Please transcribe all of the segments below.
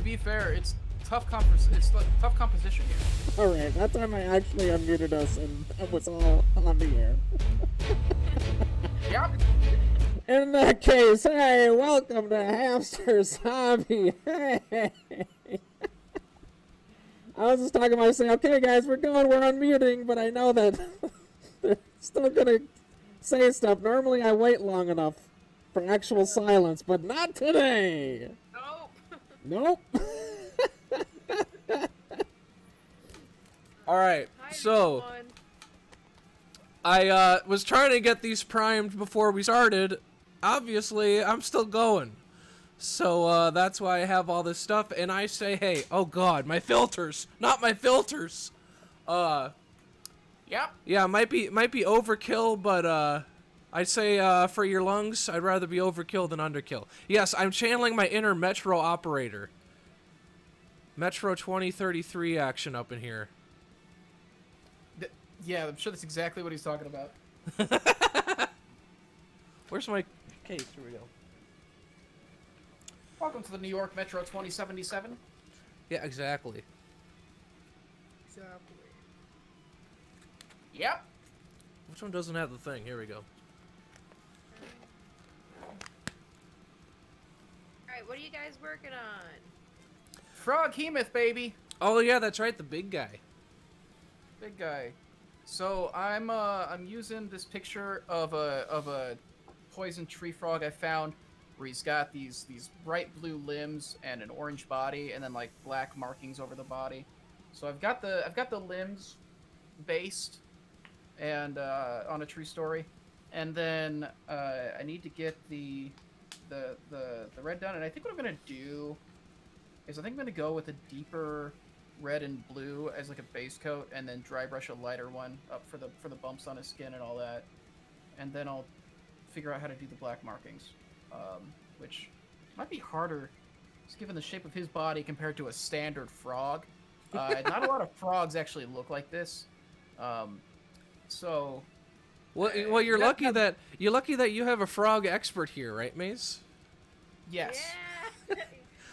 be fair, it's tough tough composition here. Alright, that time I actually unmuted us and it was all on the air. Yep. In that case, hey, welcome to Hamster's Hobby. Hey. I was just talking to myself, okay guys, we're unmuting, but I know that they're still gonna say stuff. Normally I wait long enough for actual silence, but not today. Nope. Nope. Alright, Hi, so everyone. I was trying to get these primed before we started. Obviously, I'm still going. So that's why I have all this stuff, and I say, hey, oh god, my filters, not my filters. Yep. Yeah, might be overkill, but I say for your lungs, I'd rather be overkill than underkill. Yes, I'm channeling my inner Metro operator. Metro 2033 action up in here. Yeah, I'm sure that's exactly what he's talking about. Where's my case? Here we go. Welcome to the New York Metro 2077. Yeah, exactly. Exactly. Yep. Which one doesn't have the thing? Here we go. Alright, what are you guys working on? Frog Hemoth, baby. Oh yeah, that's right, the big guy. Big guy. So I'm using this picture of a poison tree frog I found, where he's got these bright blue limbs and an orange body, and then like black markings over the body. So I've got the limbs based and on a true story, and then I need to get the red done. And I think what I'm gonna do is I think I'm gonna go with a deeper red and blue as like a base coat, and then dry brush a lighter one up for the bumps on his skin and all that, and then I'll figure out how to do the black markings, which might be harder just given the shape of his body compared to a standard frog. Not a lot of frogs actually look like this, so Well, you're lucky that you have a frog expert here, right, Maze? yes. Yeah.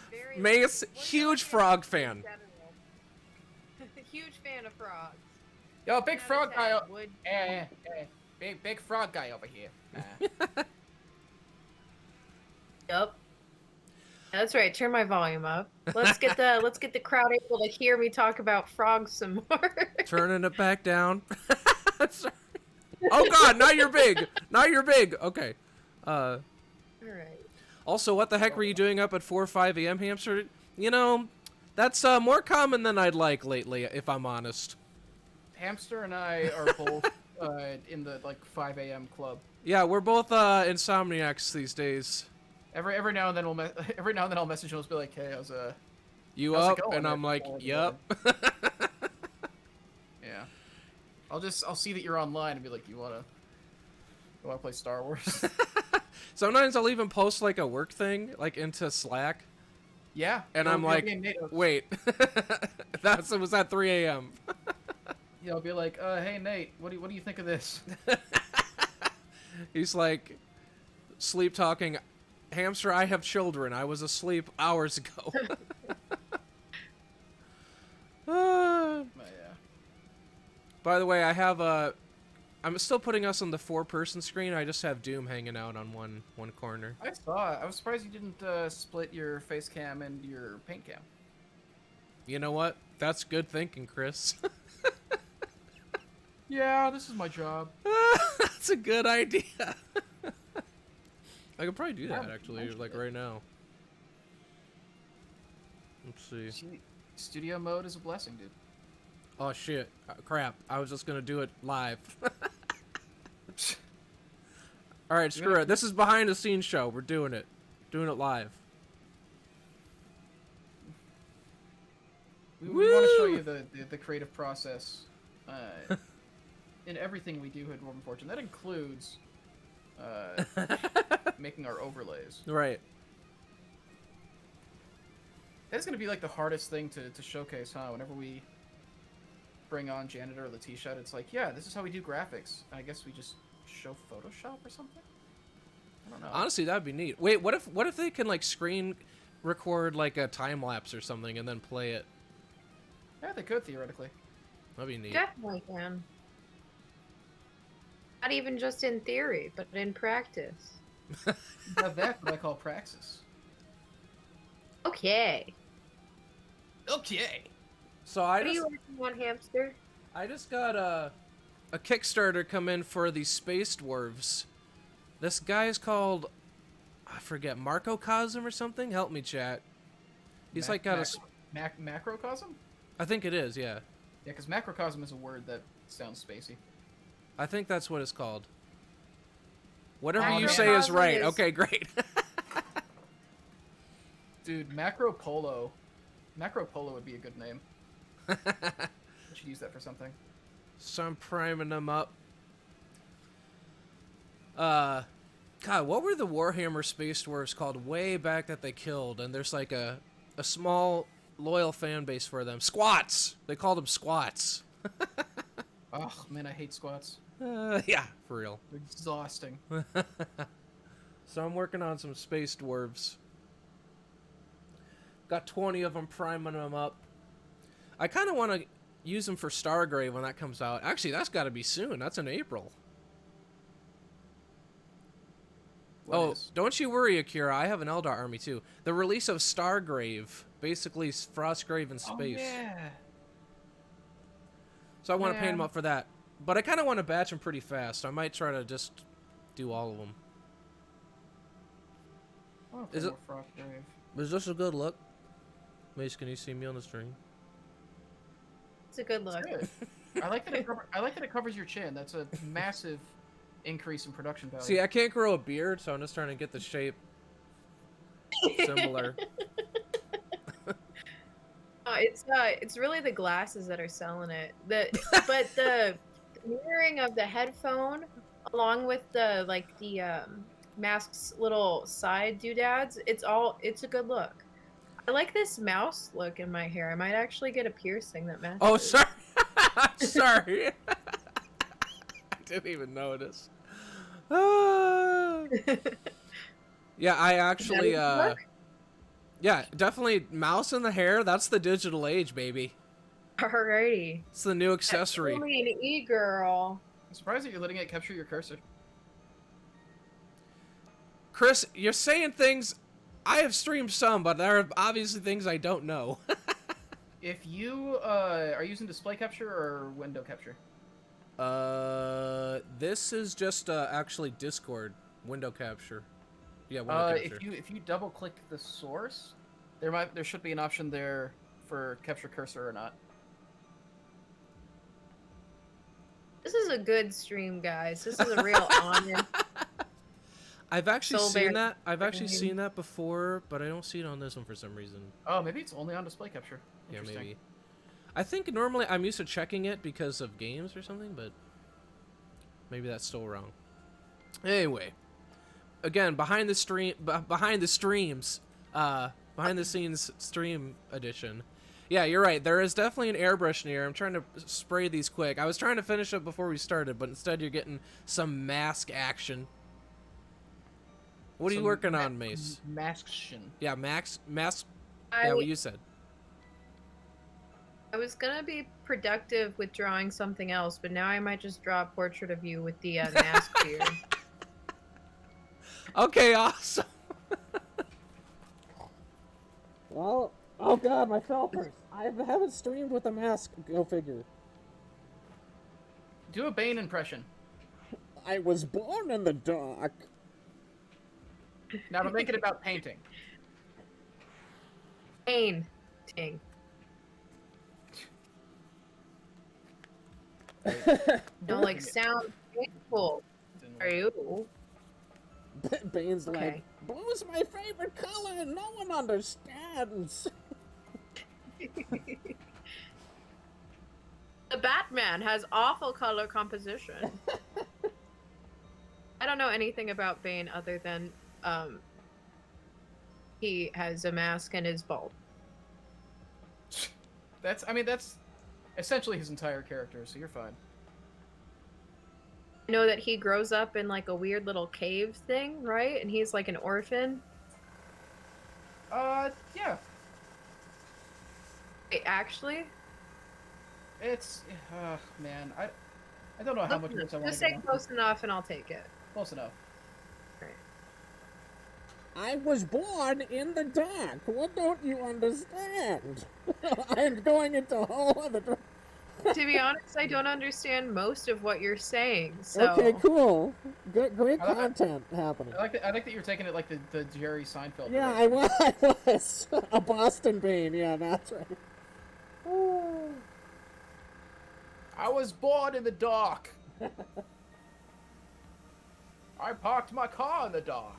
Very Maze, lucky. huge frog fan. Huge fan of frogs. Yo, big Not frog a guy. tad would- Big frog guy over here. Yep. That's right. Turn my volume up. Let's get the crowd able to hear me talk about frogs some more. Turning it back down. Sorry. Oh god, now you're big. Now you're big. Okay. All right. Also, what the heck were you doing up at 4 or 5 a.m., Hamster? You know, that's more common than I'd like lately, if I'm honest. Hamster and I are both in the like 5 a.m. club. Yeah, we're both insomniacs these days. Every now and then I'll message him and be like, hey, how's You How's it up? going? And I'm like, yup. yeah. I'll see that you're online and be like, you wanna play Star Wars? Sometimes I'll even post like a work thing, like into Slack. Yeah. And I'm like, wait, it was at 3 a.m. Yeah, I'll be like, hey Nate, what do you think of this? He's like, sleep talking, Hamster, I have children. I was asleep hours ago. But yeah. By the way, I have I'm still putting us on the 4-person screen. I just have Doom hanging out on one corner. I saw it. I was surprised you didn't split your face cam and your paint cam. You know what? That's good thinking, Chris. Yeah, this is my job. That's a good idea. I could probably do that, Yeah, actually, like right now. Let's see. Studio mode is a blessing, dude. Oh, shit. Crap. I was just gonna do it live. Alright, screw it. This is behind the scenes show. We're doing it. Doing it live. We want to show you the creative process in everything we do at Dwarven Fortune. That includes making our overlays. Right. That's going to be like the hardest thing to showcase, huh? Whenever we bring on Janitor or Letitia, it's like, yeah, this is how we do graphics. And I guess we just show Photoshop or something? I don't know. Honestly, that'd be neat. Wait, what if they can like screen record like a time lapse or something and then play it. Yeah, they could theoretically. That'd be neat. Definitely can. Not even just in theory, but in practice. Now that's what I call praxis. Okay. Okay. So What are you working on, Hamster? I just got a Kickstarter come in for the Space Dwarves. This guy's called, I forget, Marcocosm or something? Help me, chat. He's like got macrocosm? I think it is, yeah. Yeah, because macrocosm is a word that sounds spacey. I think that's what it's called. Whatever you man. say is right. Okay, great. Dude, Macro Polo would be a good name. I should use that for something. So I'm priming them up. God, what were the Warhammer Space Dwarves called way back that they killed? And there's like a small, loyal fan base for them. Squats! They called them Squats. Oh, man, I hate squats. Yeah, for real. They're exhausting. So I'm working on some Space Dwarves. Got 20 of them, priming them up. I kind of want to use them for Stargrave when that comes out. Actually, that's got to be soon. That's in April. What is? Don't you worry, Akira. I have an Eldar army, too. The release of Stargrave. Basically, Frostgrave in space. Oh, yeah. So I want to paint them up for that. But I kind of want to batch them pretty fast. I might try to just do all of them. Oh, Is it- Frostgrave. Is this a good look? Mace, can you see me on the stream? It's a good look. Good. I like that it covers your chin. That's a massive increase in production value. See, I can't grow a beard, so I'm just trying to get the shape similar. It's really the glasses that are selling it. But the mirroring of the headphone, along with the mask's little side doodads, it's a good look. I like this mouse look in my hair. I might actually get a piercing that matches. Oh, sorry. Sorry. I didn't even notice. Yeah, I actually, yeah, definitely mouse in the hair. That's the digital age, baby. Alrighty. It's the new accessory. That's only an e-girl. I'm surprised that you're letting it capture your cursor. Chris, you're saying things. I have streamed some, but there are obviously things I don't know. If you are using display capture or window capture? This is just actually Discord window capture. Yeah, window capture. If you double click the source, there should be an option there for capture cursor or not. This is a good stream, guys. This is a real honor. I've actually Soul seen Bear. that. I've actually seen that before, but I don't see it on this one for some reason. Oh, maybe it's only on display capture. Yeah, Interesting. maybe. I think normally I'm used to checking it because of games or something, but maybe that's still wrong. Anyway, again, behind the scenes stream edition. Yeah, you're right. There is definitely an airbrush near. I'm trying to spray these quick. I was trying to finish up before we started, but instead you're getting some mask action. What are you working on, Mace? Masction. Yeah, mask. I- Yeah, what you said. I was gonna be productive with drawing something else, but now I might just draw a portrait of you with the mask beard. Okay, awesome. Well, oh god, my felpers. I haven't streamed with a mask, go figure. Do a Bane impression. I was born in the dark. Now to make it about painting. Painting. Don't sound painful. Are you? Bane's Okay. like, blue's my favorite color and no one understands. The Batman has awful color composition. I don't know anything about Bane other than he has a mask and is bald. That's essentially his entire character, so you're fine. I know that he grows up in a weird little cave thing, right? And he's like an orphan. Yeah. Wait, actually? It's, man, I don't know how much of this I want Just to say get on. close enough and I'll take it. Close enough. Alright. I was born in the dark. What don't you understand? I'm going into a whole other. To be honest, I don't understand most of what you're saying, so... Okay, cool. Good, great I like- content happening. I like that you're taking it like the Jerry Seinfeld. Yeah, direction. I was. A Boston Bean, yeah, that's right. I was born in the dark. I parked my car in the dark.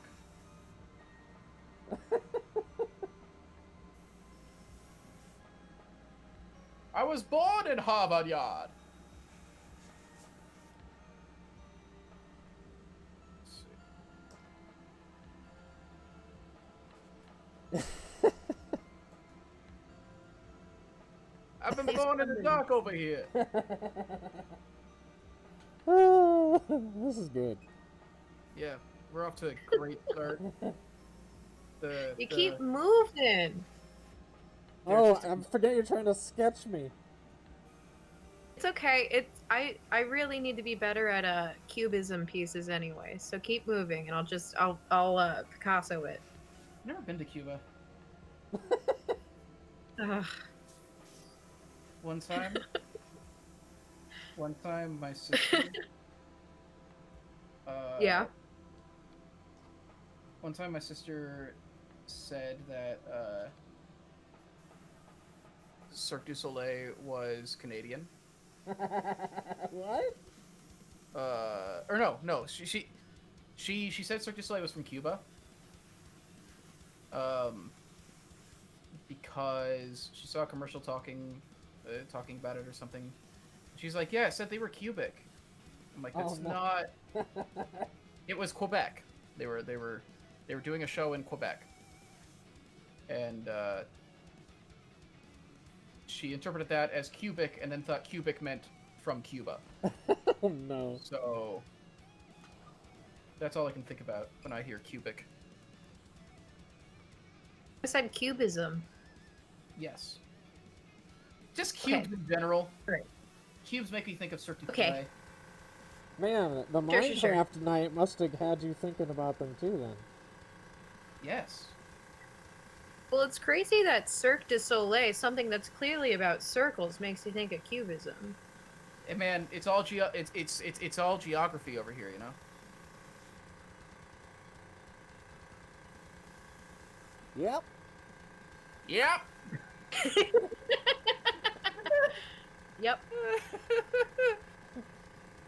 I was born in Harvard Yard. Let's see. I've been born in the dark over here. This is good. Yeah, we're off to a great start. You keep moving! Oh, I forget you're trying to sketch me. It's okay. I really need to be better at cubism pieces anyway. So keep moving, and I'll Picasso it. I've never been to Cuba. Ugh. One time, my sister. Yeah. One time, my sister said that Cirque du Soleil was Canadian. What? Or no. She said Cirque du Soleil was from Cuba. Because she saw a commercial talking about it or something. She's like, yeah, it said they were cubic. I'm like, that's not. It was Quebec. They were doing a show in Quebec, and she interpreted that as cubic, and then thought cubic meant from Cuba. Oh no. So that's all I can think about when I hear cubic. I said cubism. Yes. Just cubes in general. Right. Cubes make me think of Cirque du Okay. Soleil. Man, the Sure. Minecraft night must have had you thinking about them too then. Yes. Well, it's crazy that Cirque du Soleil, something that's clearly about circles, makes you think of cubism. And man, it's all it's all geography over here, you know. Yep. Yep. Yep.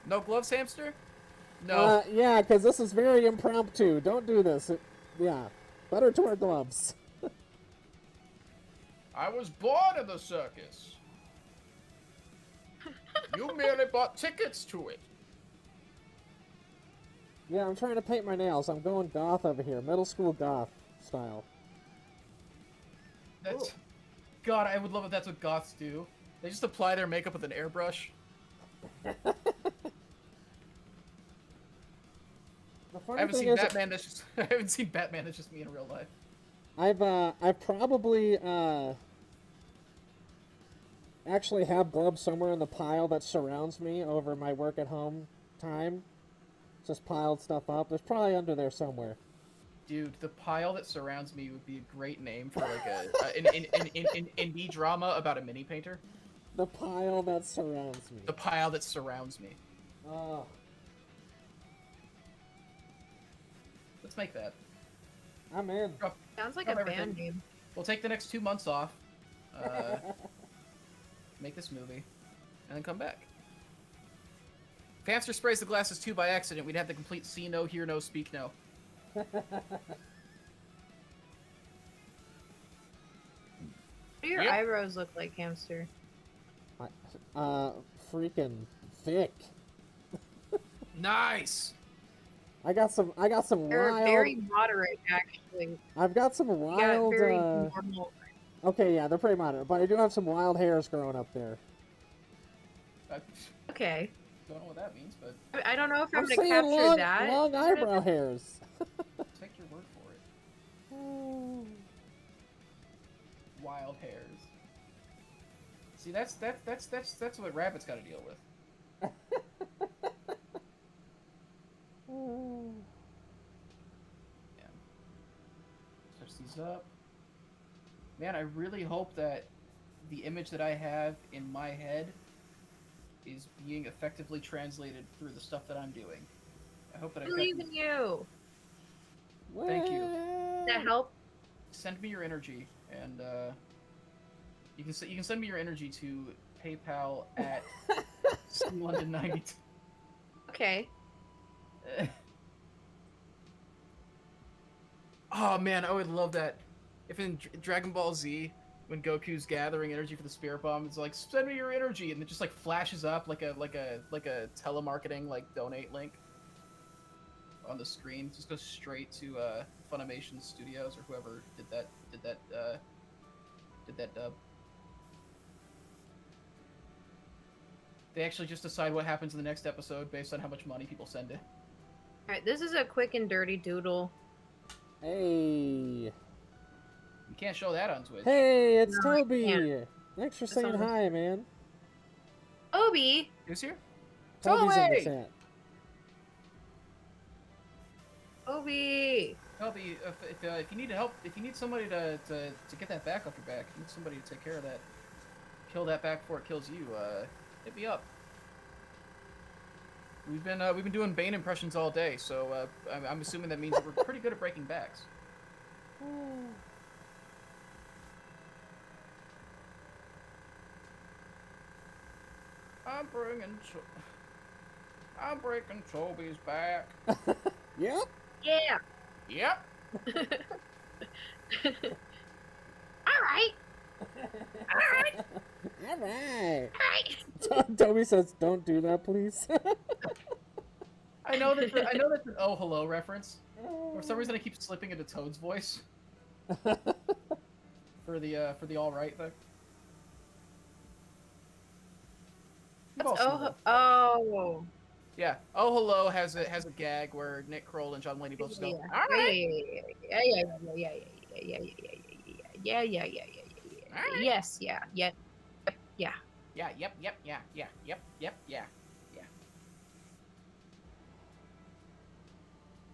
No gloves, hamster? No. Yeah, because this is very impromptu. Don't do this. Yeah. Better to wear gloves. I was born in the circus. You merely bought tickets to it. Yeah, I'm trying to paint my nails. I'm going goth over here. Middle school goth style. That's... God, I would love if that's what goths do. They just apply their makeup with an airbrush. I haven't seen Batman. That's just I haven't seen Batman. That's just me in real life. I've probably actually have gloves somewhere in the pile that surrounds me over my work at home time. Just piled stuff up. There's probably under there somewhere. Dude, the pile that surrounds me would be a great name for like an indie drama about a mini painter. The pile that surrounds me. The pile that surrounds me. Oh. Let's make that. I'm in. Sounds like Drop a everything. band name. We'll take the next 2 months off. Make this movie, and then come back. If Hamster sprays the glasses too by accident, we'd have the complete see no, hear no, speak no. What do your Yep. eyebrows look like, Hamster? Freaking thick. Nice. I got some They're wild. very moderate, actually. I've got some Yeah, wild. very normal. Okay, yeah, they're pretty moderate, but I do have some wild hairs growing up there. I Okay. don't know what that means, but I don't know if I'm, I'm gonna saying capture long, that. long eyebrow hairs. take your word for it. wild hairs. See, that's what rabbits got to deal with. Yeah. Switch these up. Man, I really hope that the image that I have in my head is being effectively translated through the stuff that I'm doing. I hope that I I've got believe in you. Thank you. That help? Send me your energy, and you can send me your energy to PayPal at London92. Okay. Oh man, I would love that. If in Dragon Ball Z, when Goku's gathering energy for the Spirit Bomb, it's like send me your energy, and it just like flashes up like a telemarketing like donate link on the screen. It just goes straight to Funimation Studios or whoever did that dub. They actually just decide what happens in the next episode based on how much money people send it. Alright, this is a quick and dirty doodle. Hey. You can't show that on Twitch. Hey, it's No, I Toby. can't. Thanks for It's saying on the- hi, man. Obi! Who's here? Toby's in the Toby! chat. Obi! Toby, if you need help, if you need somebody to get that back off your back, if you need somebody to take care of that, kill that back before it kills you, hit me up. We've been doing Bane impressions all day, so I'm assuming that means that we're pretty good at breaking backs. I'm breaking Toby's back. Yep. Yeah! Yep. Alright! Alright! Alright. Alright! Toby says, don't do that, please. I know that's an oh hello reference. For some reason, I keep slipping into Toad's voice for the all right thing. Oh. Yeah. Oh hello has a gag where Nick Kroll and John Mulaney both just go, Yeah. all right. Yeah. Yes, yeah. Yeah. Yep.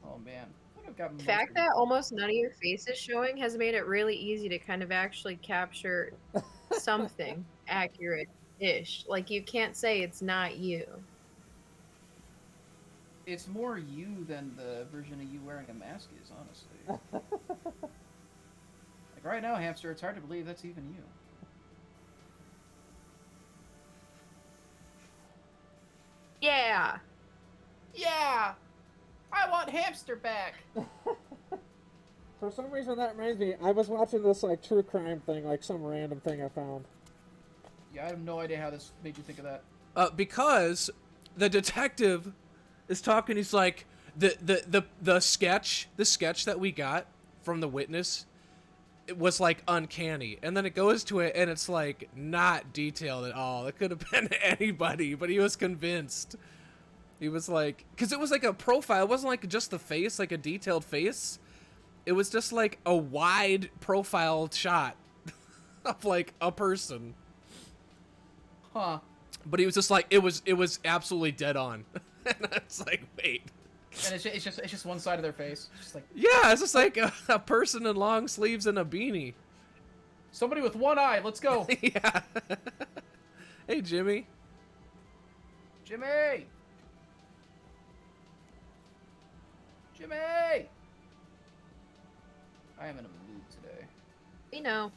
Oh man. I think I've got The fact that almost none of your face is showing has made it really easy to kind of actually capture something accurate-ish. Like, you can't say it's not you. It's more you than the version of you wearing a mask is, honestly. Like right now, Hamster, it's hard to believe that's even you. Yeah! Yeah! I want Hamster back! For some reason, that reminds me, I was watching this, like, true crime thing, like some random thing I found. Yeah, I have no idea how this made you think of that. Because the detective is talking, he's like, the sketch that we got from the witness, it was like uncanny, and then it goes to it and it's like not detailed at all. It could have been anybody, but he was convinced. He was like, because it was like a profile, it wasn't like just the face, like a detailed face. It was just like a wide profile shot of like a person. Huh. But he was just like, it was absolutely dead on. And it's like, wait. And it's just one side of their face. It's just like, Yeah, it's just like a person in long sleeves and a beanie. somebody with one eye, let's go! Yeah. Hey, Jimmy. Jimmy! Jimmy! I am in a mood today. We know.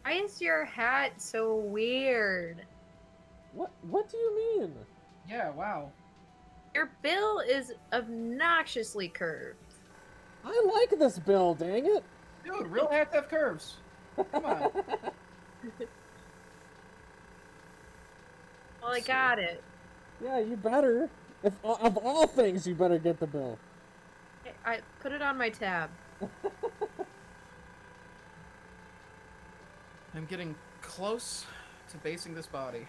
Why is your hat so weird? What do you mean? Yeah, wow. Your bill is obnoxiously curved. I like this bill, dang it. Dude, real hats have curves. Come on. Well, I got it. Yeah, you better. If of all things, you better get the bill. I put it on my tab. I'm getting close to basing this body.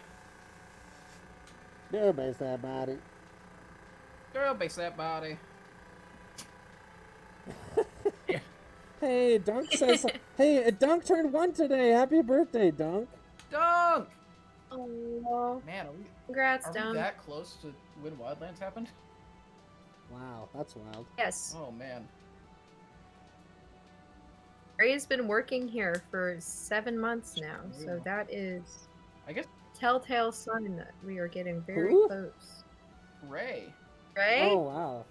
Girl base that body. Girl, base that body. Yeah. Hey, Dunk says, hey, Dunk turned 1 today. Happy birthday, Dunk. Dunk! Oh, Man, congrats, are we Dunk. that close to when Wildlands happened? Wow, that's wild. Yes. Oh, man. Ray's been working here for 7 months now, so Ooh. that is I guess telltale sign that we are getting very Who? close. Ray. Ray? Oh, wow.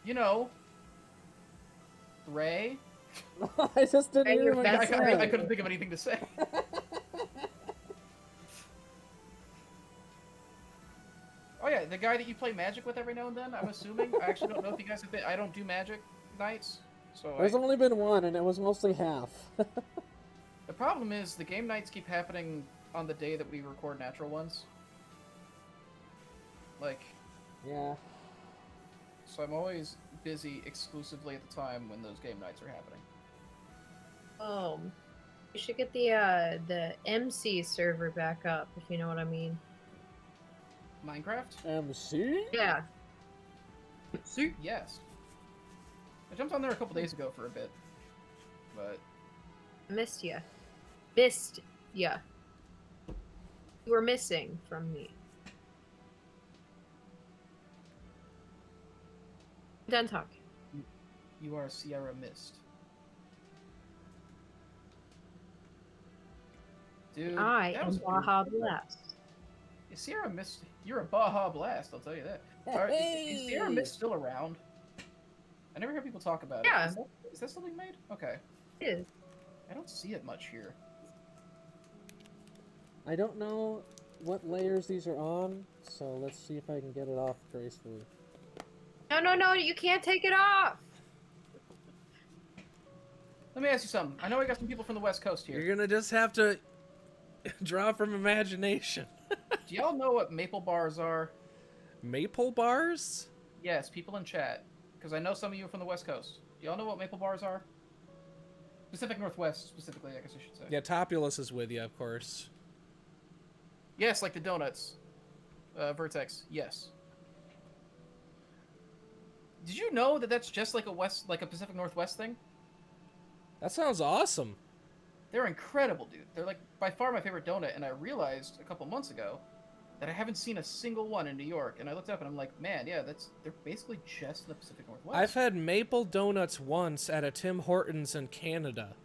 You know, Ray. I just didn't Hey, hear your what best you friend. I said. couldn't think of anything to say. Oh yeah, the guy that you play Magic with every now and then. I'm assuming. I actually don't know if you guys have been. I don't do Magic nights, so There's only been one, and it was mostly half. the problem is the game nights keep happening on the day that we record natural ones. Like, Yeah. so I'm always busy exclusively at the time when those game nights are happening. You should get the MC server back up, if you know what I mean. Minecraft? MC? Yeah. Yes. I jumped on there a couple days ago for a bit, but Missed ya. Missed ya. You were missing from me. Done talking. you are a Sierra Mist. Dude, I that am was Baja Blast. Sierra Mist, you're a Baja Blast, I'll tell you that. Is Sierra Mist still around? I never hear people talk about Yeah. it. Is that still being made? Okay. It is. I don't see it much here. I don't know what layers these are on, so let's see if I can get it off gracefully. No, you can't take it off! Let me ask you something. I know I got some people from the West Coast here. You're gonna just have to draw from imagination. Do y'all know what maple bars are? Maple bars? Yes, people in chat. Because I know some of you are from the West Coast. Do y'all know what maple bars are? Pacific Northwest, specifically, I guess I should say. Yeah, Topulus is with you, of course. Yes, like the donuts. Vertex, yes. Did you know that that's just like a Pacific Northwest thing? That sounds awesome. They're incredible, dude. They're like by far my favorite donut, and I realized a couple months ago that I haven't seen a single one in New York. And I looked up and I'm like, man, yeah, they're basically just in the Pacific Northwest. I've had maple donuts once at a Tim Hortons in Canada,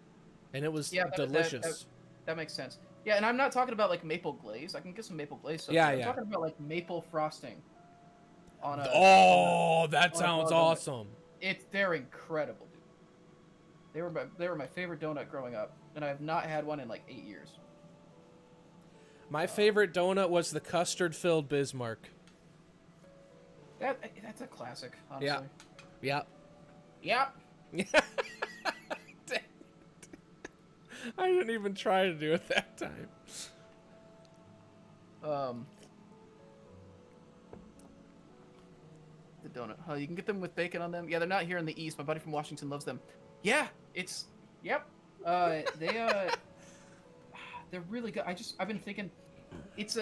and it was delicious. That makes sense. Yeah, and I'm not talking about like maple glaze. I can get some maple glaze stuff. Yeah, I'm yeah. talking about like maple frosting. On a, that sounds awesome. They're incredible, dude. They were my favorite donut growing up, and I have not had one in like 8 years. My favorite donut was the custard-filled Bismarck. That's a classic, honestly. Yeah. Yep. I didn't even try to do it that time. The donut. Oh, you can get them with bacon on them. Yeah, they're not here in the East. My buddy from Washington loves them. Yeah, yep. They're really good. I've been thinking,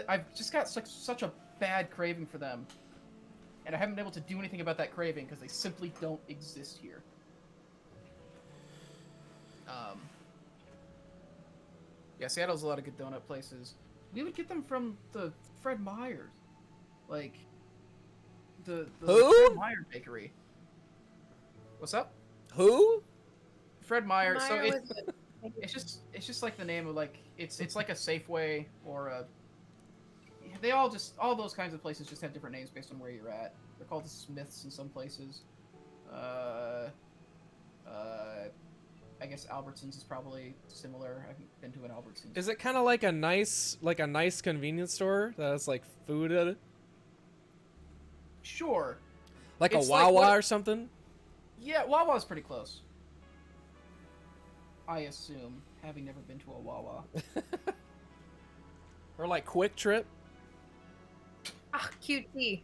I've just got such a bad craving for them, and I haven't been able to do anything about that craving because they simply don't exist here. Yeah, Seattle's a lot of good donut places. We would get them from the Fred Meyer's, like the Who? Fred Meyer bakery. What's up? Who? Fred Meyer. So Meyer it's just like the name of like it's like a Safeway or a. They all those kinds of places just have different names based on where you're at. They're called the Smiths in some places. I guess Albertsons is probably similar. I've been to an Albertsons. Is it kind of like a nice convenience store that has like food in it? Sure. Like It's a Wawa like what- or something? Yeah, Wawa's pretty close. I assume, having never been to a Wawa. Or like Quick Trip? Ah, QT.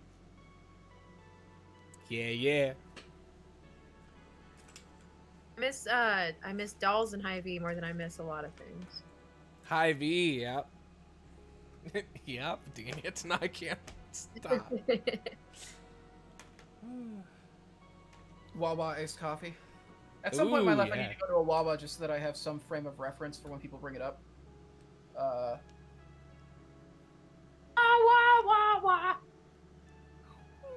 Yeah. I miss Dolls and Hy-Vee more than I miss a lot of things. Hy-Vee, yeah. Yep, dang it. No, I can't stop. Wawa iced coffee. At some point in my Ooh, life, I yeah. need to go to a Wawa just so that I have some frame of reference for when people bring it up. Wah, wah, wah.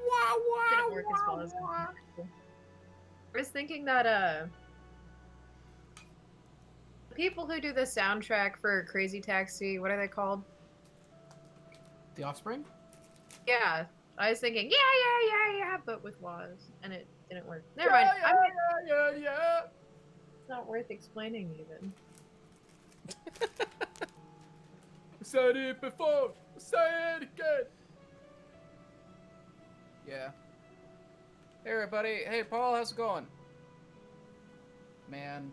Wah, Didn't work as well as I was thinking that the people who do the soundtrack for Crazy Taxi, what are they called? The Offspring? Yeah, I was thinking, yeah, but with Waz, and it didn't work. Never mind. Yeah. It's not worth explaining even. Said it before. Say it again. Yeah. Hey, everybody. Hey, Paul. How's it going? Man,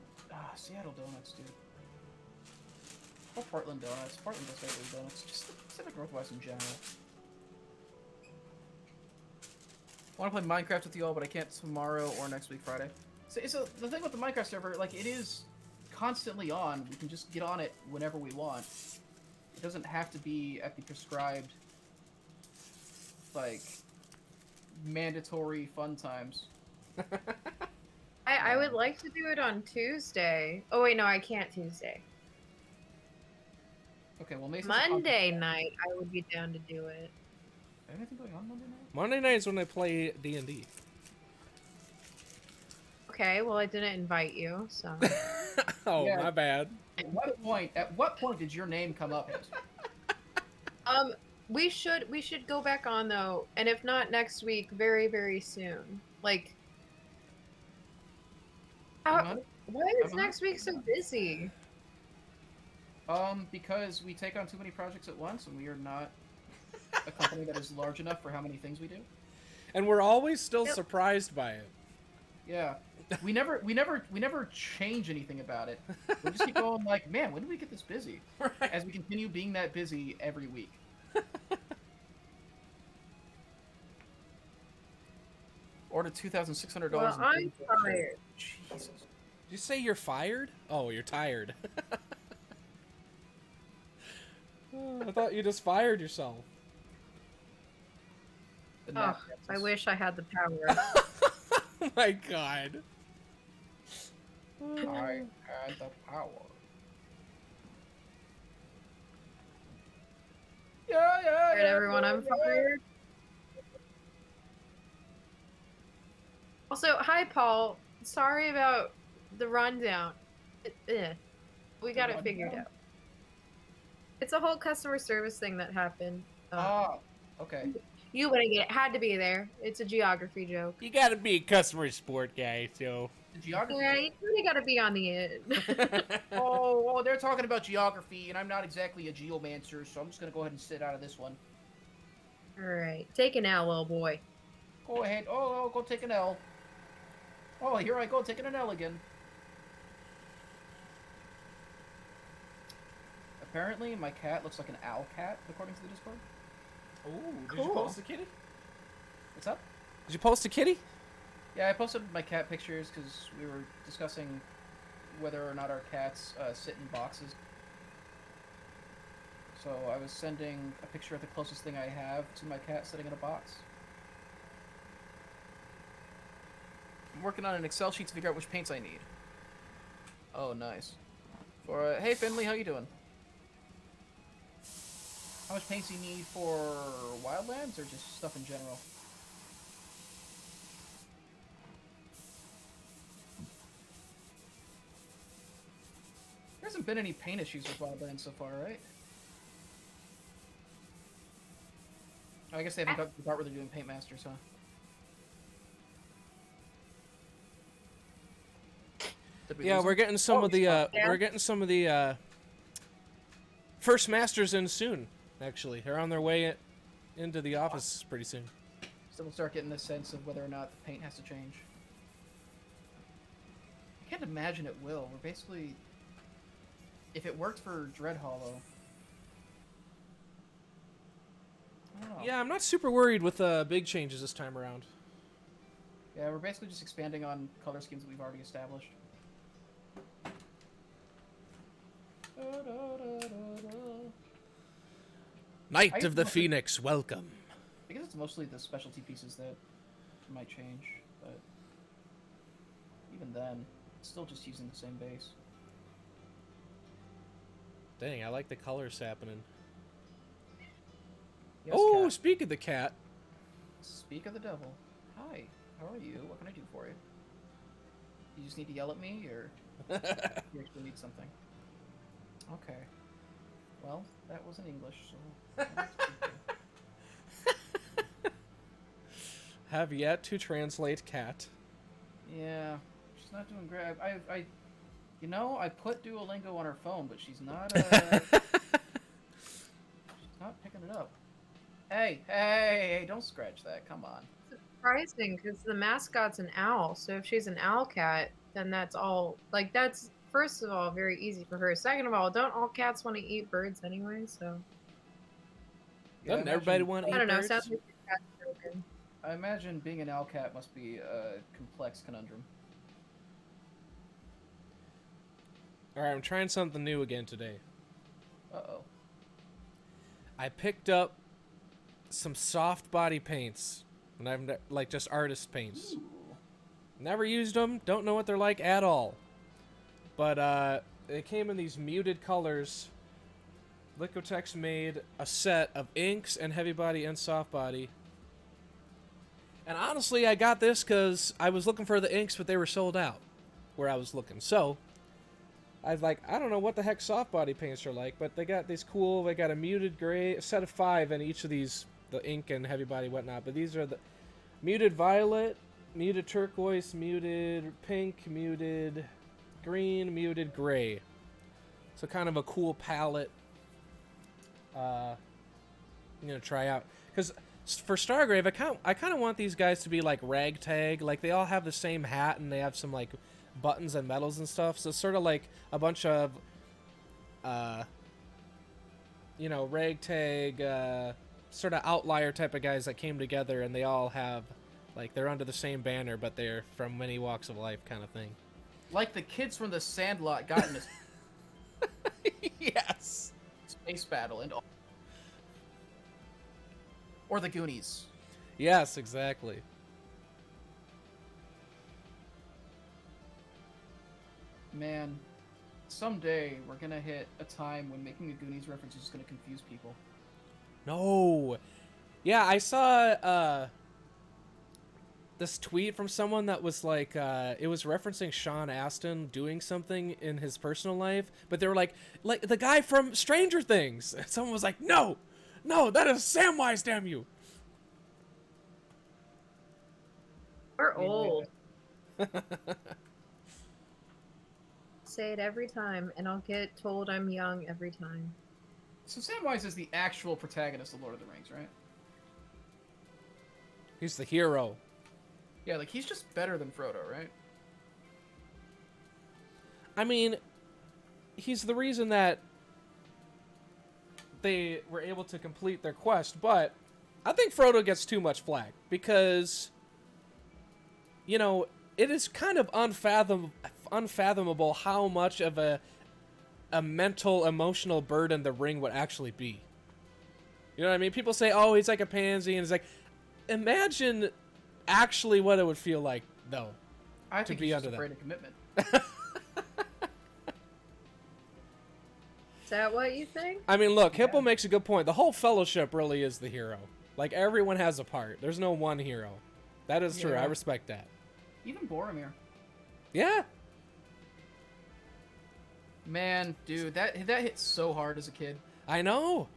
Seattle donuts, dude. Or Portland donuts. Portland does regular donuts. Just Pacific Northwest in general. I want to play Minecraft with you all, but I can't tomorrow or next week, Friday. So the thing with the Minecraft server, like, it is constantly on. We can just get on it whenever we want. It doesn't have to be at the prescribed, like, mandatory fun times. I would like to do it on Tuesday. Oh wait, no, I can't Tuesday. Okay, well, Mason's Monday night, I would be down to do it. Anything going on Monday night? Monday night is when I play D&D. Okay, well I didn't invite you, so. Oh, Yeah. my bad. At what point did your name come up? We should go back on though, and if not next week, very, very soon. Like, why is next week so busy? Because we take on too many projects at once, and we are not a company that is large enough for how many things we do. And we're always still surprised by it. Yeah, we never change anything about it. We just keep going like, man, when did we get this busy? Right. As we continue being that busy every week. Ordered $2,600. Well, I'm tired. Jesus. Did you say you're fired? Oh, you're tired. Oh, I thought you just fired yourself. Oh, I wish I had the power. Oh my god. I had the power. Yeah. Alright, everyone, I'm fired. Also, hi, Paul. Sorry about the rundown. We got it figured out. It's a whole customer service thing that happened. Okay. You wouldn't get it. Had to be there. It's a geography joke. You gotta be a customer support guy, so. The geography. Yeah, you really gotta be on the end. Oh, they're talking about geography, and I'm not exactly a geomancer, so I'm just gonna go ahead and sit out of this one. Alright, take an L, little boy. Go ahead. Oh, go take an L. Oh, here I go, taking an L again. Apparently, my cat looks like an owl cat, according to the Discord. Ooh, did Cool. you post a kitty? What's up? Did you post a kitty? Yeah, I posted my cat pictures because we were discussing whether or not our cats sit in boxes. So I was sending a picture of the closest thing I have to my cat sitting in a box. I'm working on an Excel sheet to figure out which paints I need. Oh, nice. For hey Finley, how you doing? How much paints do you need for Wildlands or just stuff in general? There hasn't been any paint issues with Wildlands so far, right? I guess they haven't got to the part where they're doing Paint Masters, huh? Yeah, we're getting some of the first masters in soon. Actually, they're on their way into the office pretty soon. So we'll start getting this sense of whether or not the paint has to change. I can't imagine it will. We're basically, if it worked for Dread Hollow. I don't know. Yeah, I'm not super worried with big changes this time around. Yeah, we're basically just expanding on color schemes that we've already established. Knight of the Phoenix, welcome. I guess it's mostly the specialty pieces that might change, but even then, it's still just using the same base. Dang, I like the colors happening. Yes, oh, cat. speak of the cat. Speak of the devil. Hi, how are you? What can I do for you? You just need to yell at me, or you actually need something? Okay. Well, that was in English, so... Have yet to translate cat. Yeah, she's not doing great. You know, I put Duolingo on her phone, but she's not, she's not picking it up. Hey, don't scratch that, come on. It's surprising, because the mascot's an owl, so if she's an owl cat, then that's all, like, that's, first of all, very easy for her. Second of all, don't all cats want to eat birds anyway, so... Yeah, Doesn't everybody want to eat I don't know, birds? sounds like your cat's broken. I imagine being an owl cat must be a complex conundrum. Alright, I'm trying something new again today. Uh-oh. I picked up some soft body paints. And I've like just artist paints. Ooh. Never used them, don't know what they're like at all. But they came in these muted colors. Liquitex made a set of inks and heavy body and soft body. And honestly, I got this because I was looking for the inks, but they were sold out where I was looking. So, I was like, I don't know what the heck soft body paints are like, but they got these cool, they got a muted gray, a set of 5 in each of these, the ink and heavy body whatnot. But these are the muted violet, muted turquoise, muted pink, muted green, muted gray. So kind of a cool palette. I'm gonna try out because for Stargrave, I kind of want these guys to be like ragtag, like they all have the same hat and they have some like buttons and medals and stuff. So it's sort of like a bunch of, ragtag, sort of outlier type of guys that came together and they all have, like, they're under the same banner, but they're from many walks of life, kind of thing. Like the kids from the Sandlot got in a Yes. space battle and all. Or the Goonies. Yes, exactly. Man, someday we're gonna hit a time when making a Goonies reference is just gonna confuse people. No. Yeah, I saw this tweet from someone that was like, it was referencing Sean Astin doing something in his personal life, but they were like the guy from Stranger Things. And someone was like, no, that is Samwise, damn you. We're old. Say it every time, and I'll get told I'm young every time. So Samwise is the actual protagonist of Lord of the Rings, right? He's the hero. Yeah, like he's just better than Frodo, right? I mean, he's the reason that they were able to complete their quest, but I think Frodo gets too much flack because, you know, it is kind of unfathomable how much of a mental, emotional burden the ring would actually be. You know what I mean? People say, oh, he's like a pansy, and it's like, imagine actually what it would feel like, though, I think to be he's just under afraid that. of commitment. Is that what you think? I mean, look, Hippo Yeah. makes a good point. The whole fellowship really is the hero. Like, everyone has a part. There's no one hero. That is true. Yeah. I respect that. Even Boromir. Yeah. Man, dude, that hit so hard as a kid. I know.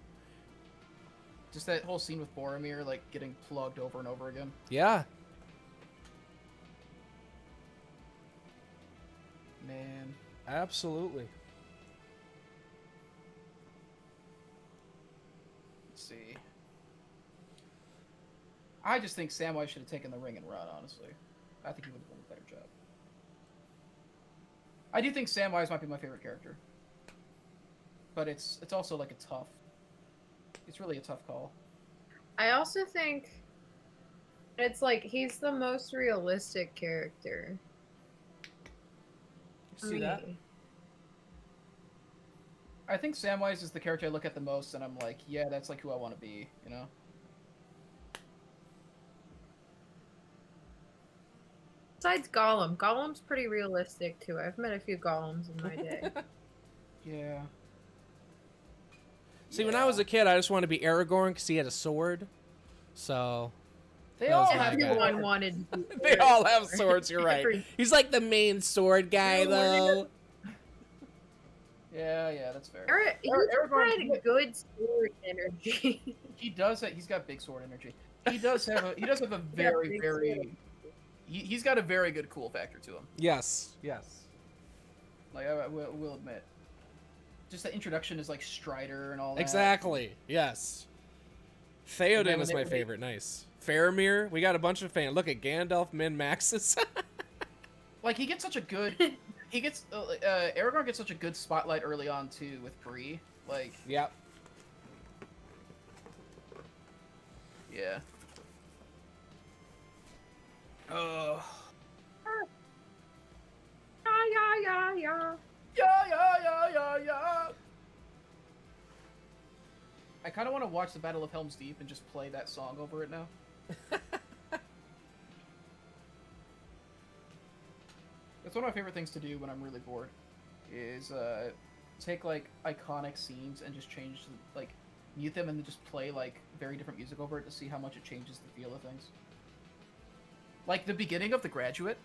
Just that whole scene with Boromir, like, getting plugged over and over again. Yeah. Man. Absolutely. Let's see. I just think Samwise should have taken the ring and run, honestly. I think he would have done a better job. I do think Samwise might be my favorite character. But it's also, like, it's really a tough call. I also think it's like he's the most realistic character. See that? I think Samwise is the character I look at the most, and I'm like, yeah, that's like who I want to be, you know? Besides Gollum. Gollum's pretty realistic too. I've met a few Gollums in my day. Yeah. See, when I was a kid, I just wanted to be Aragorn because he had a sword. So They That all was have my guy. Everyone wanted to be they all have Aragorn. swords. You're right. Every- He's like the main sword guy, though. Yeah, that's fair. He Aragorn- had good sword energy. He does. He's got big sword energy. He does have a. He does have a got very, big very. sword. He's got a very good cool factor to him. Yes. Like I will admit. Just the introduction is like Strider and all that. Exactly. Yes. Theoden is my favorite. Nice. Faramir. We got a bunch of fans. Look at Gandalf, Min Maxis. Like he gets such a good. He gets Aragorn gets such a good spotlight early on too with Bree. Like Yep. yeah. Yeah. Yeah. I kind of want to watch the Battle of Helm's Deep and just play that song over it now. That's one of my favorite things to do when I'm really bored, is take like iconic scenes and just change, like, mute them and then just play like very different music over it to see how much it changes the feel of things. Like the beginning of The Graduate,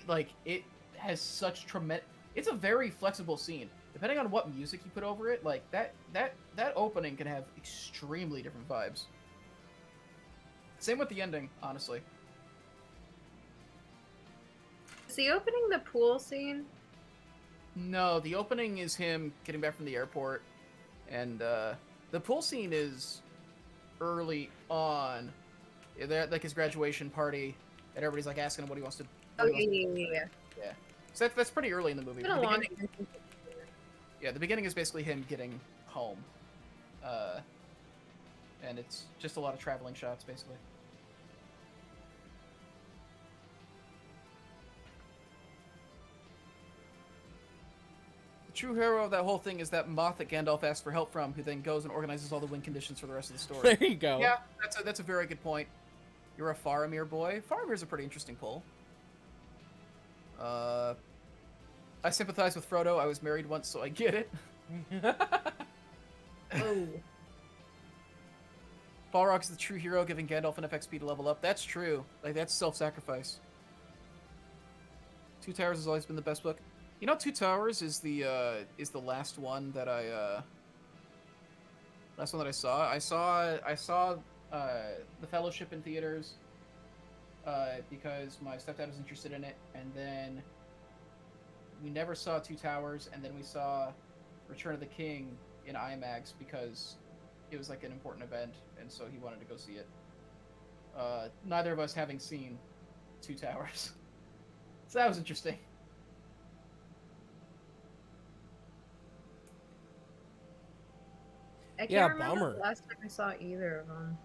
like it has such tremendous. It's a very flexible scene. Depending on what music you put over it, like that opening can have extremely different vibes. Same with the ending, honestly. Is the opening the pool scene? No, the opening is him getting back from the airport, and the pool scene is early on. They're at like his graduation party, and everybody's like asking him what he wants to. Oh yeah. Yeah. So that's pretty early in the movie. It's been The a long beginning- time. Yeah, the beginning is basically him getting home. And it's just a lot of traveling shots, basically. The true hero of that whole thing is that moth that Gandalf asked for help from, who then goes and organizes all the win conditions for the rest of the story. There you go. Yeah, that's a very good point. You're a Faramir boy. Faramir's a pretty interesting pull. I sympathize with Frodo. I was married once, so I get it. Oh. Balrog's the true hero, giving Gandalf enough XP to level up. That's true. Like, that's self-sacrifice. Two Towers has always been the best book. You know, Two Towers is the last one that I saw. I saw The Fellowship in theaters because my stepdad was interested in it, and then we never saw Two Towers, and then we saw Return of the King in IMAX because it was like an important event, and so he wanted to go see it. Neither of us having seen Two Towers. So that was interesting. I can't Yeah, remember bummer. the last time I saw either of them.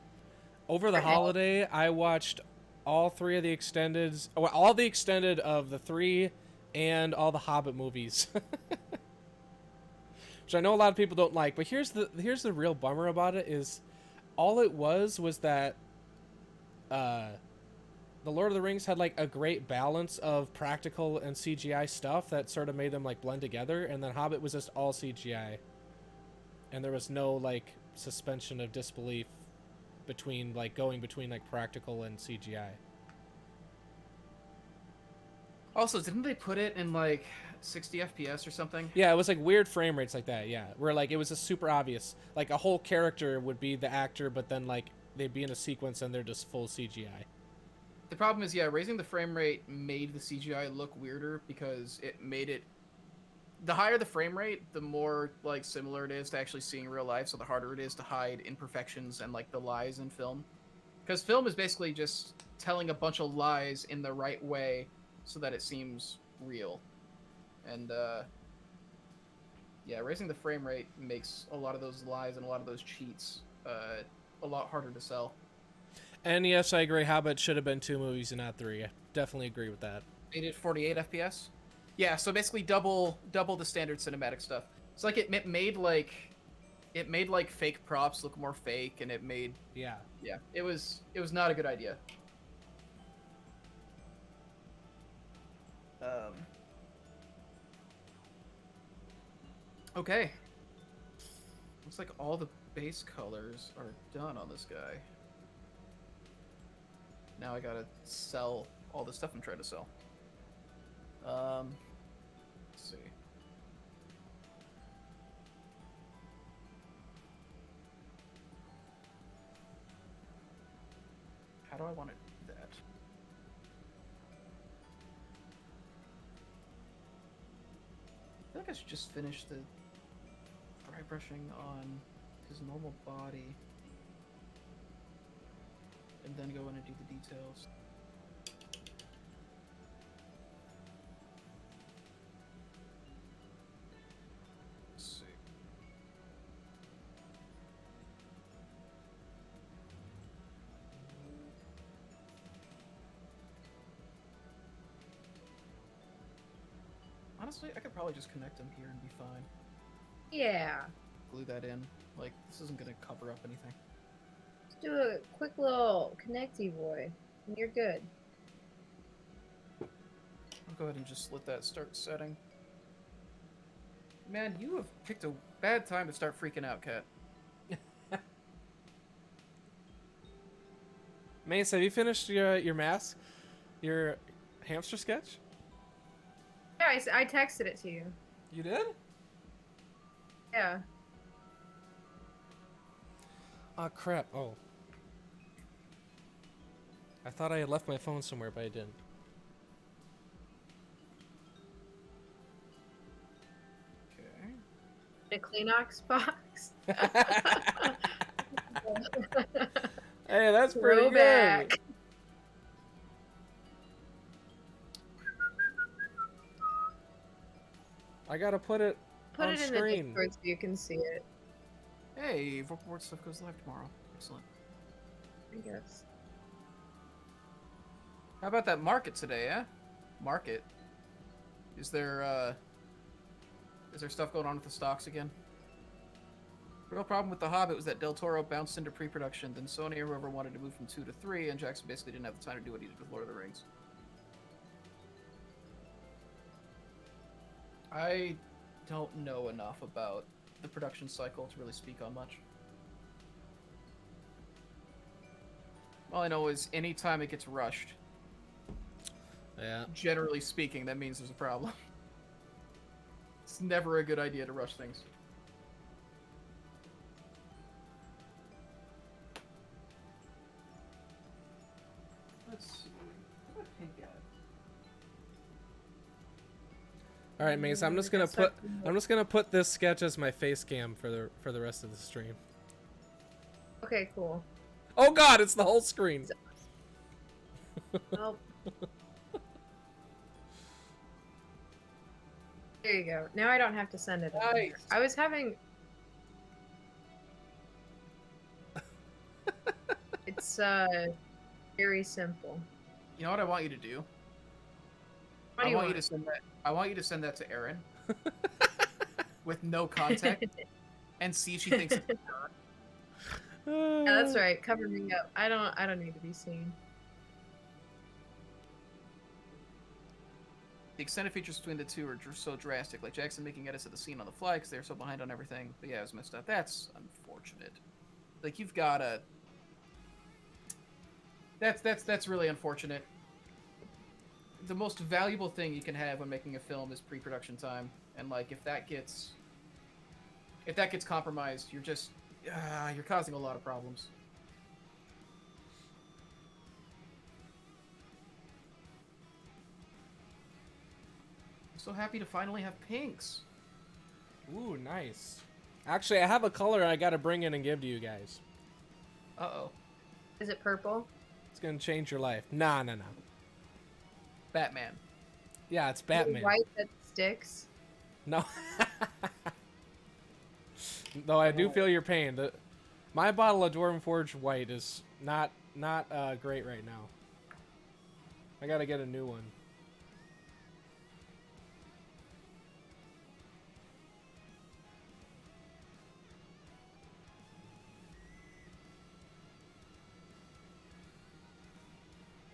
Over the holiday, I watched all three of the extendeds, well, all the extended of the three, and all the Hobbit movies. Which I know a lot of people don't like, but here's the real bummer about it is, all it was that, the Lord of the Rings had like a great balance of practical and CGI stuff that sort of made them like blend together, and then Hobbit was just all CGI, and there was no like suspension of disbelief between like going between like practical and CGI. Also, didn't they put it in like 60 FPS or something? Yeah, it was like weird frame rates like that. Yeah, where like it was just super obvious. Like a whole character would be the actor, but then like they'd be in a sequence and they're just full CGI. The problem is, yeah, raising the frame rate made the CGI look weirder because it made it. The higher the frame rate, the more like similar it is to actually seeing real life. So the harder it is to hide imperfections and like the lies in film, because film is basically just telling a bunch of lies in the right way so that it seems real. And yeah, raising the frame rate makes a lot of those lies and a lot of those cheats a lot harder to sell. And yes, I agree. Hobbit should have been 2 movies and not 3. I definitely agree with that. They did 48 FPS. Yeah, so basically double the standard cinematic stuff. It's like it made like fake props look more fake, and it made Yeah. it was not a good idea. Okay. Looks like all the base colors are done on this guy. Now I gotta sell all the stuff I'm trying to sell. Let's see. How do I want to do that? I feel like I should just finish the dry brushing on his normal body and then go in and do the details. Let's see. Honestly, I could probably just connect them here and be fine. Yeah. Glue that in. Like, this isn't gonna cover up anything. Let's do a quick little connecty boy, and you're good. I'll go ahead and just let that start setting. Man, you have picked a bad time to start freaking out, Kat. Mace, have you finished your mask? Your hamster sketch? Yeah, I texted it to you. You did? Yeah. Oh, crap. Oh. I thought I had left my phone somewhere, but I didn't. Okay. A Kleenex box. Hey, that's pretty Throwback. good. I gotta put it Put on it in screen. the Discord so you can see it. Hey, Vorport stuff goes live tomorrow. Excellent. I guess. How about that market today, eh? Market. Is there stuff going on with the stocks again? The real problem with The Hobbit was that Del Toro bounced into pre-production, then Sony or whoever wanted to move from 2 to 3, and Jackson basically didn't have the time to do what he did with Lord of the Rings. I don't know enough about the production cycle to really speak on much. All I know is anytime it gets rushed, Yeah. generally speaking, that means there's a problem. It's never a good idea to rush things. Let's see. What pink at? All right, Mace. I'm just gonna put this sketch as my face cam for the rest of the stream. Okay, cool. Oh God, it's the whole screen. Well, there you go. Now I don't have to send it. Nice. I was having. It's very simple. You know what I want you to do? What do I you want you to send that. I want you to send that to Erin with no context and see if she thinks it's her. Yeah, that's right. Cover me up. I don't need to be seen. The extended features between the two are so drastic, like Jackson making edits of the scene on the fly because they're so behind on everything. But yeah, it was messed up. That's unfortunate. Like, you've gotta. That's really unfortunate. The most valuable thing you can have when making a film is pre-production time, and like if that gets compromised, you're just you're causing a lot of problems. I'm so happy to finally have pinks. Ooh, nice. Actually, I have a color I gotta bring in and give to you guys. Uh-oh. Is it purple? It's gonna change your life. Nah. Batman. Yeah, it's Is it Batman. white that sticks. No. Though I do feel your pain. My bottle of Dwarven Forge White is not great right now. I gotta get a new one.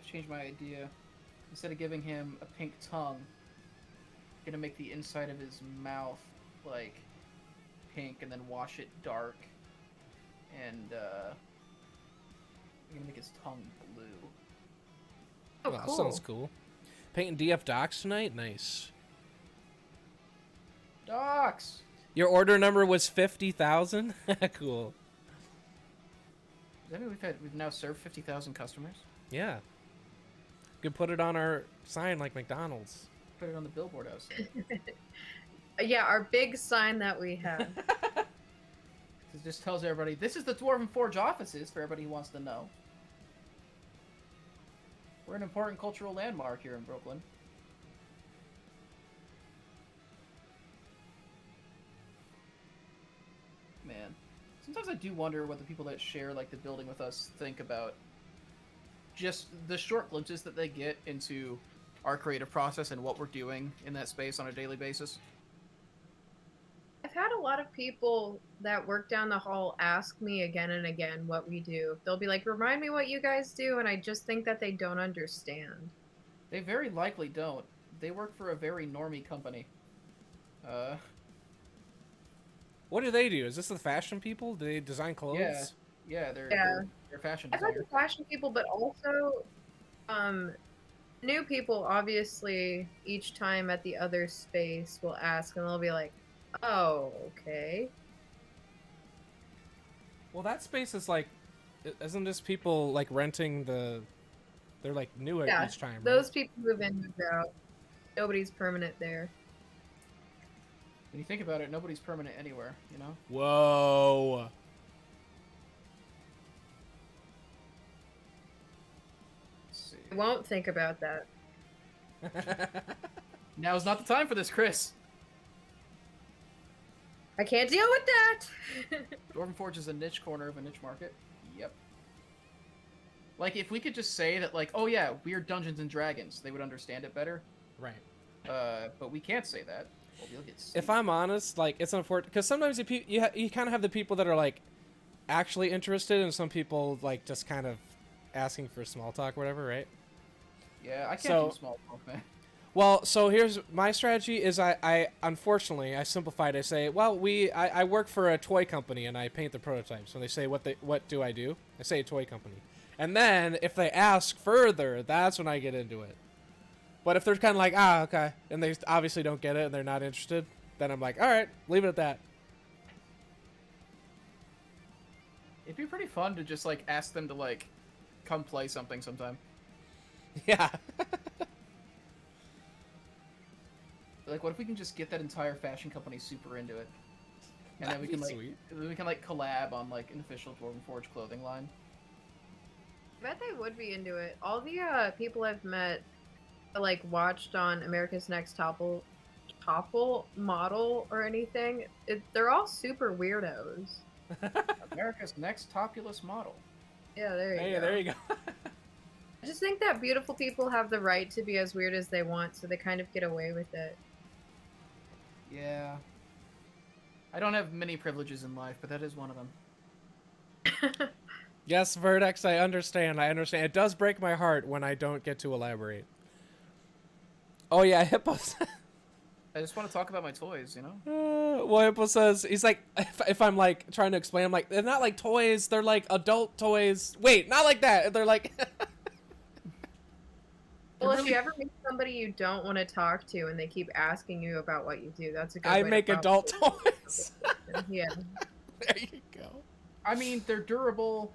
change my idea. Instead of giving him a pink tongue, I'm gonna make the inside of his mouth like pink, and then wash it dark, and I'm gonna make his tongue blue. Oh, Well, cool. that sounds cool. Painting DF Docs tonight? Nice. Docs. Your order number was 50,000? Cool. Does that mean we've now served 50,000 customers? Yeah. Could put it on our sign like McDonald's. Put it on the billboard outside. Yeah, our big sign that we have. It just tells everybody, this is the Dwarven Forge offices, for everybody who wants to know. We're an important cultural landmark here in Brooklyn. Man. Sometimes I do wonder what the people that share like the building with us think about just the short glimpses that they get into our creative process and what we're doing in that space on a daily basis. I've had a lot of people that work down the hall ask me again and again what we do. They'll be like, remind me what you guys do, and I just think that they don't understand. They very likely don't. They work for a very normie company. What do they do? Is this the fashion people? Do they design clothes? Yeah, they're fashion I've had designers. the fashion people, but also new people, obviously, each time at the other space will ask, and they'll be like, oh, okay. Well, that space is like, isn't this people like renting the? They're like new Yeah, each time. those Right? people move in, move out. Nobody's permanent there. When you think about it, nobody's permanent anywhere, you know? Whoa. Let's see. I won't think about that. Now's not the time for this, Chris. I can't deal with that! Dwarven Forge is a niche corner of a niche market. Yep. Like, if we could just say that, like, oh yeah, we're Dungeons and Dragons, they would understand it better. Right. But we can't say that. Well, we'll get sued. If I'm honest, like, it's unfortunate because sometimes you kind of have the people that are like actually interested, and some people like just kind of asking for small talk, or whatever, right? Yeah, I can't So- do small talk, man. Well, so here's my strategy is I unfortunately I simplified. I say, well, I work for a toy company and I paint the prototypes. When they say what do I do? I say a toy company. And then if they ask further, that's when I get into it. But if they're kind of like, okay, and they obviously don't get it and they're not interested, then I'm like, all right, leave it at that. It'd be pretty fun to just, like, ask them to, like, come play something sometime. Yeah. Like, what if we can just get that entire fashion company super into it? And then That'd we be can, like, sweet. we can, like, collab on, like, an official Dwarven Forge clothing line. I bet they would be into it. All the people I've met, like, watched on America's Next Topple model or anything, they're all super weirdos. America's next topulous model. Yeah, there you Hey, go. there you go. I just think that beautiful people have the right to be as weird as they want, so they kind of get away with it. Yeah. I don't have many privileges in life, but that is one of them. Yes, Vertex, I understand. It does break my heart when I don't get to elaborate. Oh yeah, Hippos. I just want to talk about my toys, you know? Well, Hippo says, he's like, if I'm like trying to explain, I'm like, they're not like toys, they're like adult toys. Wait, not like that. They're like. Well, if you ever meet somebody you don't want to talk to and they keep asking you about what you do, that's a good I way to make probably- adult toys. Yeah. There you go. I mean, they're durable.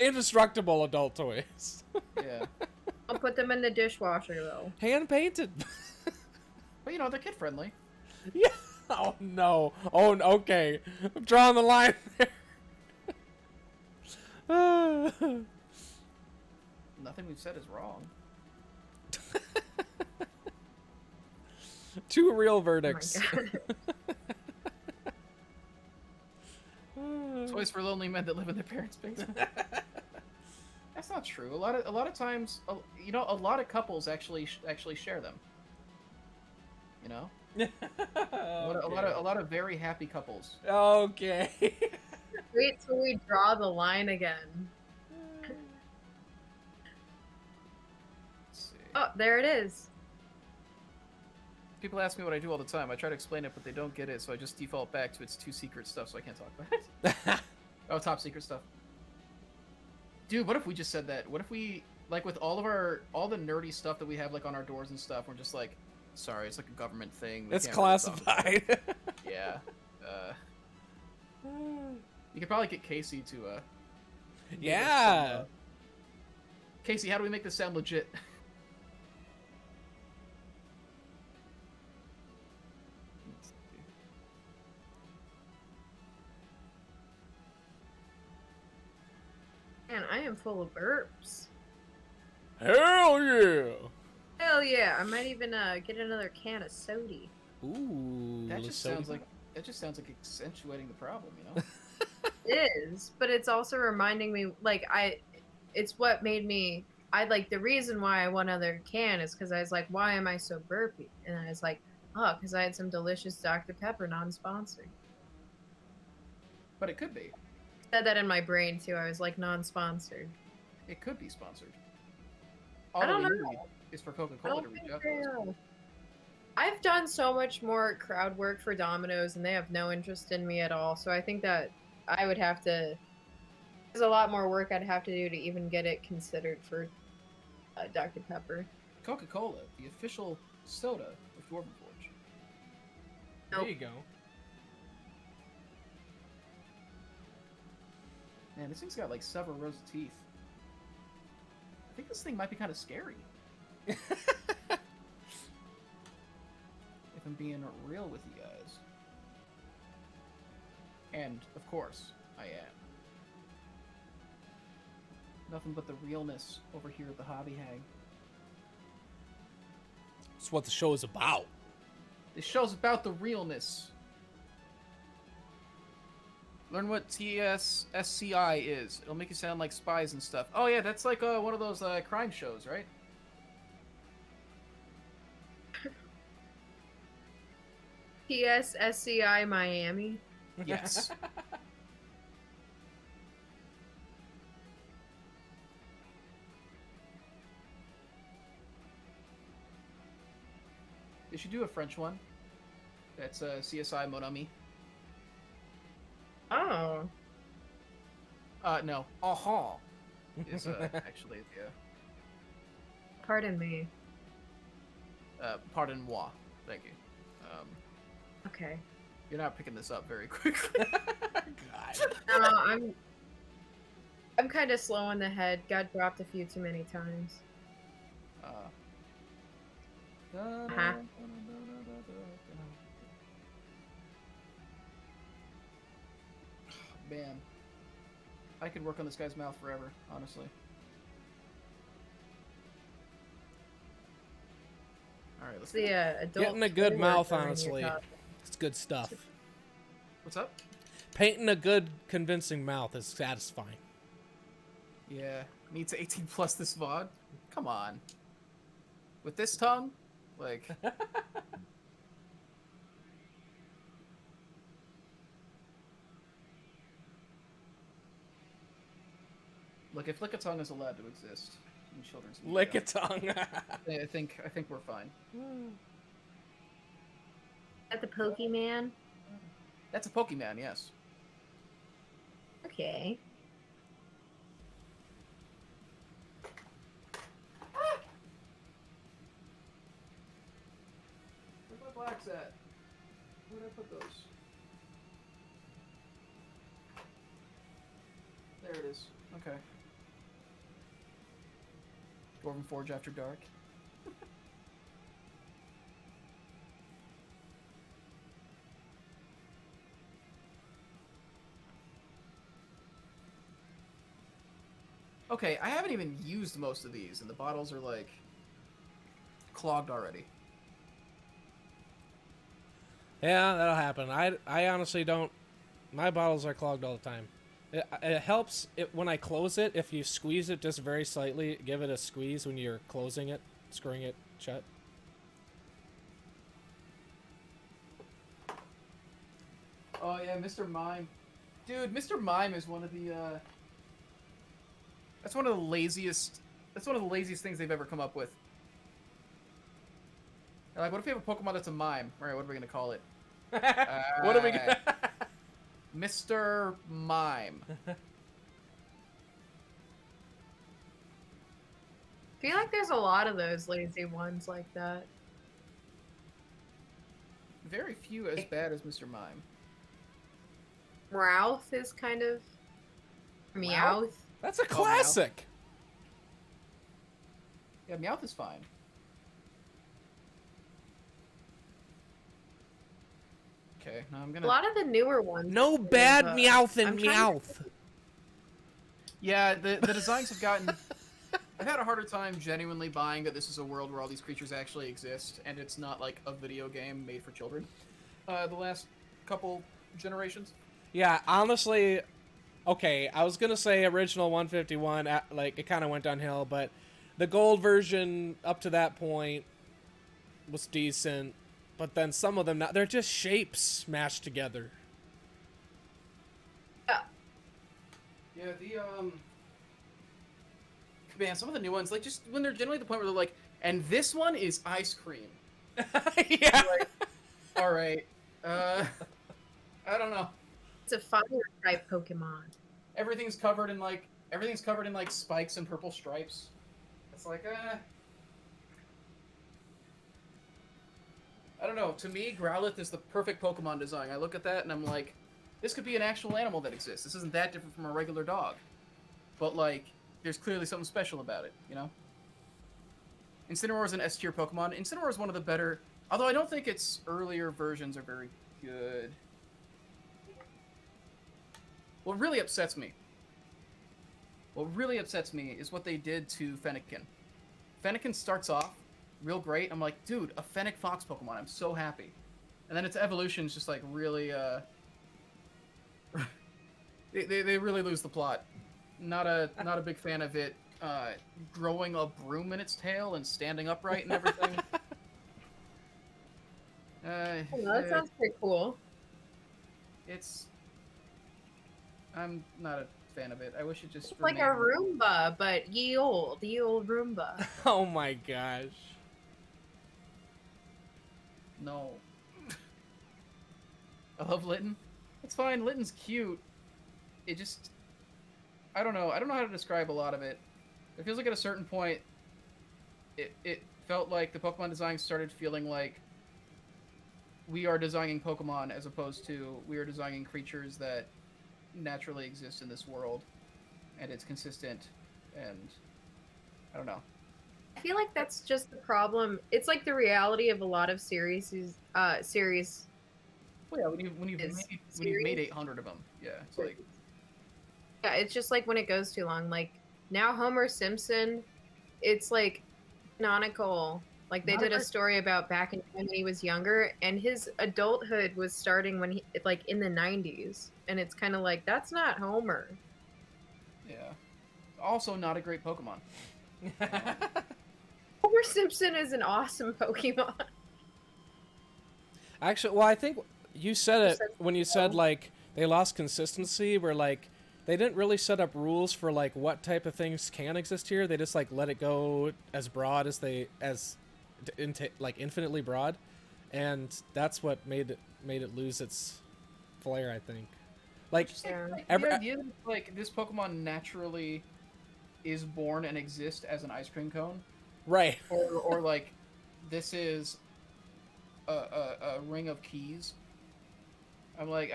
Indestructible adult toys. Yeah. I'll put them in the dishwasher, though. Hand painted. But, you know, they're kid-friendly. Yeah. Oh no. Oh, okay. I'm drawing the line there. Nothing we've said is wrong. Two real Oh my verdicts. God. Toys for lonely men that live in their parents' basement. That's not true. A lot of times, you know, a lot of couples actually share them. You know, a lot of very happy couples. Okay. Wait till we draw the line again. Oh, there it is. People ask me what I do all the time. I try to explain it, but they don't get it, so I just default back to its too secret stuff, so I can't talk about it. Oh, top secret stuff. Dude, what if we just said that? What if we, like, with all the nerdy stuff that we have, like, on our doors and stuff, we're just like, sorry, it's like a government thing. It's can't really talk about it." classified. Yeah. You could probably get Casey to, Yeah. Casey, how do we make this sound legit? Man, I am full of burps. Hell yeah. Hell yeah! I might even get another can of soda. Ooh. That just sounds like accentuating the problem, you know? It is, but it's also reminding me, like, it's what made me, the reason why I want another can is because I was like, why am I so burpy? And I was like, oh, because I had some delicious Dr. Pepper, non-sponsored. But it could be. Said that in my brain too. I was like, non-sponsored. It could be sponsored. I don't All we know. need is for I Coca-Cola don't to reach think out to us. I've done so much more crowd work for Domino's, and they have no interest in me at all. So I think that I would have to. There's a lot more work I'd have to do to even get it considered for Dr. Pepper. Coca-Cola, the official soda of Dwarven Forge. There you go. Man, this thing's got like several rows of teeth. I think this thing might be kind of scary. If I'm being real with you guys. And, of course, I am. Nothing but the realness over here at the Hobby Hag. That's what the show is about. This show's about the realness. Learn what TSSCI is. It'll make you sound like spies and stuff. Oh yeah, that's like one of those crime shows, right? PSSCI Miami. Yes. They should do a French one. That's CSI Mon Ami. Oh. No. Aha. Is actually the. Pardon me. Pardon moi. Thank you. Okay. You're not picking this up very quickly. God. No, I'm kind of slow on the head. Got dropped a few too many times. Uh-huh. Man, I could work on this guy's mouth forever, honestly. All right, let's The adult Getting a good mouth, worker in your honestly. top. It's good stuff. What's up? Painting a good, convincing mouth is satisfying. Yeah, needs 18 plus this VOD. Come on. With this tongue, like. Look, if Lickitung is allowed to exist in children's media, Lick a tongue. I think we're fine. At the Pokemon? That's a Pokemon, yes. Okay. Where's my blacks at? Where did I put those? There it is. Okay. Dwarven Forge After Dark. Okay, I haven't even used most of these, and the bottles are, like, clogged already. Yeah, that'll happen. I honestly don't. My bottles are clogged all the time. It helps when I close it. If you squeeze it just very slightly, give it a squeeze when you're closing it, screwing it shut. Oh yeah, Mr. Mime. Dude, Mr. Mime is one of the, that's one of the laziest things they've ever come up with. Like, what if we have a Pokemon that's a mime? All right, what are we gonna call it? What are we gonna? Mr. Mime. I feel like there's a lot of those lazy ones like that. Very few as bad as Mr. Mime. Meowth is kind of... Meowth. That's a classic. Yeah, Meowth is fine. Okay, now I'm gonna... A lot of the newer ones. No bad Meowth I'm and trying Meowth. Yeah, the designs have gotten... I've had a harder time genuinely buying that this is a world where all these creatures actually exist, and it's not like a video game made for children. The last couple generations. Yeah, honestly, okay, I was gonna say original 151, like, it kind of went downhill, but the gold version up to that point was decent, but then some of them, now they're just shapes mashed together. Yeah, man, some of the new ones, like, just when they're generally at the point where they're like, and this one is ice cream. Yeah. Like, all right. I don't know. It's a fire type Pokemon. Everything's covered in like spikes and purple stripes. It's like, I don't know. To me, Growlithe is the perfect Pokemon design. I look at that and I'm like, this could be an actual animal that exists. This isn't that different from a regular dog. But, like, there's clearly something special about it, you know? Incineroar is an S-tier Pokemon. Incineroar is one of the better... Although I don't think its earlier versions are very good. What really upsets me is what they did to Fennekin. Fennekin starts off real great. I'm like, dude, a Fennec Fox Pokemon. I'm so happy. And then its evolution is just like really, they really lose the plot. Not a big fan of it growing a broom in its tail and standing upright and everything. Oh, that sounds pretty cool. I'm not a fan of it. I wish it just It's like a Roomba, but ye old Roomba. Oh my gosh. No. I love Litten. It's fine. Litten's cute. It just... I don't know. I don't know how to describe a lot of it. It feels like at a certain point, it felt like the Pokemon design started feeling like we are designing Pokemon as opposed to we are designing creatures that naturally exist in this world, and it's consistent, and I don't know. I feel like that's just the problem. It's like the reality of a lot of series. Well, yeah, when you've made 800 of them, yeah, it's like... Yeah, it's just like when it goes too long. Like, now Homer Simpson, it's like canonical. Like, they did a story about back in when he was younger, and his adulthood was starting when he, like, in the 90s. And it's kind of like, that's not Homer. Yeah. Also not a great Pokemon. Homer Simpson is an awesome Pokemon. Actually, well, I think you said it when you said, like, they lost consistency, where, like, they didn't really set up rules for, like, what type of things can exist here. They just, like, let it go as broad as like, infinitely broad. And that's what made it lose its flair, I think. Like, the idea that, like, this Pokemon naturally is born and exists as an ice cream cone. Right. Or like, this is a ring of keys. I'm like,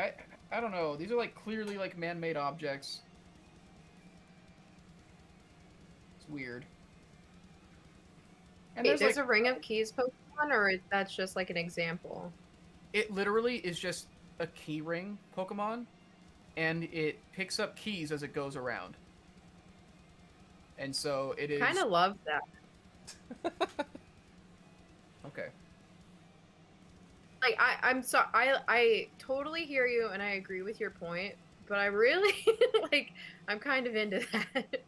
I don't know. These are, like, clearly, like, man-made objects. It's weird. And Wait, there's like, a Ring of Keys Pokemon, or that's just, like, an example? It literally is just a key ring Pokemon, and it picks up keys as it goes around. And so it is... Kind of love that. Okay. Like, I'm sorry, I totally hear you, and I agree with your point, but I really, like, I'm kind of into that.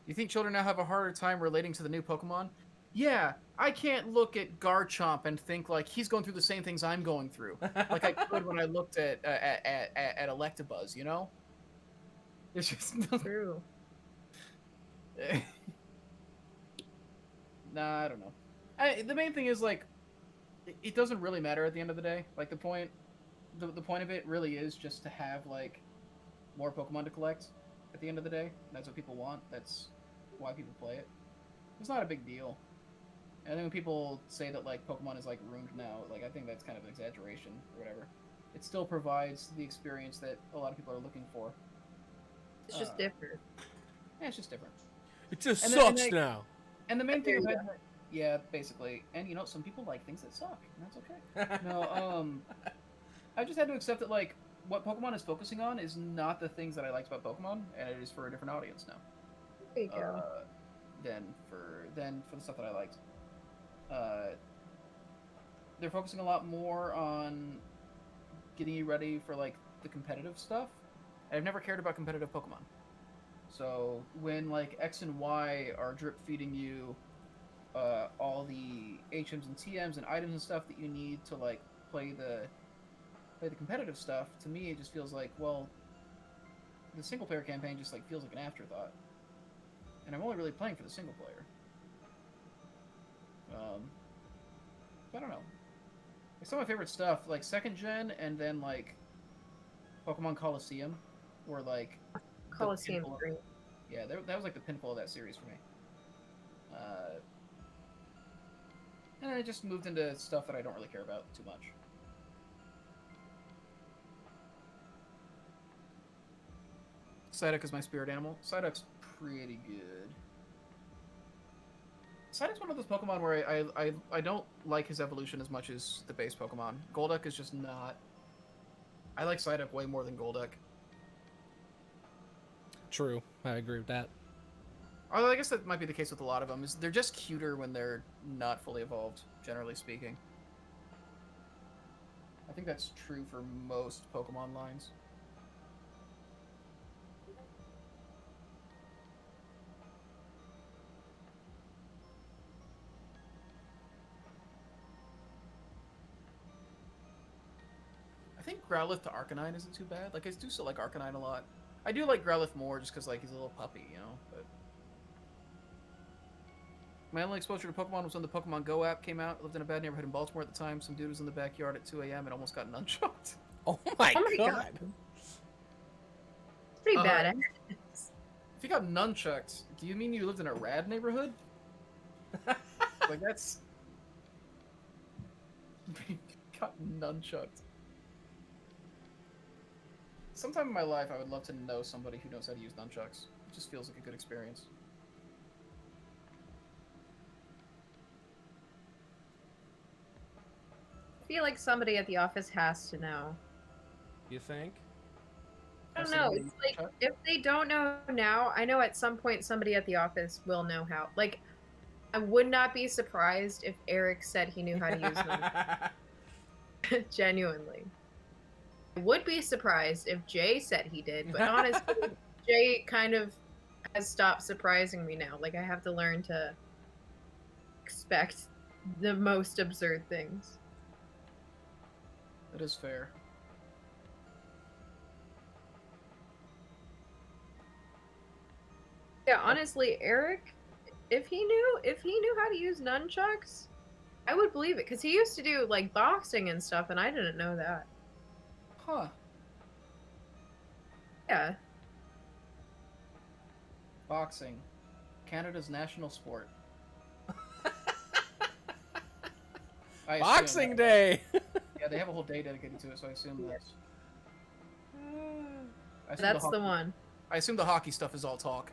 You think children now have a harder time relating to the new Pokemon? Yeah, I can't look at Garchomp and think, like, he's going through the same things I'm going through. Like I could when I looked at Electabuzz, you know? It's just... True. Nah, I don't know. The main thing is like, it doesn't really matter at the end of the day. Like the point of it really is just to have like more Pokemon to collect at the end of the day. That's what people want. That's why people play it. It's not a big deal. And then when people say that like Pokemon is like ruined now, like I think that's kind of an exaggeration or whatever. It still provides the experience that a lot of people are looking for. It's just different. Yeah, it's just different. It just And sucks now. And the main thing about it, yeah, basically. And you know, some people like things that suck, and that's okay. No, I just had to accept that like what Pokemon is focusing on is not the things that I liked about Pokemon, and it is for a different audience now. There you go. Than for the stuff that I liked. They're focusing a lot more on getting you ready for like the competitive stuff. I've never cared about competitive Pokemon. So when like X and Y are drip feeding you all the HMs and TMs and items and stuff that you need to like play the competitive stuff, to me it just feels like, well, the single player campaign just like feels like an afterthought. And I'm only really playing for the single player. I don't know. Like some of my favorite stuff, like 2nd gen and then like Pokemon Coliseum, were like Coliseum. Yeah, that was like the pinnacle of that series for me. And then it just moved into stuff that I don't really care about too much. Psyduck is my spirit animal. Psyduck's pretty good. Psyduck's one of those Pokemon where I don't like his evolution as much as the base Pokemon. Golduck is just not... I like Psyduck way more than Golduck. True, I agree with that. Although I guess that might be the case with a lot of them. Is they're just cuter when they're not fully evolved, generally speaking. I think that's true for most Pokemon lines. I think Growlithe to Arcanine isn't too bad. Like, I do still like Arcanine a lot. I do like Growlithe more just because, like, he's a little puppy, you know? But my only exposure to Pokemon was when the Pokemon Go app came out. I lived in a bad neighborhood in Baltimore at the time. Some dude was in the backyard at 2 a.m. and almost got nunchucked. Oh my God. god. It's pretty bad. If you got nunchucked, do you mean you lived in a rad neighborhood? Like, that's... got nunchucked. Sometime in my life, I would love to know somebody who knows how to use nunchucks. It just feels like a good experience. I feel like somebody at the office has to know. You think? I don't know. It's like, if they don't know now, I know at some point somebody at the office will know how. Like, I would not be surprised if Eric said he knew how to use them. Genuinely. I would be surprised if Jay said he did, but honestly, Jay kind of has stopped surprising me now. Like, I have to learn to expect the most absurd things. That is fair. Yeah, honestly, Eric, if he knew how to use nunchucks, I would believe it, because he used to do like boxing and stuff, and I didn't know that. Huh. Yeah. Boxing. Canada's national sport. Boxing Day! Yeah, they have a whole day dedicated to it, so I assume that's... That's the one. I assume the hockey stuff is all talk.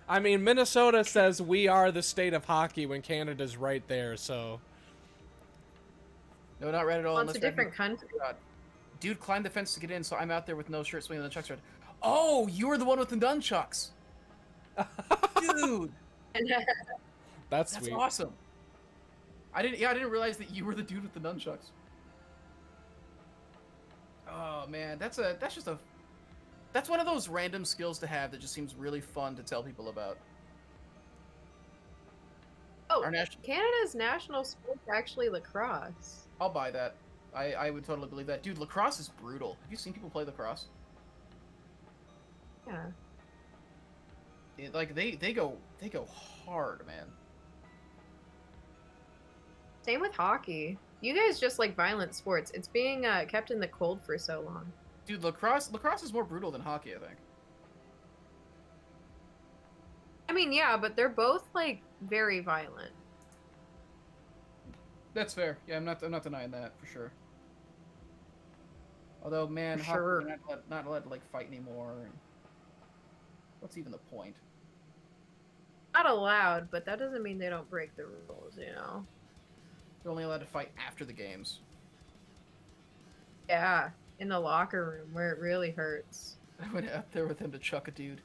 I mean, Minnesota says we are the state of hockey when Canada's right there, so... No, not red at all. Well, it's a different country. God. Dude climbed the fence to get in, so I'm out there with no shirt swinging the nunchucks. Oh, you were the one with the nunchucks! Dude! That's sweet. Awesome. I didn't realize that you were the dude with the nunchucks. Oh man, that's one of those random skills to have that just seems really fun to tell people about. Oh, Canada's national sport is actually lacrosse. I'll buy that. I would totally believe that. Dude, lacrosse is brutal. Have you seen people play lacrosse? Yeah. Like they go hard, man. Same with hockey. You guys just like violent sports. It's being kept in the cold for so long. Dude, lacrosse is more brutal than hockey, I think. I mean, yeah, but they're both like very violent. That's fair. Yeah, I'm not denying that for sure. Although, man, For hockey, sure. you're not allowed to like fight anymore. And what's even the point? Not allowed, but that doesn't mean they don't break the rules, you know? You're only allowed to fight after the games. Yeah, in the locker room where it really hurts. I went out there with him to chuck a dude.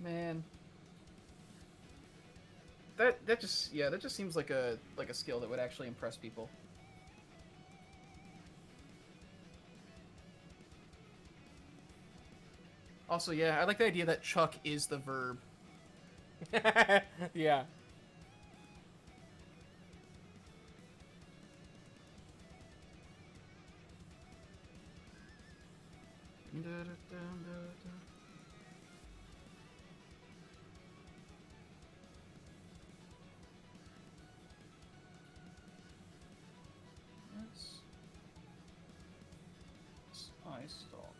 Man. That just seems like a skill that would actually impress people. Also, yeah, I like the idea that chuck is the verb. Yeah. I stall.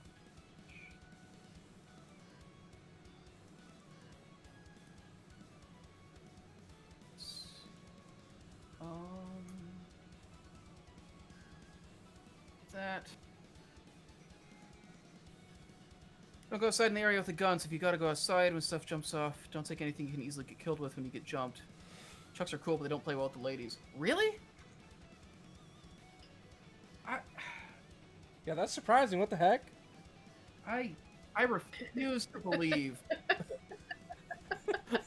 That. Don't go outside in the area with the guns. If you gotta go outside when stuff jumps off, don't take anything you can easily get killed with when you get jumped. Chucks are cool, but they don't play well with the ladies. Really? Yeah, that's surprising. What the heck? I refuse to believe.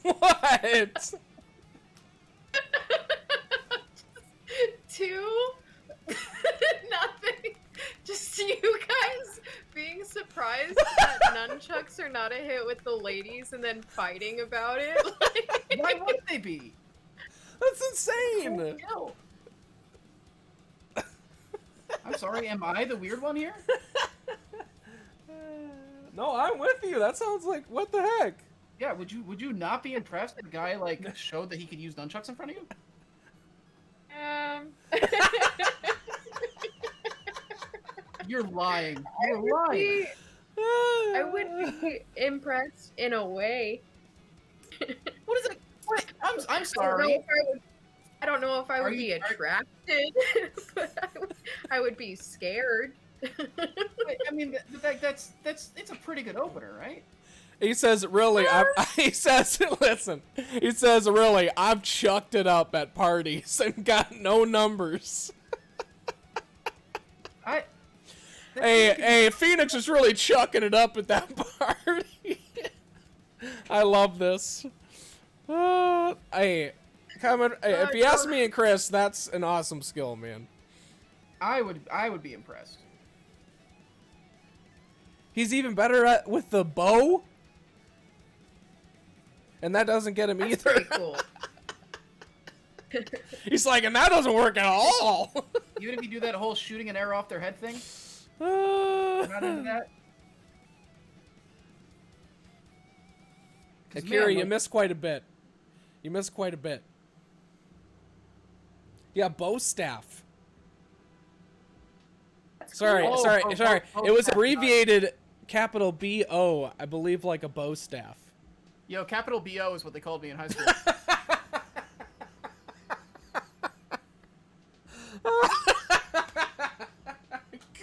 What? Two? Nothing. Just you guys being surprised that nunchucks are not a hit with the ladies and then fighting about it. Why would they be? That's insane. No. I'm sorry, am I the weird one here? No, I'm with you. That sounds like, what the heck? Yeah, would you not be impressed if the guy like showed that he could use nunchucks in front of you? You're lying. You're lying. I would be impressed in a way. What is it? What? I'm I sorry. don't know if I would Are be you- attracted, but I would be scared. I mean, that's it's a pretty good opener, right? He says, really, he says, listen, he says, really, I've chucked it up at parties and got no numbers. Hey, Phoenix is really chucking it up at that party. I love this. Hey, if you ask me and Chris, that's an awesome skill, man. I would be impressed. He's even better with the bow. And that doesn't get him That's either. pretty cool. He's like, and that doesn't work at all. Even if you do that whole shooting an arrow off their head thing, You're you're not into that. Akira, man, you like- missed quite a bit. You missed quite a bit. Yeah, bow staff. Sorry, cool. sorry. Oh, It was staff. abbreviated capital B-O, I believe, like a bow staff. Yo, capital B-O is what they called me in high school.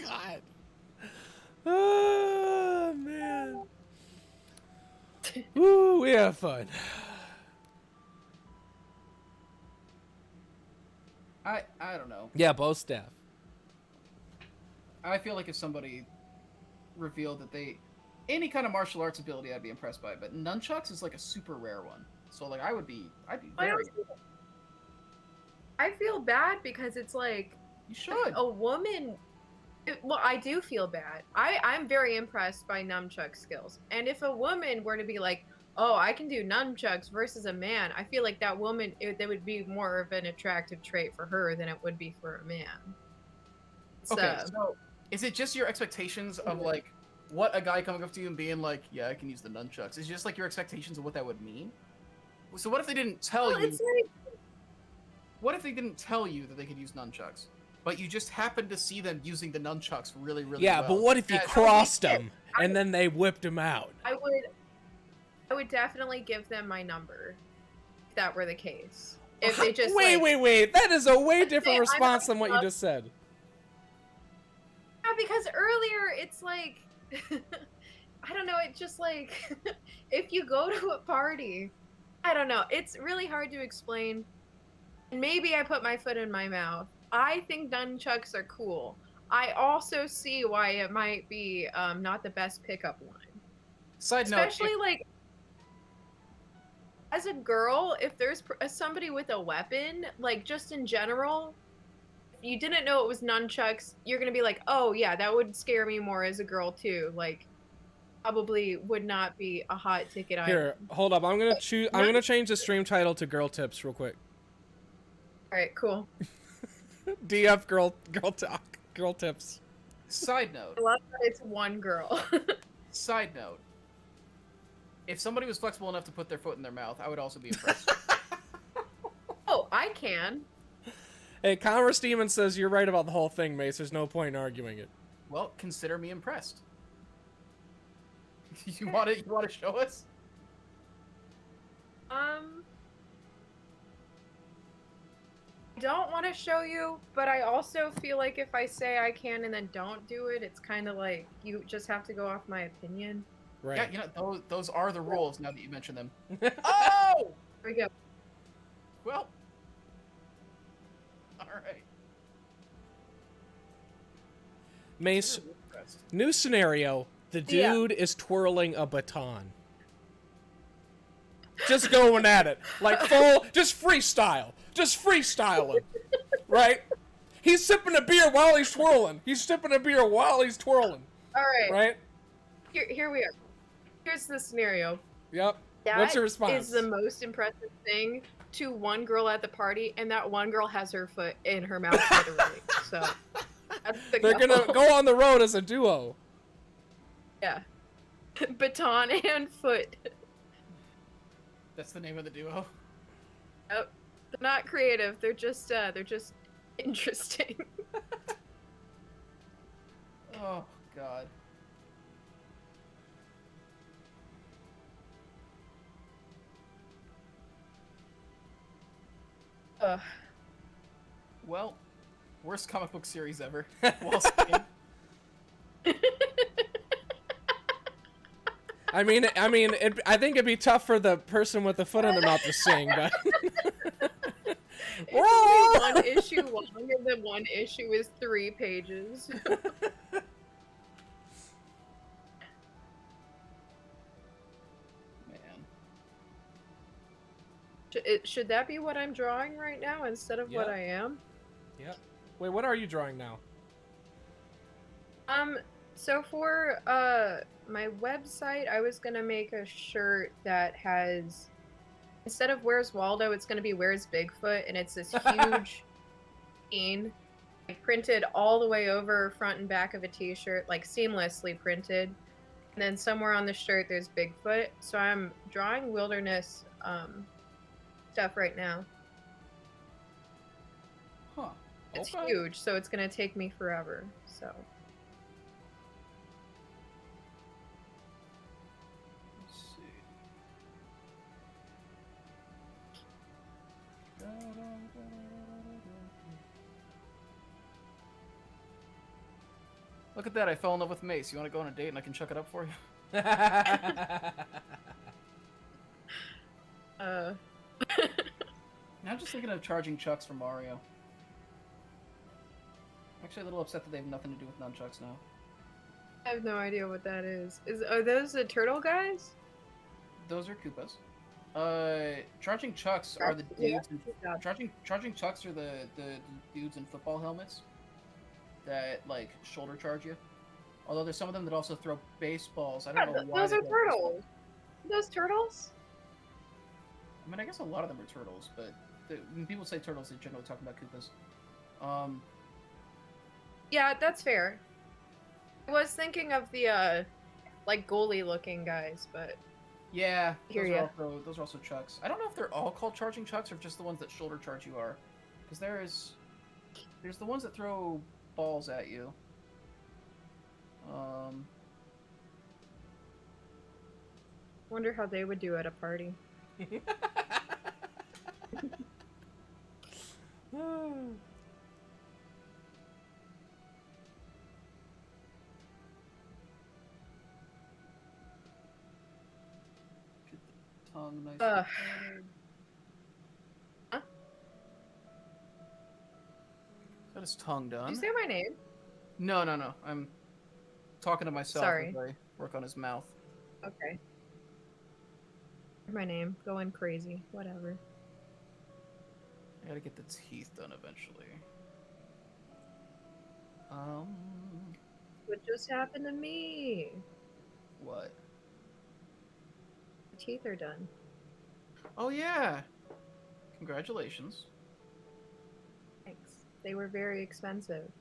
God. Oh, man. Ooh, we have fun. I don't know. Yeah, bow staff. I feel like if somebody revealed that they any kind of martial arts ability, I'd be impressed by it. But nunchucks is like a super rare one. So like I'd be very. I feel bad because it's like You should. a woman. Well, I do feel bad. I'm very impressed by nunchuck skills, and if a woman were to be like, "Oh, I can do nunchucks," versus a man, I feel like that woman that would be more of an attractive trait for her than it would be for a man. So, Okay, so is it just your expectations of like what a guy coming up to you and being like, "Yeah, I can use the nunchucks"? Is it just like your expectations of what that would mean? So what if they didn't tell well, you? it's like What if they didn't tell you that they could use nunchucks, but you just happened to see them using the nunchucks really, really well? Yeah, but what if you Yeah, crossed them and then they whipped him out? I would definitely give them my number if that were the case. If they just Wait. That is a way different I'm response not than what you just said. Yeah, because earlier it's like I don't know, it's just like if you go to a party, I don't know, it's really hard to explain. And maybe I put my foot in my mouth. I think nunchucks are cool. I also see why it might be not the best pickup line. Side note, Especially like as a girl, if there's somebody with a weapon, like just in general, if you didn't know it was nunchucks, you're gonna be like, oh yeah, that would scare me more as a girl too. Like, probably would not be a hot ticket item. Here, hold up. I'm gonna choose. I'm gonna change the stream title to "Girl Tips" real quick. All right, cool. DF girl talk, girl tips. Side note. I love that it's one girl. Side note. If somebody was flexible enough to put their foot in their mouth, I would also be impressed. Oh, I can. Hey, Commerce Demon says you're right about the whole thing, Mace. There's no point in arguing it. Well, consider me impressed. You want to show us? I don't want to show you, but I also feel like if I say I can and then don't do it, it's kind of like you just have to go off my opinion. Right. Yeah, you know, those are the rules now that you mention them. Oh! There we go. Well. Alright. Mace, new scenario. The dude is twirling a baton. Just going at it. Like full, just freestyle. Just freestyling. Right? He's sipping a beer while he's twirling. He's sipping a beer while he's twirling. All right. Right? Here we are. Here's the scenario. Yep. That What's your response? is the most impressive thing to one girl at the party, and that one girl has her foot in her mouth literally. So that's the They're goal. gonna go on the road as a duo. Yeah. Baton and foot. That's the name of the duo. Oh, they're not creative. They're just interesting. Oh, God. Well, worst comic book series ever. Well said. I mean, I think it'd be tough for the person with the foot in their mouth to sing, but. It's only one issue longer than one issue is 3 pages. Man. Should that be what I'm drawing right now instead of what Yeah. I am? Yep. Wait, what are you drawing now? So for my website, I was gonna make a shirt that has, instead of Where's Waldo, it's gonna be Where's Bigfoot, and it's this huge scene, like, printed all the way over front and back of a t-shirt, like seamlessly printed. And then somewhere on the shirt there's Bigfoot. So I'm drawing wilderness stuff right now. Huh. It's Okay. huge, so it's gonna take me forever. So Let's see. Look at that, I fell in love with Mace. You want to go on a date and I can chuck it up for you? uh I'm just thinking of charging chucks for Mario. I'm actually a little upset that they have nothing to do with nunchucks now. I have no idea what that is. Are those the turtle guys? Those are Koopas. Charging chucks are the dudes. Charging chucks are the dudes in football helmets that like shoulder charge you. Although there's some of them that also throw baseballs. I don't know why. Those they are throw turtles. Those turtles? I mean, I guess a lot of them are turtles, but when people say turtles, they're generally talking about Koopas. Yeah, that's fair. I was thinking of the like goalie looking guys, but Yeah, Hear those ya. are also chucks. I don't know if they're all called charging chucks or just the ones that shoulder charge you are. Because there's the ones that throw balls at you. Wonder how they would do at a party. Tongue nice. Huh? Got his tongue done. Did you say my name? No. I'm talking to myself Sorry. as I work on his mouth. Okay. My name. Going crazy. Whatever. I gotta get the teeth done eventually. What just happened to me? What? My teeth are done. Oh yeah. Congratulations. Thanks. They were very expensive.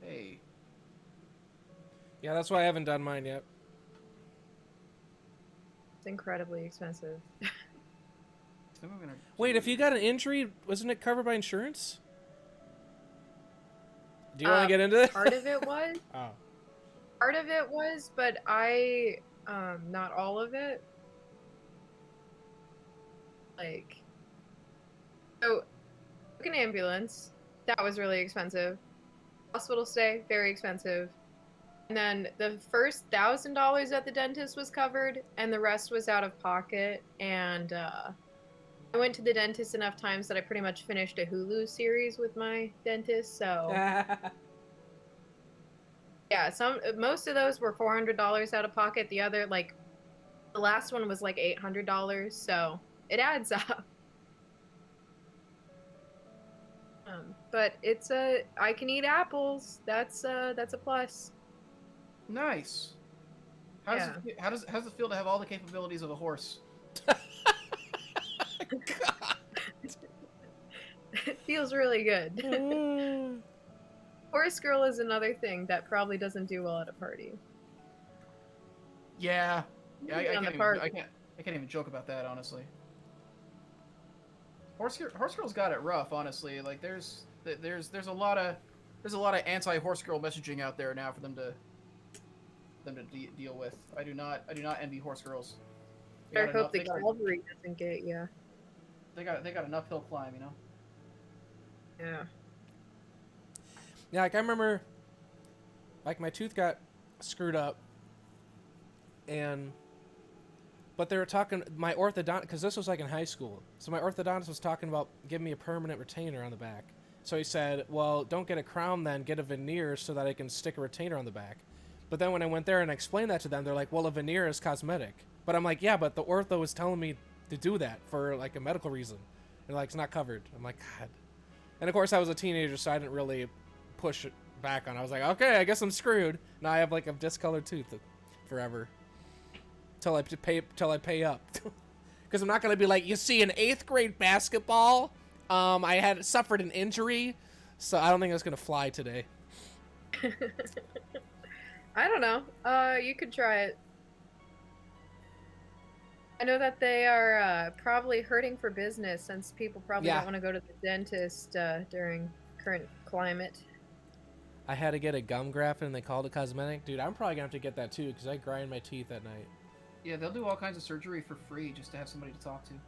Hey. Yeah, that's why I haven't done mine yet. It's incredibly expensive. I'm gonna Wait, if you got an injury, wasn't it covered by insurance? Do you want to get into it? Part of it was. Oh. Part of it was, but not all of it. Like, so, took an ambulance. That was really expensive. Hospital stay, very expensive. And then the first $1,000 at the dentist was covered, and the rest was out of pocket. And I went to the dentist enough times that I pretty much finished a Hulu series with my dentist. So yeah, most of those were $400 out of pocket. The other, like, the last one was like $800. So it adds up. But I can eat apples. That's a plus. Nice. How does it feel to have all the capabilities of a horse? God. It feels really good. Horse girl is another thing that probably doesn't do well at a party. Yeah. Yeah, I On the can't party. I can't even joke about that, honestly. Horse girl's got it rough, honestly. Like there's a lot of anti-horse girl messaging out there now for them to deal with. I do not envy horse girls. I hope the cavalry doesn't get you. They got an uphill climb, you know. Yeah. Yeah, like I remember, like my tooth got screwed up, but they were talking, my orthodontist, because this was like in high school, so my orthodontist was talking about giving me a permanent retainer on the back. So he said, well, don't get a crown then, get a veneer so that I can stick a retainer on the back. But then when I went there and explained that to them, they're like, well, a veneer is cosmetic. But I'm like, yeah, but the ortho was telling me to do that for like a medical reason. And like, it's not covered. I'm like, God. And of course I was a teenager, so I didn't really push it back on. I was like, okay, I guess I'm screwed. Now I have like a discolored tooth forever. Till I pay up. Because I'm not going to be like, you see, in 8th grade basketball, I had suffered an injury, so I don't think it's going to fly today. I don't know. You could try it. I know that they are probably hurting for business since people probably don't want to go to the dentist during current climate. I had to get a gum graft and they called it cosmetic. Dude, I'm probably going to have to get that too because I grind my teeth at night. Yeah, they'll do all kinds of surgery for free just to have somebody to talk to. You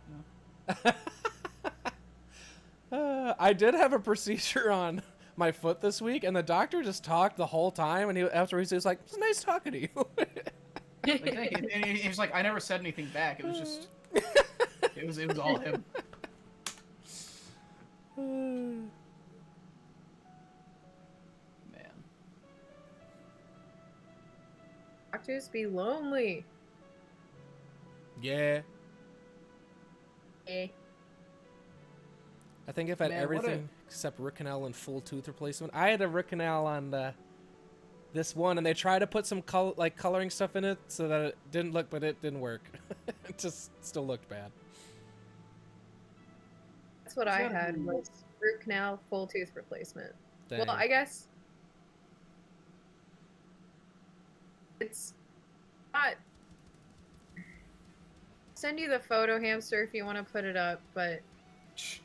know? I did have a procedure on my foot this week, and the doctor just talked the whole time, and after he was like, "It's nice talking to you." And he was like, "I never said anything back. It was just, it was all him." Man. Doctors be lonely. Yeah. Eh. I think I've had everything except root canal and full tooth replacement. I had a root canal on this one, and they tried to put some coloring stuff in it so that it didn't look, but it didn't work. It just still looked bad. That's what I had was root canal, full tooth replacement. Dang. Well, I guess it's not. Send you the photo, Hamster, if you want to put it up, but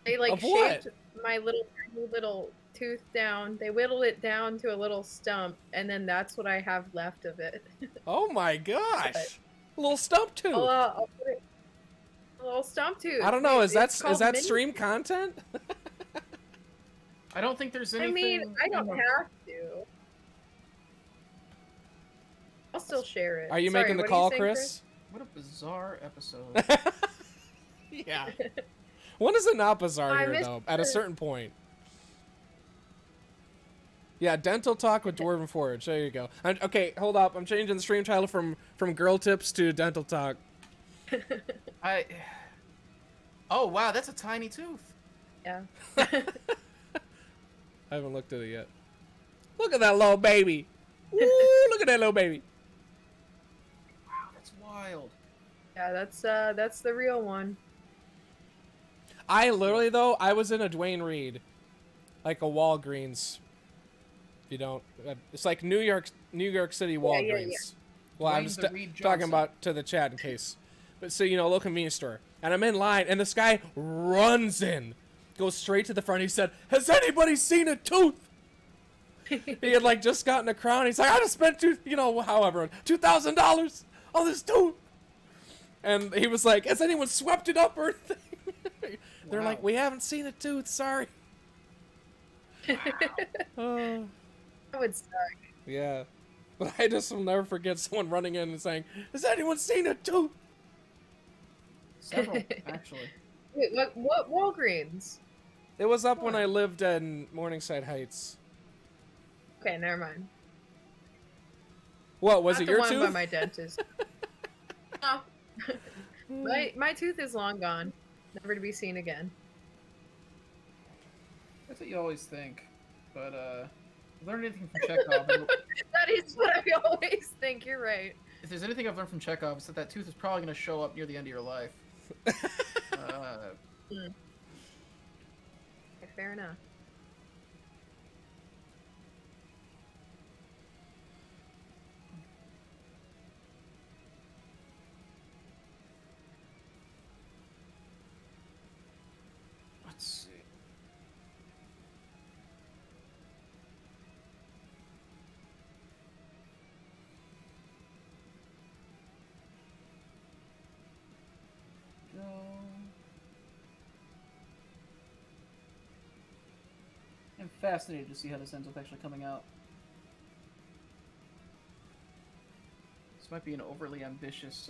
They like Of what? shaved my tiny little tooth down. They whittled it down to a little stump, and then that's what I have left of it. Oh my gosh! A little stump tooth. I'll put it, a little stump tooth. I don't know. Is It's that called mini- stream content? I don't think there's I anything. mean, I don't have to. I'll still share it. Are you Sorry, making the what are call, saying, Chris? What a bizarre episode. Yeah. When is it not bizarre I here, missed though? At a the- certain point. Yeah, dental talk with Dwarven Forge. There you go. Okay, hold up. I'm changing the stream title from girl tips to dental talk. Oh wow, that's a tiny tooth. Yeah. I haven't looked at it yet. Look at that little baby. Woo, look at that little baby. Wow, that's wild. Yeah, that's the real one. I literally, though, I was in a Dwayne Reed, like a Walgreens. You don't. It's like New York City Walgreens. yeah. Well, I'm Dwayne just the Reed talking Johnson. about to the chat in case. But so, local convenience store, and I'm in line, and this guy runs in, goes straight to the front. He said, "Has anybody seen a tooth?" He had like just gotten a crown. He's like, "I just spent $2,000 on this tooth." And he was like, "Has anyone swept it up or anything?" They're like, Wow. "We haven't seen a tooth. Sorry." That would suck. Yeah. But I just will never forget someone running in and saying, "Has anyone seen a tooth?" Several, actually. Wait, what Walgreens? It was up when I lived in Morningside Heights. Okay, never mind. What, was Not it the your one tooth? by my dentist. No. my tooth is long gone, never to be seen again. That's what you always think. But learn anything from Chekhov. That is what I always think. You're right. If there's anything I've learned from Chekhov, it's that tooth is probably going to show up near the end of your life. Okay, fair enough. Let's see. Go. I'm fascinated to see how this ends up actually coming out. This might be an overly ambitious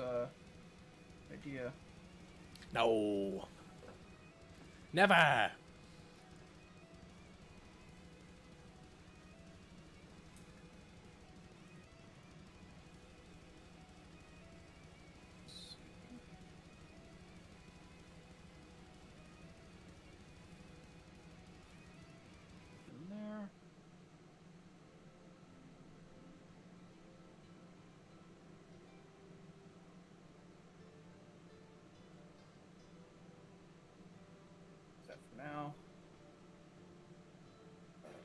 idea. No. Never. In there. That for now.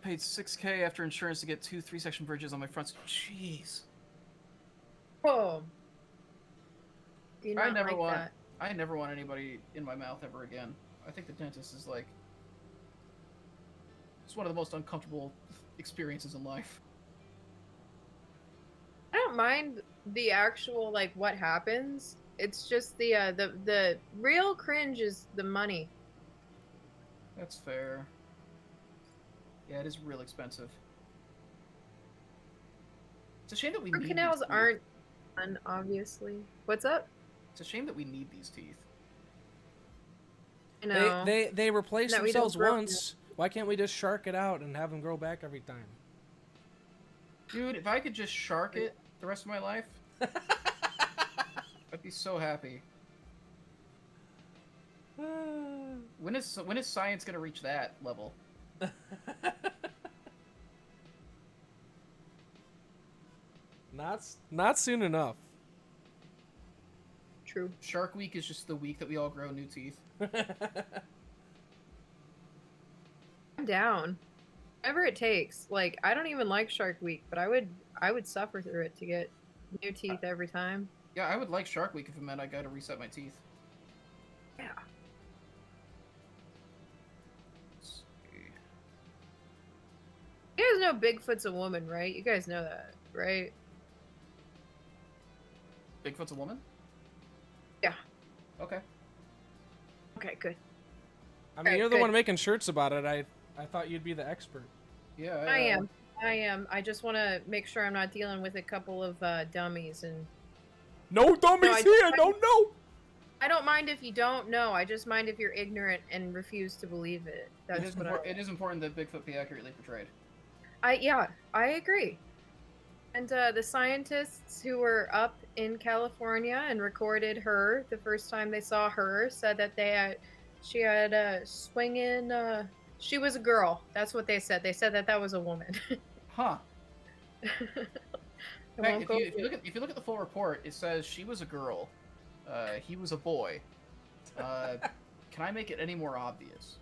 Paid $6K after insurance to get 2 3-section bridges on my front. Jeez. Whoa. Do you I not never like want. that? I never want anybody in my mouth ever again. I think the dentist is like. It's one of the most uncomfortable experiences in life. I don't mind the actual like what happens. It's just the real cringe is the money. That's fair. Yeah, it is real expensive. It's a shame that we Root need canals these teeth. aren't fun, obviously. What's up? It's a shame that we need these teeth. I know. They replace That we don't themselves grow- once. Why can't we just shark it out and have them grow back every time? Dude, if I could just shark it the rest of my life, I'd be so happy. When is science gonna reach that level? Not soon enough. True. Shark Week is just the week that we all grow new teeth. I'm down. Whatever it takes. Like I don't even like Shark Week, but I would suffer through it to get new teeth every time. Yeah, I would like Shark Week if it meant I got to reset my teeth. Yeah. know Bigfoot's a woman, right? You guys know that, right? Bigfoot's a woman? Yeah. Okay. Okay, good. I mean, Alright, you're the good. one making shirts about it. I thought you'd be the expert. Yeah, I am. I just want to make sure I'm not dealing with a couple of dummies. And No dummies I- here. No. I don't mind if you don't know. I just mind if you're ignorant and refuse to believe it. It That's is, what it is important that Bigfoot be accurately portrayed. I agree. And the scientists who were up in California and recorded her the first time they saw her said that she had a swinging. She was a girl. That's what they said. They said that was a woman. Huh. I Hey, won't if go you look at the full report, it says she was a girl, he was a boy. Can I make it any more obvious?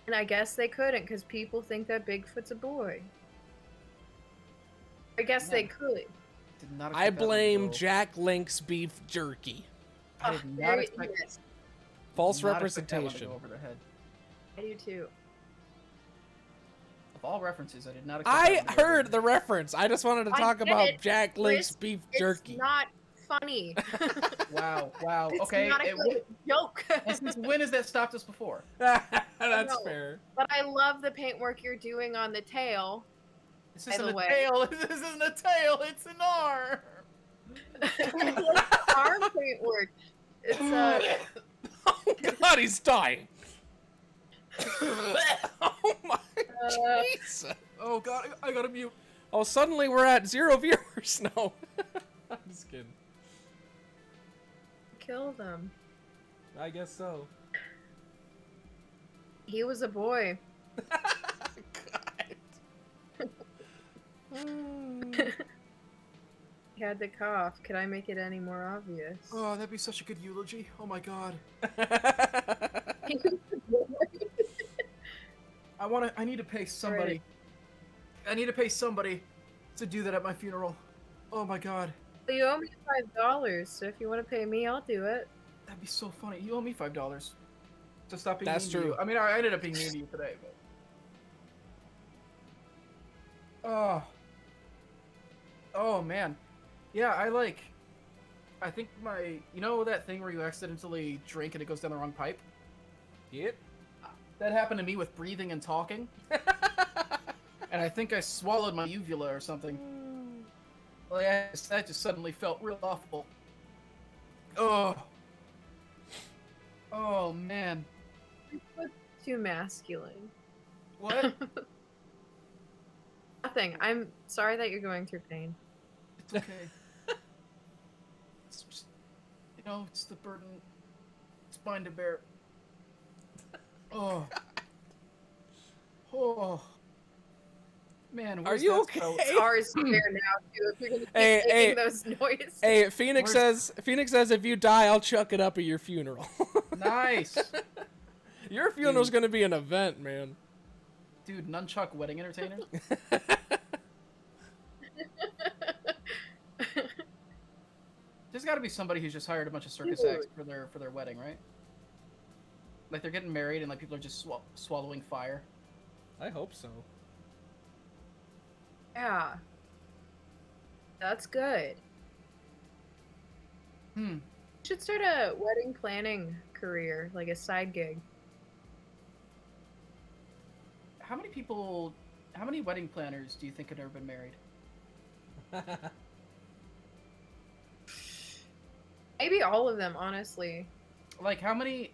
And I guess they couldn't because people think that Bigfoot's a boy. I guess they could. Did not I expect that one to blame go- Jack Link's beef jerky. I did not expect, Yes, False did not expect that one to representation. go over the head. I do too. Of all references, I did not expect I that one to go over heard the the reference. I just wanted to I talk get about it, Jack Link's Chris. beef It's jerky. not funny. Wow, wow. It's Okay, not a good joke. and since when has that stopped us before? That's know. fair. But I love the paintwork you're doing on the tail. This By isn't the a way. tail. This isn't a tail. It's an arm. Arm paintwork. It's Oh God, he's dying. Oh my Jesus. Oh God, I gotta mute. Oh, suddenly we're at 0 viewers now. I'm just kidding. kill them. I guess so. He was a boy. God. He had the cough. Could I make it any more obvious? Oh, that'd be such a good eulogy. Oh my God. I need to pay somebody. Right. I need to pay somebody to do that at my funeral. Oh my God. You owe me $5, so if you want to pay me, I'll do it. That'd be so funny. You owe me $5 to stop being That's mean to true. you. I mean, I ended up being mean to you today, but. Oh man. Yeah, I think you know that thing where you accidentally drink and it goes down the wrong pipe? Yep. That happened to me with breathing and talking. And I think I swallowed my uvula or something. Like, that just suddenly felt real awful. Oh. Oh, man. Too masculine. What? Nothing. I'm sorry that you're going through pain. It's okay. It's just, it's the burden. It's mine to bear. Oh. Oh. Man, Are where's you that okay? spell? It's ours here now too. If you're gonna keep Hey, making hey. those noises. Hey, Phoenix Where's- says if you die, I'll chuck it up at your funeral. Nice. Your funeral's gonna be an event, man. Dude, nunchuck wedding entertainer? There's got to be somebody who's just hired a bunch of circus Dude. acts for their wedding, right? Like they're getting married and like people are just swallowing fire. I hope so. Yeah. That's good. Hmm. You should start a wedding planning career, like a side gig. How many wedding planners do you think have ever been married? Maybe all of them, honestly. Like how many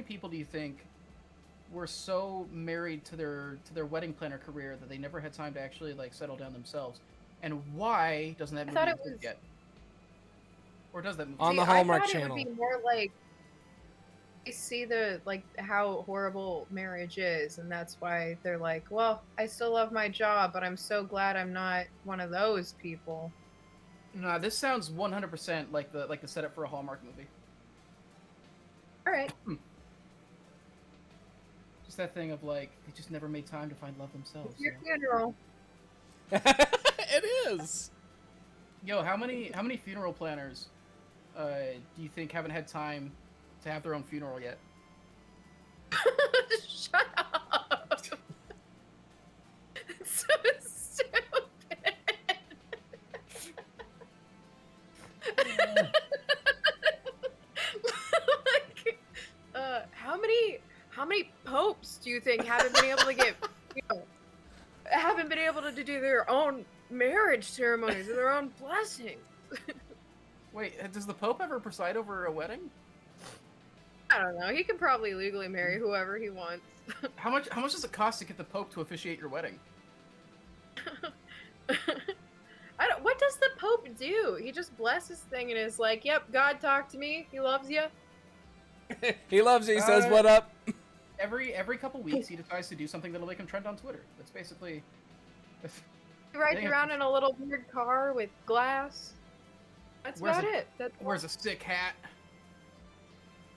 people do you think were so married to their wedding planner career that they never had time to actually like settle down themselves? And why doesn't that movie thought it exist was- yet? Or does that movie? On See, the Hallmark I thought Channel. It would be more like they see how horrible marriage is, and that's why they're like, well, I still love my job, but I'm so glad I'm not one of those people. Nah, this sounds 100% like the setup for a Hallmark movie. All right. Just that thing of like they just never made time to find love themselves. Your you know? funeral. It is. Yo, how many funeral planners do you think haven't had time to have their own funeral yet? Shut up. do you think haven't been able to get, you know, haven't been able to do their own marriage ceremonies or their own blessing? Wait, does the Pope ever preside over a wedding? I don't know. He can probably legally marry whoever he wants. How much does it cost to get the Pope to officiate your wedding? What does the Pope do? He just blesses thing and is like, "Yep, God talked to me. He loves you." He loves you. He says, "What up?" Every couple weeks, he decides to do something that'll make him trend on Twitter. That's basically. He rides around in a little weird car with glass. That's about it. Wears a sick hat.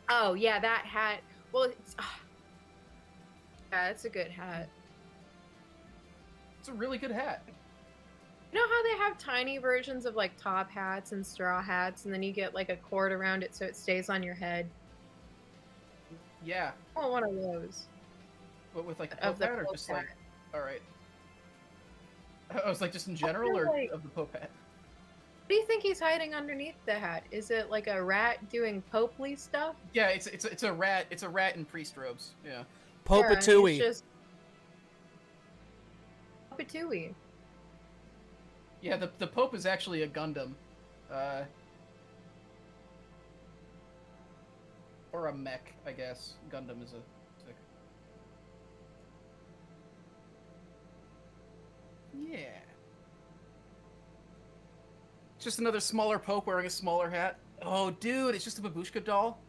Oh yeah, that hat. Well, yeah, it's a good hat. It's a really good hat. You know how they have tiny versions of like top hats and straw hats, and then you get like a cord around it so it stays on your head? Yeah. I want one of those. But with like the Pope hat, or Pope just hat. like, all right. I was like, just in general, or like- of the Pope hat? What do you think he's hiding underneath the hat? Is it like a rat doing popely stuff? Yeah, it's a rat. It's a rat in priest robes. Yeah. Popatui. Yeah, it's just Popatui. Yeah, the Pope is actually a Gundam. Or a mech, I guess. Gundam is a... Yeah. Just another smaller Pope wearing a smaller hat. Oh, dude, it's just a babushka doll.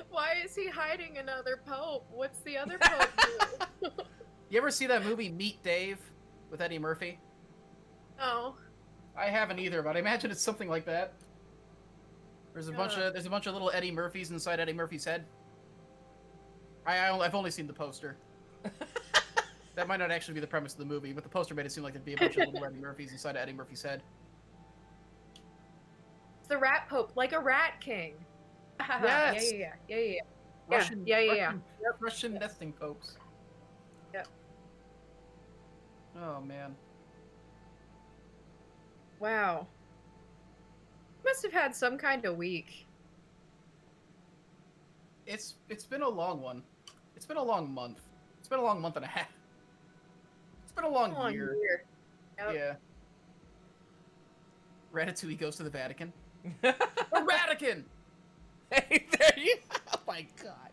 Why is he hiding another Pope? What's the other Pope doing? You ever see that movie Meet Dave with Eddie Murphy? Oh. I haven't either, but I imagine it's something like that. There's a bunch of little Eddie Murphys inside Eddie Murphy's head. I've only seen the poster. That might not actually be the premise of the movie, but the poster made it seem like there'd be a bunch of little Eddie Murphys inside Eddie Murphy's head. It's the Rat Pope, like a Rat King. Yes. Yeah. Russian nesting popes. Yep. Oh man. Wow. Must have had some kind of week. It's been a long one. It's been a long month. It's been a long month and a half. It's been a long year. Yep. Yeah. Ratatouille goes to the Vatican. The Vatican! Hey, there you. Oh my god.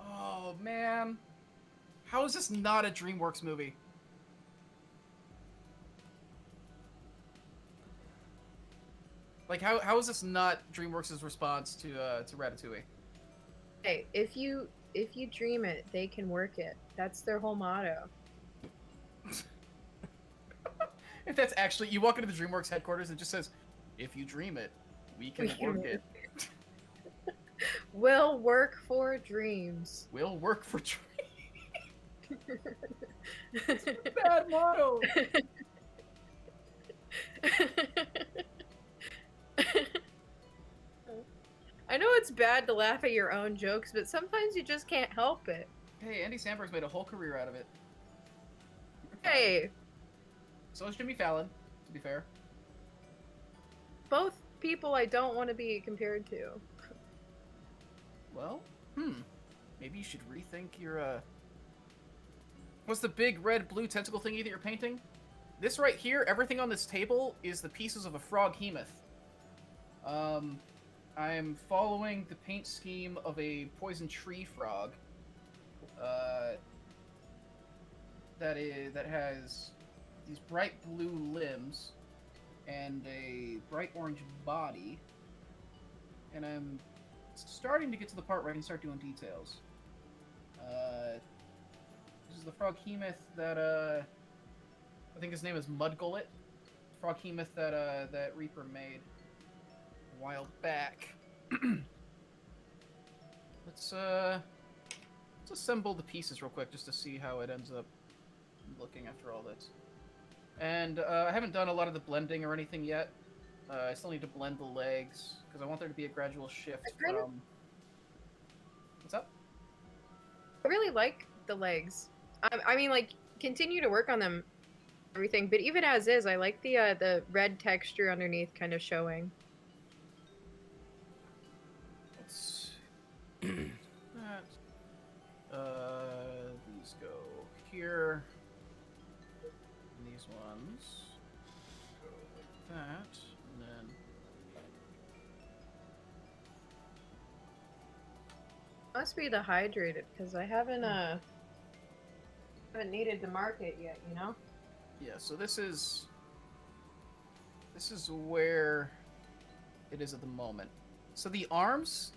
Oh man. How is this not a DreamWorks movie? Like how is this not DreamWorks' response to Ratatouille? Hey, if you dream it, they can work it. That's their whole motto. If that's actually, you walk into the DreamWorks headquarters, it just says, "If you dream it, we can work it." Will work for dreams. Will work for dreams. Bad motto. I know it's bad to laugh at your own jokes, but sometimes you just can't help it. Hey, Andy Samberg's made a whole career out of it. Hey, So is Jimmy Fallon, to be fair. both people I don't want to be compared to. Well, maybe you should rethink your, What's the big red blue tentacle thingy that you're painting? This right here, everything on this table is the pieces of a frog hemoth. I'm following the paint scheme of a poison tree frog. That has these bright blue limbs and a bright orange body. And I'm starting to get to the part where I can start doing details. This is the frog hemoth that I think his name is Mudgullet. Frog hemoth that Reaper made a while back. Let's assemble the pieces real quick just to see how it ends up looking after all this. And I haven't done a lot of the blending or anything yet. I still need to blend the legs because I want there to be a gradual shift from. What's up? I really like the legs. I mean, like, continue to work on them, everything. But even as is, I like the red texture underneath kind of showing. Let's that. These go here. And these ones go like that, and then. Must be the hydrated because I haven't needed to mark it yet. You know. Yeah. So this is where it is at the moment. So the arms.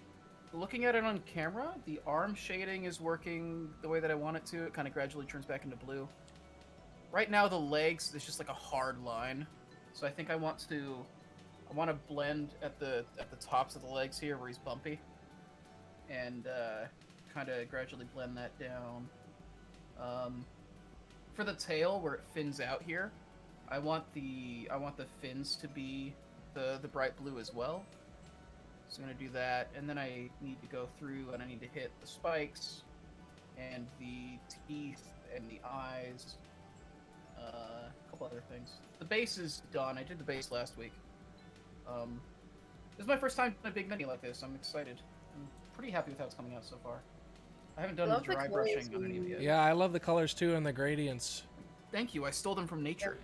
Looking at it on camera, the arm shading is working the way that I want it to. It kind of gradually turns back into blue. Right now, the legs is just like a hard line. So I think I want to blend at the tops of the legs here where he's bumpy, and kind of gradually blend that down. For the tail where it fins out here, I want the fins to be the bright blue as well. So I'm going to do that, and then I need to go through and I need to hit the spikes and the teeth and the eyes, a couple other things. The base is done. I did the base last week. This is my first time doing a big mini like this. I'm excited. I'm pretty happy with how it's coming out so far. I haven't done the dry brushing on any of it yet. Yeah, I love the colors too and the gradients. Thank you. I stole them from nature.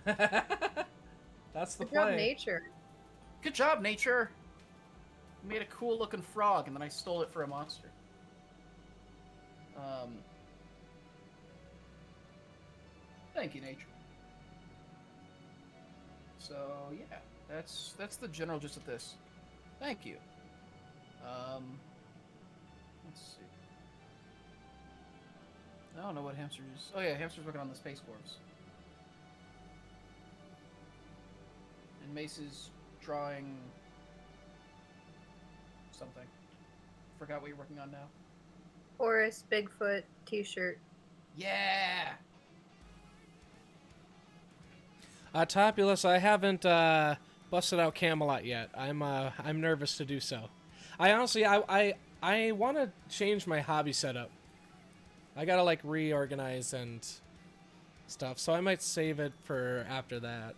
That's the Good job, play. nature. Good job, nature. Made a cool looking frog, and then I stole it for a monster. Thank you, nature. So yeah, that's the general gist of this. Thank you. Let's see. I don't know what Hamster is. Oh yeah, Hamster's working on the Space Dwarves. And Mace is drawing something. Forgot what you're working on now. Forest Bigfoot T-shirt. Yeah. Topulus, I haven't busted out Camelot yet. I'm nervous to do so. I honestly, I want to change my hobby setup. I gotta like reorganize and stuff, so I might save it for after that.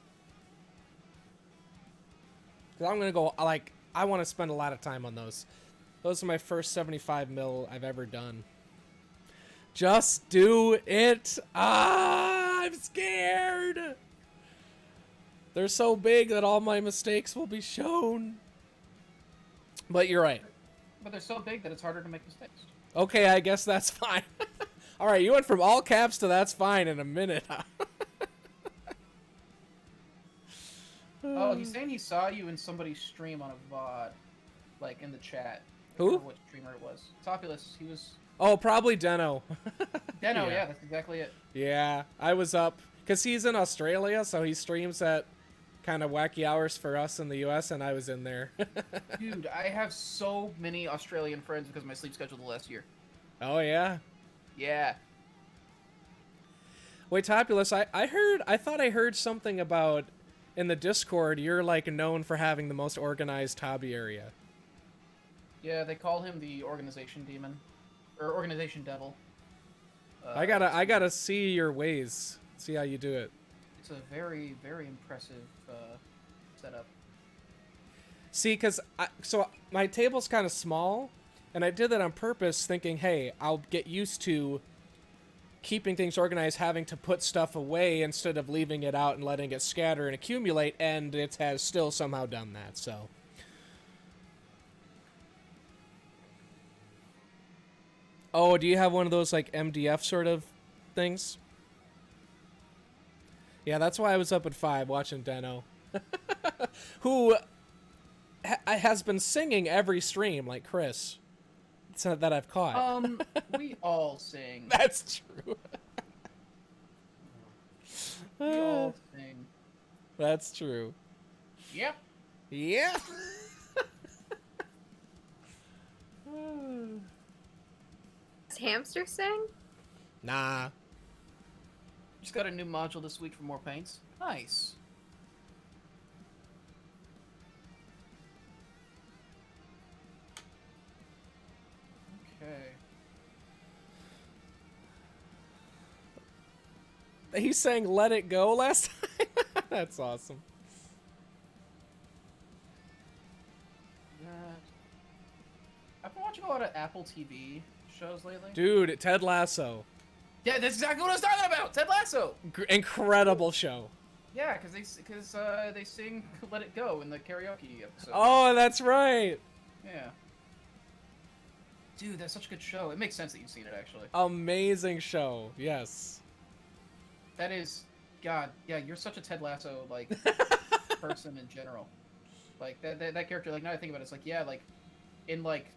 Cause I'm gonna go like I want to spend a lot of time on those. Those are my first 75 mil I've ever done. Just do it. I'm scared. They're so big that all my mistakes will be shown. But you're right. But they're so big that it's harder to make mistakes. Okay, I guess that's fine. All right, you went from all caps to that's fine in a minute. Oh, he's saying he saw you in somebody's stream on a VOD, like in the chat. I Who? don't remember what streamer it was. Topulus. He was. Oh, probably Deno. Deno, yeah, that's exactly it. Yeah, I was up because he's in Australia, so he streams at kind of wacky hours for us in the U.S., and I was in there. Dude, I have so many Australian friends because of my sleep schedule the last year. Oh yeah. Yeah. Wait, Topulus, I thought I heard something about in the Discord you're like known for having the most organized hobby area. Yeah, they call him the organization demon, or organization devil. I gotta see your ways, see how you do it. It's a very, very impressive setup. See, because so my table's kind of small, and I did that on purpose, thinking, hey, I'll get used to keeping things organized, having to put stuff away instead of leaving it out and letting it scatter and accumulate, and it has still somehow done that, so. Oh, do you have one of those, like, MDF sort of things? Yeah, that's why I was up at 5 watching Deno. Who has been singing every stream, like Chris. It's not that I've caught. We all sing. That's true. We all sing. That's true. Yep. Yeah. Does Hamster sing? Nah. Just got a new module this week for more paints. Nice. Okay. he sang "Let It Go" last time. That's awesome. I've been watching a lot of Apple TV shows lately. Dude, Ted Lasso. Yeah, that's exactly what I was talking about. Ted Lasso. Incredible show. Yeah, because they sing "Let It Go" in the karaoke episode. Oh, that's right. Yeah. Dude, that's such a good show. It makes sense that you've seen it, actually. Amazing show. Yes. That is, God, yeah, you're such a Ted Lasso, like, person in general. Like, that character, like, now I think about it, it's like, yeah, like, in, like,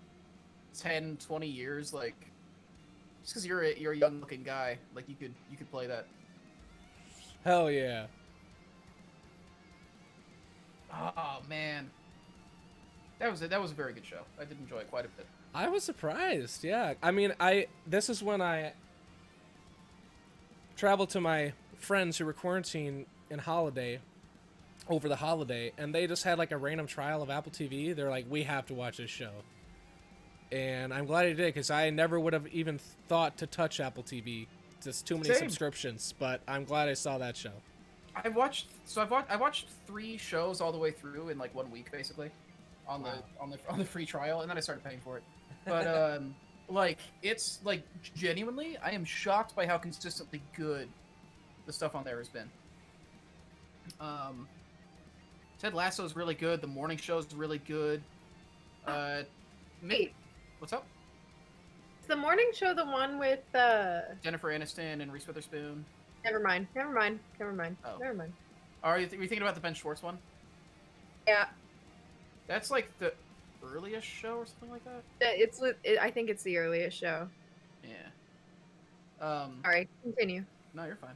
10, 20 years, like, just because you're a young-looking guy, like, you could play that. Hell yeah. Oh, man. That was a very good show. I did enjoy it quite a bit. I was surprised, yeah. I mean, this is when I traveled to my friends who were quarantined over the holiday, and they just had like a random trial of Apple TV. They're like, we have to watch this show. And I'm glad I did, because I never would have even thought to touch Apple TV. Just too many subscriptions, but I'm glad I saw that show. I watched 3 shows all the way through in like 1 week, basically, on the free trial, and then I started paying for it. But like, it's like, genuinely, I am shocked by how consistently good the stuff on there has been. Ted Lasso is really good. The morning show is really good. Wait, What's up? is the morning show the one with Jennifer Aniston and Reese Witherspoon. Never mind. Oh. Never mind. Are you thinking about the Ben Schwartz one? Yeah, That's like the earliest show or something like that. I think it's the earliest show. Yeah. All right, continue. No, you're fine.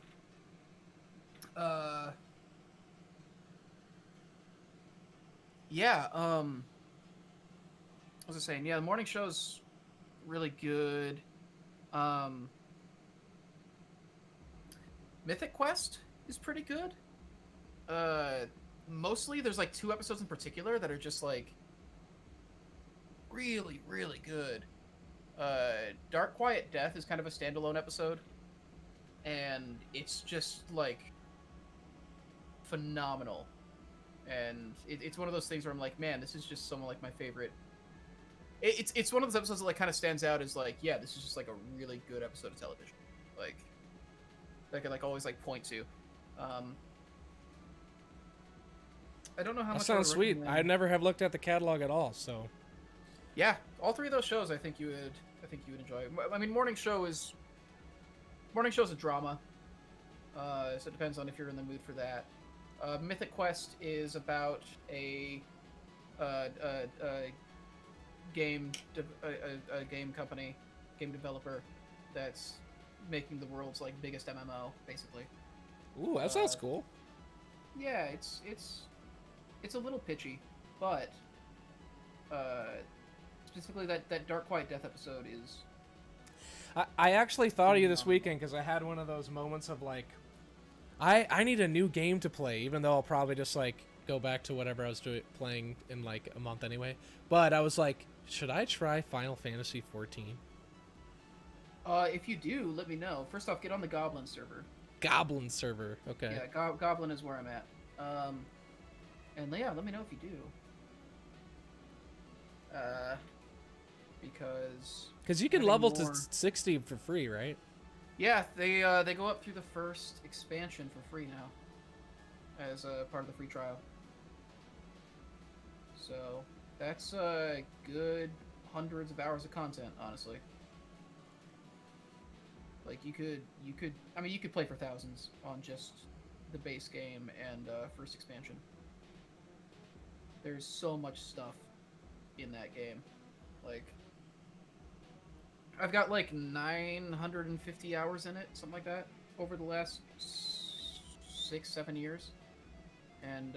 Yeah, what was I saying? Yeah, the morning show's really good. Mythic Quest is pretty good. Mostly there's like 2 episodes in particular that are just like really, really good. Dark Quiet Death is kind of a standalone episode, and it's just like phenomenal. And it's one of those things where I'm like, man, this is just some of like my favorite. It's one of those episodes that like kind of stands out as like, yeah, this is just like a really good episode of television, like that I could like always like point to. I don't know how That much. sounds sweet. I never have looked at the catalog at all, so. Yeah, all 3 of those shows I think you would enjoy. I mean, morning show is a drama, so it depends on if you're in the mood for that. Mythic Quest is about a game company, game developer that's making the world's like biggest MMO, basically. Ooh, that sounds cool. Yeah, it's a little pitchy, but specifically that Dark Quiet Death episode is. I actually thought of you this weekend because I had one of those moments of like, I need a new game to play, even though I'll probably just like go back to whatever I was playing in like a month anyway. But I was like, should I try Final Fantasy 14? If you do, let me know. First off, get on the Goblin server. Goblin server, okay. Yeah, Goblin is where I'm at. And yeah, let me know if you do. Because you can level to 60 for free, right? Yeah, they go up through the first expansion for free now, as a part of the free trial. So that's good hundreds of hours of content, honestly. Like you could play for thousands on just the base game and first expansion. There's so much stuff in that game. Like, I've got like 950 hours in it, something like that, over the last 6-7 years. And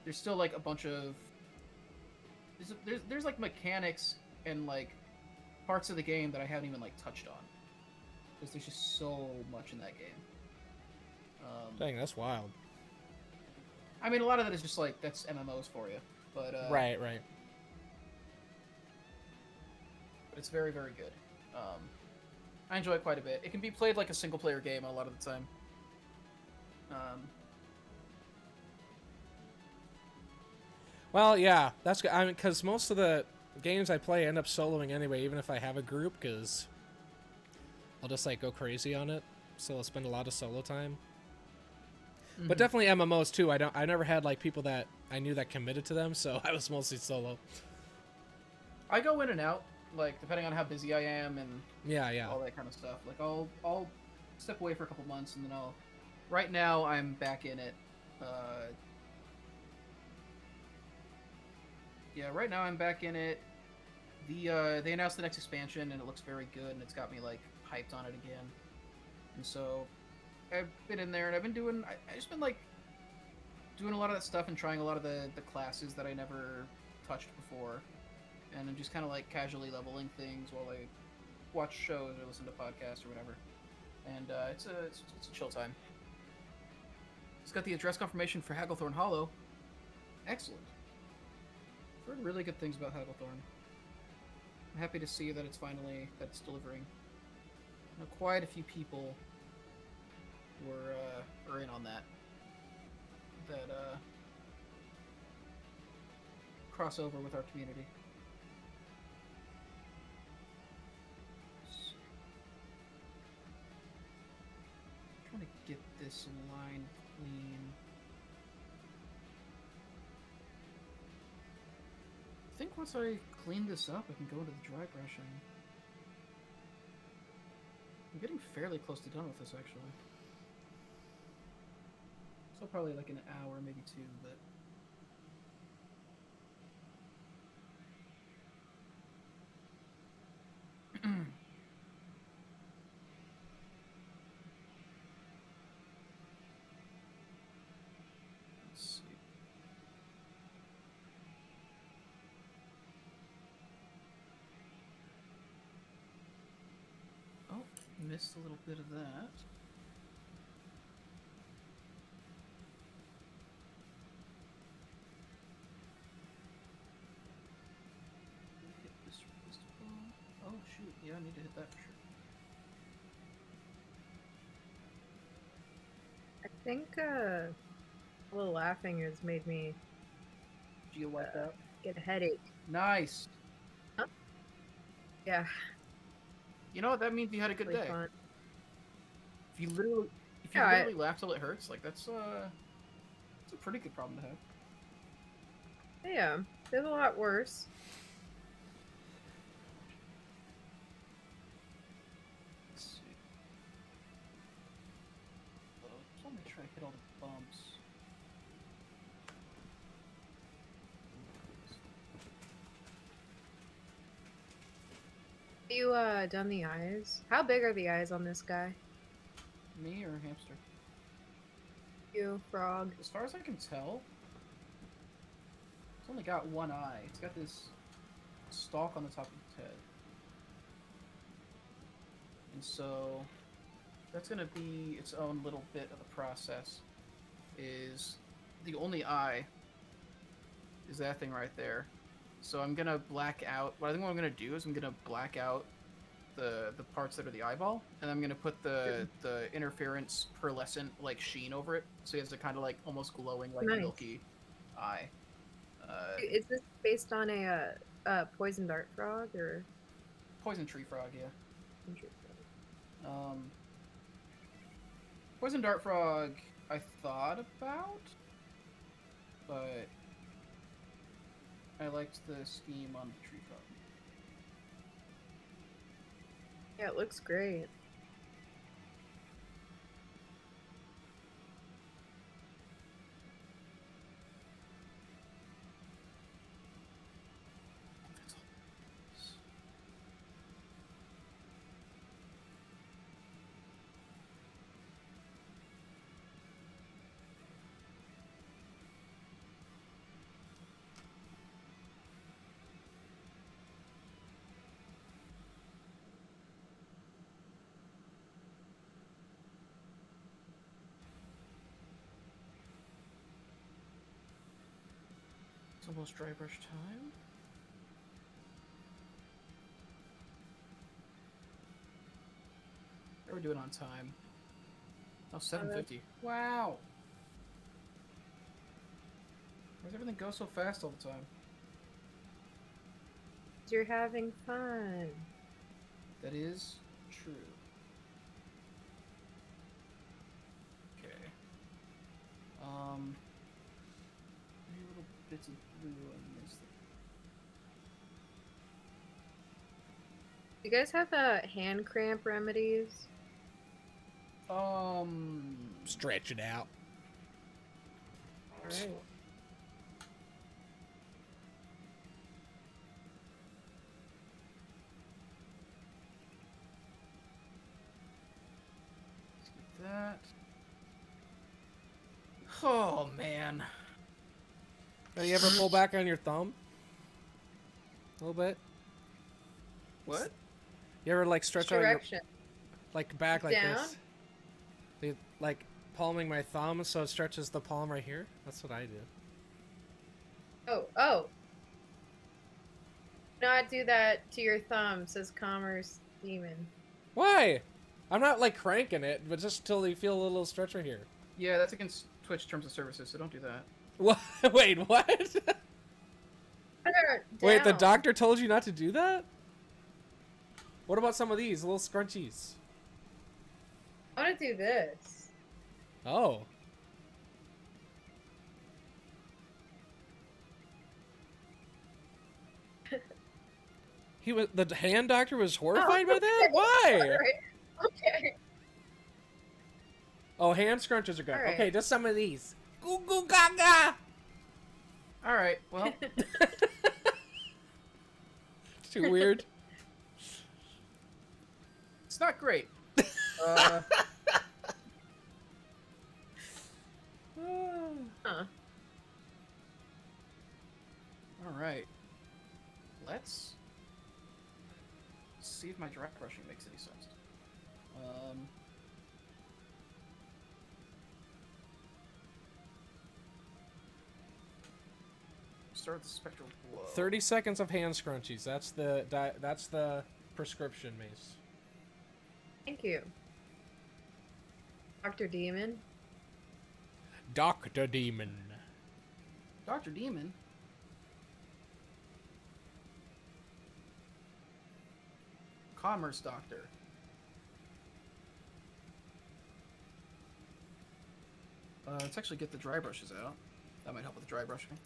there's still like a bunch of there's like mechanics and like parts of the game that I haven't even like touched on, because there's just so much in that game. Dang, that's wild. I mean, a lot of that is just like, that's MMOs for you, but right. But it's very, very good. I enjoy it quite a bit. It can be played like a single player game a lot of the time. Well, yeah, that's good. I mean, because most of the games I play end up soloing anyway, even if I have a group, because I'll just like go crazy on it. So I'll spend a lot of solo time. But definitely MMOs too. I never had like people that I knew that committed to them, so I was mostly solo. I go in and out, like depending on how busy I am and Yeah. all that kind of stuff. Like I'll step away for a couple months and then I'll. Right now I'm back in it. Yeah, right now I'm back in it. They announced the next expansion and it looks very good and it's got me like hyped on it again. And so I've been in there and I've been doing. I just been like doing a lot of that stuff and trying a lot of the classes that I never touched before, and I'm just kind of like casually leveling things while I watch shows or listen to podcasts or whatever. And it's a chill time. It's got the address confirmation for Hagglethorn Hollow. Excellent. I've heard really good things about Hagglethorn. I'm happy to see that it's delivering. I know quite a few people are in on that crossover with our community. I'm trying to get this line clean. I think once I clean this up, I can go into the dry brushing. I'm getting fairly close to done with this, actually. So probably like an hour, maybe two, but... Let's see. Oh, missed a little bit of that. Hit this resistance. Oh shoot, yeah, I need to hit that for sure. I think a little laughing has made me Geo wiped out. get a headache. Nice. Huh? Yeah. You know what? That means you had a good Really day. fun. If you literally laugh till it hurts, like that's a pretty good problem to have. Yeah, there's a lot worse. Let's see. So I'm gonna try to hit all the bumps. You done the eyes? How big are the eyes on this guy? Me or Hamster? You, frog. As far as I can tell, it's only got one eye. It's got this stalk on the top of its head. And so that's gonna be its own little bit of the process. Is the only eye is that thing right there. So I'm gonna black out. What I'm gonna do is I'm gonna black out the parts that are the eyeball, and I'm gonna put the interference pearlescent like sheen over it, so it has a kind of like almost glowing like Nice. milky eye. Is this based on a poison dart frog or Poison tree frog, yeah. tree frog? Poison dart frog, I thought about, but I liked the scheme on the tree frog. Yeah, it looks great. It's almost dry brush time. we're doing on time. Oh, 7:50. Wow. Why does everything go so fast all the time? You're having fun. That is true. Okay. Three little bits of blue on this thing. You guys have hand cramp remedies? Stretch it out. Alright. Let's get that. Oh man. Oh, you ever pull back on your thumb? A little bit? What? You ever like stretch out your Direction. like back like Down? this? Like palming my thumb so it stretches the palm right here? That's what I do. Oh. Not do that to your thumb, says Commerce Demon. Why? I'm not like cranking it, but just till you feel a little stretch right here. Yeah, that's against Twitch terms of services, so don't do that. What? Wait, what? Wait, the doctor told you not to do that? What about some of these little scrunchies? I want to do this. Oh. The hand doctor was horrified by that? Why? Right. Okay. Oh, hand scrunches are good. Right. Okay, just some of these. Goo goo gaga. All right. Well, Too weird. it's not great. Huh. All right. Let's see if my dry brushing makes any sense. Start with the spectral glow. 30 seconds of hand scrunchies. That's the prescription, Mace. Thank you. Dr. Demon. Dr. Demon. Dr. Demon. Commerce Doctor. Let's actually get the dry brushes out. That might help with the dry brushing.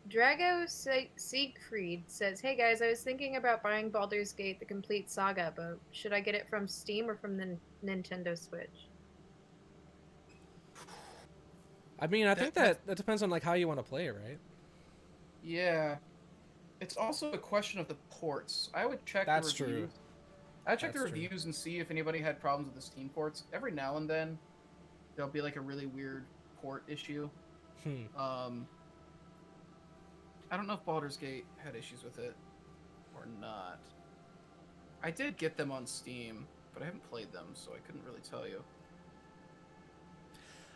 Drago Siegfried says, "Hey guys, I was thinking about buying Baldur's Gate: The Complete Saga, but should I get it from Steam or from the Nintendo Switch?" I mean, I think that depends on like how you want to play it, right? Yeah. It's also a question of the ports. I would check That's the reviews. true. I'd check That's the true. reviews and see if anybody had problems with the Steam ports. Every now and then, there'll be like a really weird port issue. I don't know if Baldur's Gate had issues with it or not. I did get them on Steam, but I haven't played them, so I couldn't really tell you.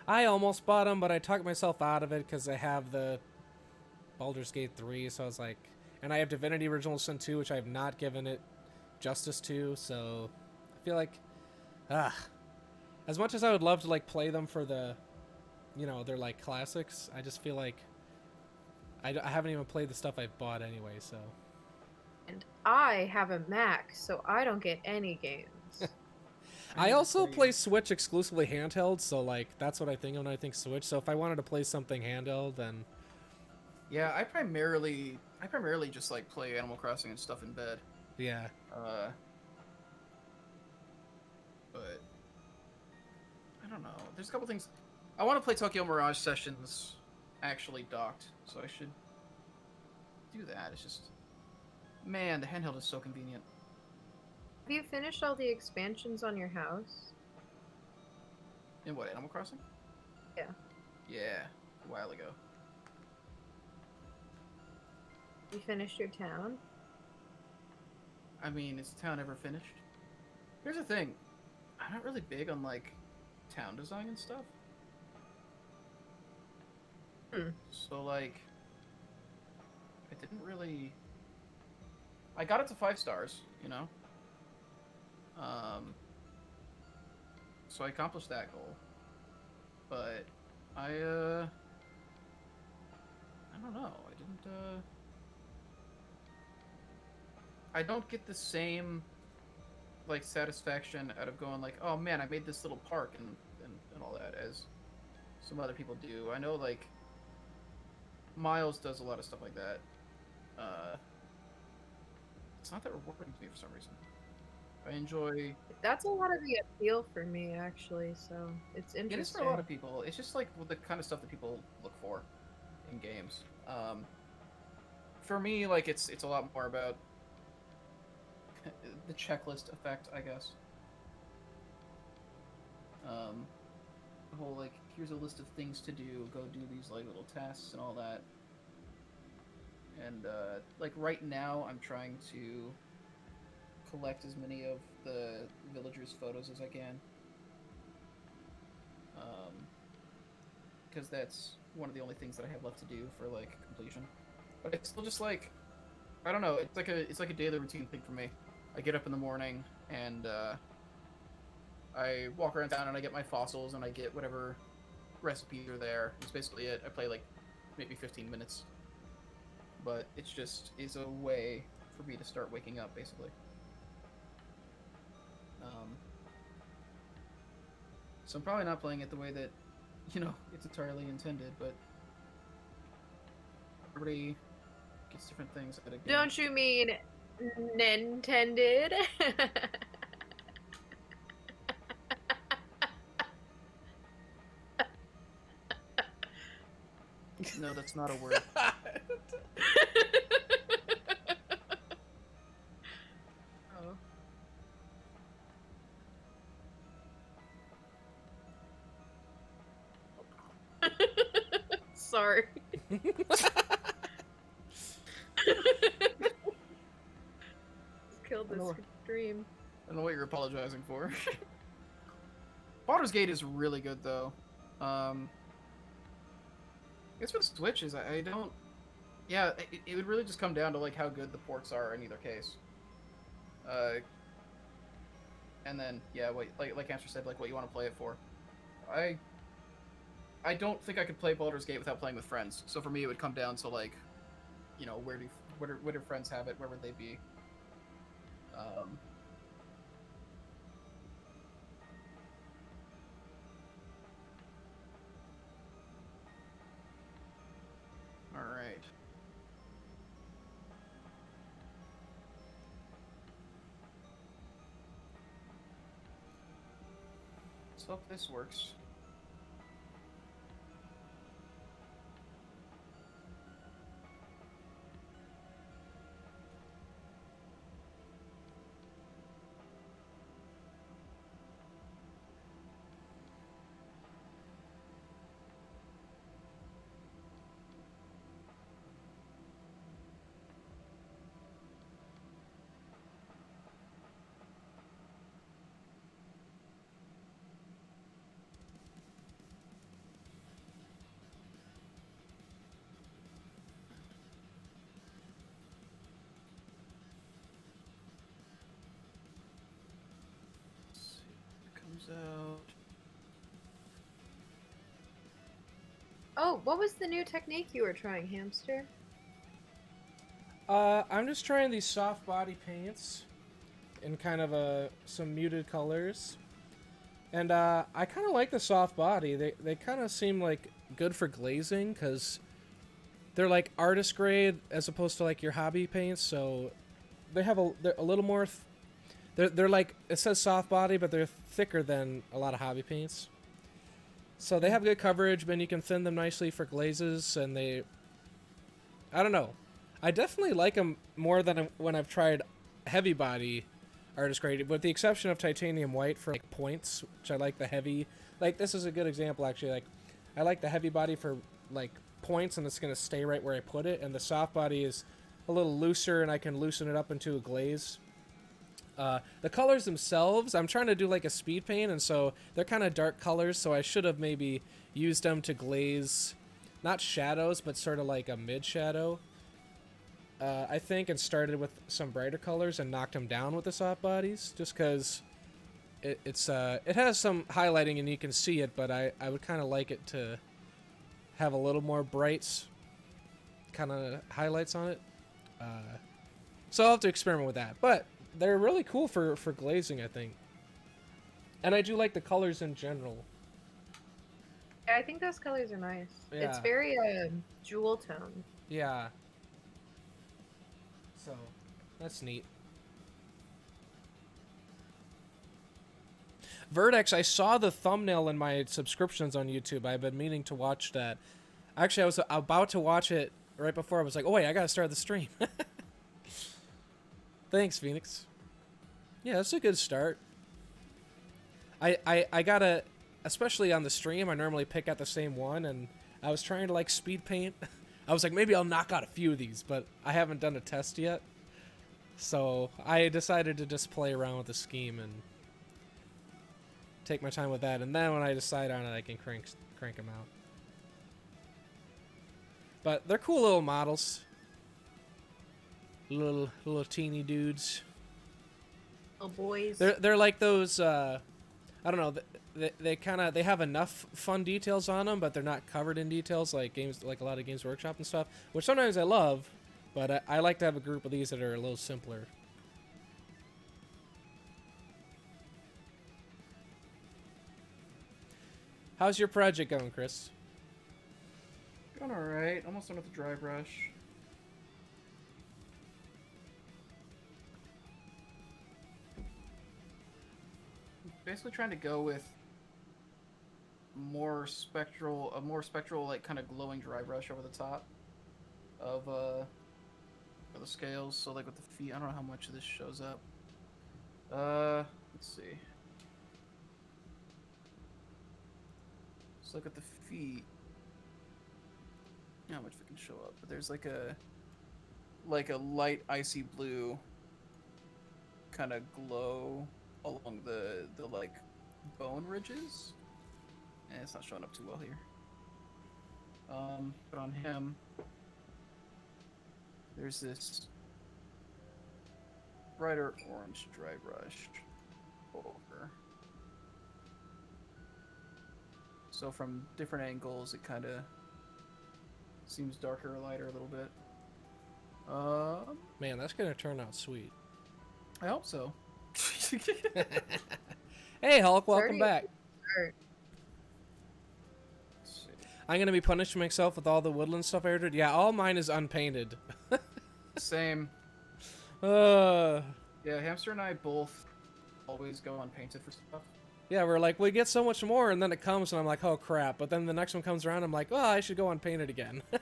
I almost bought them, but I talked myself out of it because I have the Baldur's Gate 3, so I was like... And I have Divinity Original Sin 2, which I have not given it justice to, so... I feel like... As much as I would love to, like, play them for the... You know, they're, like, classics, I just feel like... I haven't even played the stuff I've bought anyway, so... And I have a Mac, so I don't get any games. I also play Switch exclusively handheld, so like that's what I think when I think Switch. So if I wanted to play something handheld, then Yeah, I primarily just like play Animal Crossing and stuff in bed. yeah. But I don't know. There's a couple things. I want to play Tokyo Mirage Sessions actually docked, so I should do that. It's just, man, the handheld is so convenient. Have you finished all the expansions on your house? In what, Animal Crossing? Yeah. Yeah, a while ago. You finished your town? I mean, is the town ever finished? Here's the thing. I'm not really big on, like, town design and stuff. So, like, I didn't really... I got it to 5 stars, you know? So I accomplished that goal. But I don't know. I didn't, I don't get the same, like, satisfaction out of going, like, oh man, I made this little park and all that as some other people do. I know, like, Miles does a lot of stuff like that. It's not that rewarding to me for some reason. I enjoy... That's a lot of the appeal for me, actually. So it's interesting. It is for a lot of people. It's just like the kind of stuff that people look for in games. For me, like it's a lot more about the checklist effect, I guess. The whole like, here's a list of things to do. Go do these like little tasks and all that. And like right now, I'm trying to collect as many of the villagers' photos as I can. Because that's one of the only things that I have left to do for like completion. But it's still just like, I don't know. It's like a daily routine thing for me. I get up in the morning and I walk around town and I get my fossils and I get whatever recipes are there. That's basically it. I play like maybe 15 minutes, but it's just is a way for me to start waking up basically. So I'm probably not playing it the way that, you know, it's entirely intended, but everybody gets different things at a game. Don't you mean Nintended? No, that's not a word. Oh. Sorry. Killed this stream. I don't know what you're apologizing for. Baldur's Gate is really good, though. I guess with Switch is I don't... Yeah, it would really just come down to like how good the ports are in either case. And then, yeah, like Hamster said, like what you want to play it for. I don't think I could play Baldur's Gate without playing with friends. So for me, it would come down to like, you know, where do friends have it? Where would they be? All right. Let's hope this works. Out. Oh, what was the new technique you were trying, Hamster? I'm just trying these soft body paints in kind of some muted colors. And I kind of like the soft body. They kind of seem like good for glazing because they're like artist grade as opposed to like your hobby paints. So they're a little more... They're like, it says soft body, but they're thicker than a lot of hobby paints. So they have good coverage, but you can thin them nicely for glazes, and I don't know. I definitely like them more than when I've tried heavy body artist grade, with the exception of titanium white for like points, which I like the heavy. Like, this is a good example, actually. Like, I like the heavy body for like points, and it's going to stay right where I put it, and the soft body is a little looser, and I can loosen it up into a glaze. The colors themselves, I'm trying to do like a speed paint, and so they're kind of dark colors, so I should have maybe used them to glaze, not shadows, but sort of like a mid-shadow, I think, and started with some brighter colors and knocked them down with the soft bodies, just because it has some highlighting and you can see it, but I would kind of like it to have a little more brights kind of highlights on it. So I'll have to experiment with that, but they're really cool for glazing, I think. And I do like the colors in general. Yeah, I think those colors are nice. Yeah. It's very jewel tone. Yeah. So, that's neat. Vertex, I saw the thumbnail in my subscriptions on YouTube. I've been meaning to watch that. Actually, I was about to watch it right before. I was like, oh wait, I gotta start the stream. Thanks, Phoenix. Yeah, that's a good start. I gotta, especially on the stream, I normally pick out the same one, and I was trying to like speed paint. I was like, maybe I'll knock out a few of these, but I haven't done a test yet. So I decided to just play around with the scheme and take my time with that, and then when I decide on it, I can crank them out. But they're cool little models. Little teeny dudes. Little boys. They're like those. I don't know. They have enough fun details on them, but they're not covered in details like a lot of Games Workshop and stuff. Which sometimes I love, but I like to have a group of these that are a little simpler. How's your project going, Chris? Going alright. Almost done with the dry brush. Basically trying to go with a more spectral, like kind of glowing dry brush over the top of for the scales. So like with the feet, I don't know how much of this shows up. Let's see. Let's look at the feet. How much it can show up, but there's like a light icy blue kind of glow along the like bone ridges, and it's not showing up too well here. But on him, there's this brighter orange dry brush over. So from different angles, it kind of seems darker or lighter a little bit. Man, that's gonna turn out sweet. I hope so. Hey, Hulk, welcome back. Sure. I'm gonna be punishing myself with all the woodland stuff I ordered. Yeah, all mine is unpainted. Same. Uh. Yeah, Hamster and I both always go unpainted for stuff. Yeah, we're like, we get so much more, and then it comes, and I'm like, oh crap. But then the next one comes around, I'm like, oh, I should go unpainted again. Yeah.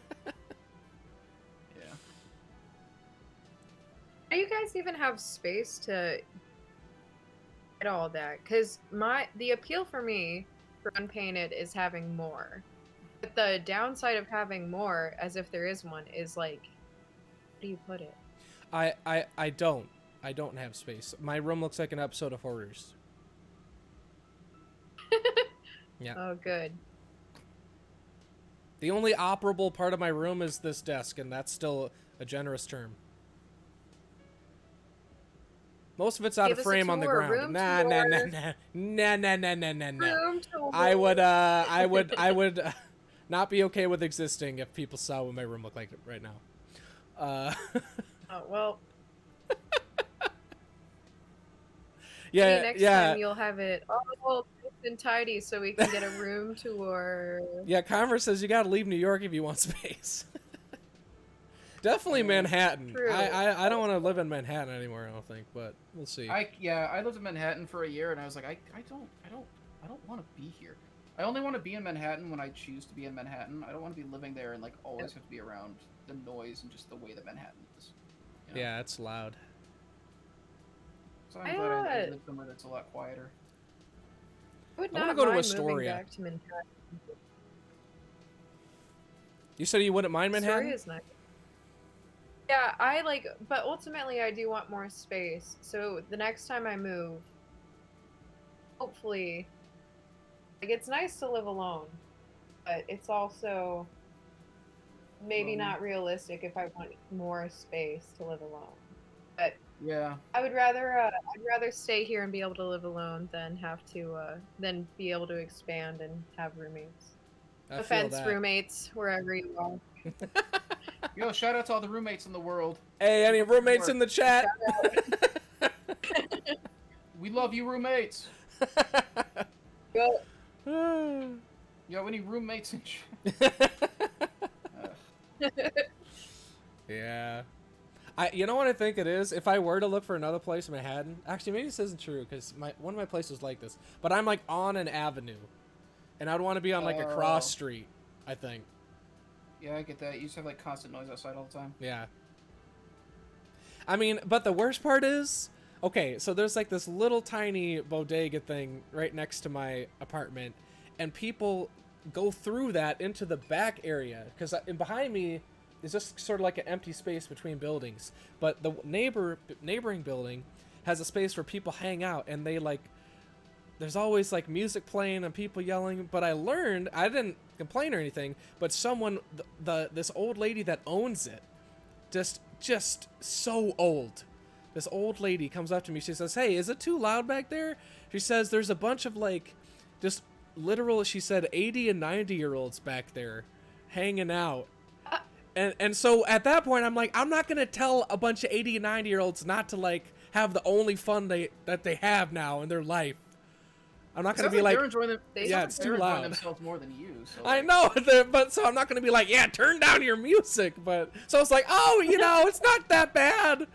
Do you guys even have space to get all that? Because the appeal for me for unpainted is having more. But the downside of having more, as if there is one, is like, where do you put it? I don't have space. My room looks like an episode of Hoarders. Yeah. Oh, good. The only operable part of my room is this desk, and that's still a generous term. Most of it's out of frame on the ground. Nah. Room tour. I would not be okay with existing if people saw what my room looked like right now. Oh, well. Yeah, Maybe next time you'll have it all nice and tidy so we can get a room tour. Yeah, Converse says you gotta leave New York if you want space. Definitely Manhattan. True. I don't want to live in Manhattan anymore, I don't think, but we'll see. I lived in Manhattan for a year, and I was like, I don't want to be here. I only want to be in Manhattan when I choose to be in Manhattan. I don't want to be living there and like always have to be around the noise and just the way that Manhattan is. You know? Yeah, it's loud. So I'm glad I live somewhere that's a lot quieter. I would I wanna not go to mind Astoria. moving back to Manhattan. You said you wouldn't mind Manhattan? Astoria's nice. Yeah, I like, but ultimately I do want more space. So the next time I move, hopefully, like it's nice to live alone, but it's also maybe Lonely. not realistic if I want more space to live alone. But Yeah. I'd rather stay here and be able to live alone than have to than be able to expand and have roommates. I feel Offense, that. roommates, wherever you are. Yo, shout out to all the roommates in the world. Hey, any Keep up the roommates work. in the chat? We love you, roommates. Go. Yo, any roommates in chat? Yeah. You know what I think it is? If I were to look for another place in Manhattan, actually maybe this isn't true because one of my places like this, but I'm like on an avenue, and I'd want to be on like a cross street. I think. Yeah, I get that. You just have like constant noise outside all the time. Yeah. I mean, but the worst part is, okay, so there's like this little tiny bodega thing right next to my apartment, and people go through that into the back area because behind me is just sort of like an empty space between buildings. But the neighboring building has a space where people hang out, and they like. There's always like music playing and people yelling, but I learned, I didn't complain or anything, but someone, this old lady that owns it, just so old. This old lady comes up to me. She says, "Hey, is it too loud back there?" She says, "There's a bunch of like, just literal." She said, 80 and 90-year-olds back there, hanging out. And so at that point, I'm like, I'm not gonna tell a bunch of 80 and 90-year-olds not to like have the only fun that they have now in their life. I'm not gonna be like, yeah, it's too loud. Themselves more than you. So I know, but so I'm not gonna be like, yeah, turn down your music. But so it's like, oh, it's not that bad.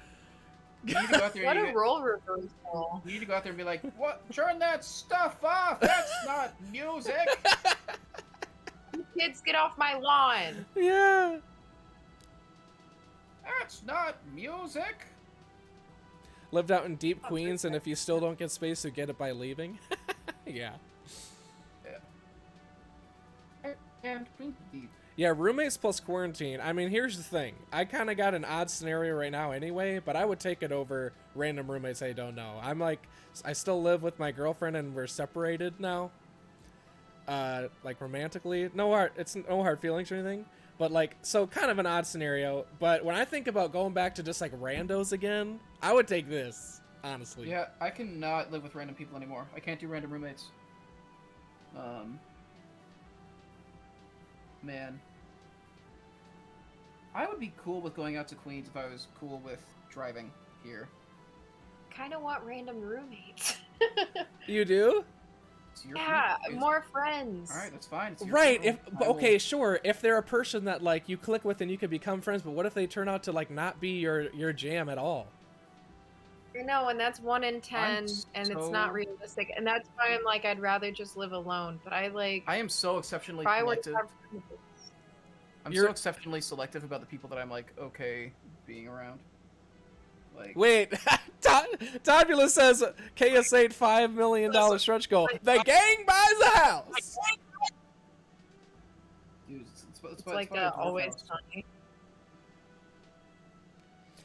You need to go out there. What a role reversal! You need to go out there and be like, "What? Turn that stuff off! That's not music." Kids, get off my lawn! Yeah. That's not music. Lived out in deep Queens, and if you still don't get space, you get it by leaving. Yeah. And Queen deep. Yeah, roommates plus quarantine. I mean, here's the thing. I kind of got an odd scenario right now anyway, but I would take it over random roommates I don't know. I'm like, I still live with my girlfriend and we're separated now. Like romantically. It's no hard feelings or anything. But like, so kind of an odd scenario. But when I think about going back to just like randos again, I would take this, honestly. Yeah, I cannot live with random people anymore. I can't do random roommates. Man. I would be cool with going out to Queens if I was cool with driving here. Kind of want random roommates. You do? Yeah, more friends. All right, that's fine. Right. Okay, sure. If they're a person that like you click with and you can become friends, but what if they turn out to like not be your jam at all? I know, and that's 1 in 10, and it's not realistic. And that's why I'm like, I'd rather just live alone. But I am so exceptionally selective. I'm so exceptionally selective about the people that I'm like okay being around. Like, wait, Tabula says KS8 $5 million stretch goal. The gang buys a house. Dude, it's like that always funny.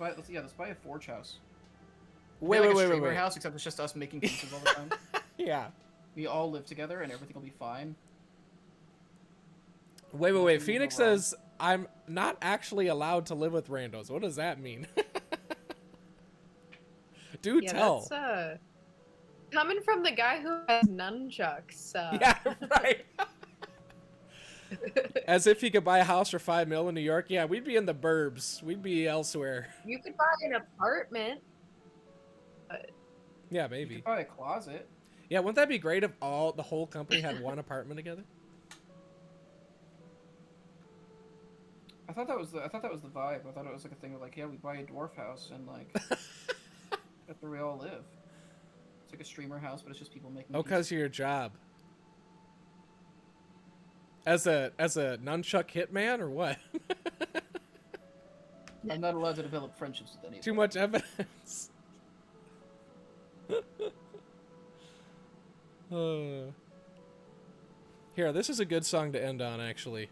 Let's buy a Forge house. Wait. House, except it's just us making pieces all the time. Yeah. We all live together and everything will be fine. Wait. Phoenix says I'm not actually allowed to live with randos. What does that mean? Do tell. That's, coming from the guy who has nunchucks. Yeah, right. As if you could buy a house for $5 million in New York. Yeah, we'd be in the burbs. We'd be elsewhere. You could buy an apartment. But... Yeah, maybe. You could buy a closet. Yeah, wouldn't that be great if the whole company had one apartment together? I thought that was the vibe. I thought it was like a thing of like, yeah, we buy a dwarf house and like that's where we all live. It's like a streamer house, but it's just people making. Oh, because of your job. As a nunchuck hitman or what? I'm not allowed to develop friendships with anyone. Too much evidence. Here, this is a good song to end on, actually.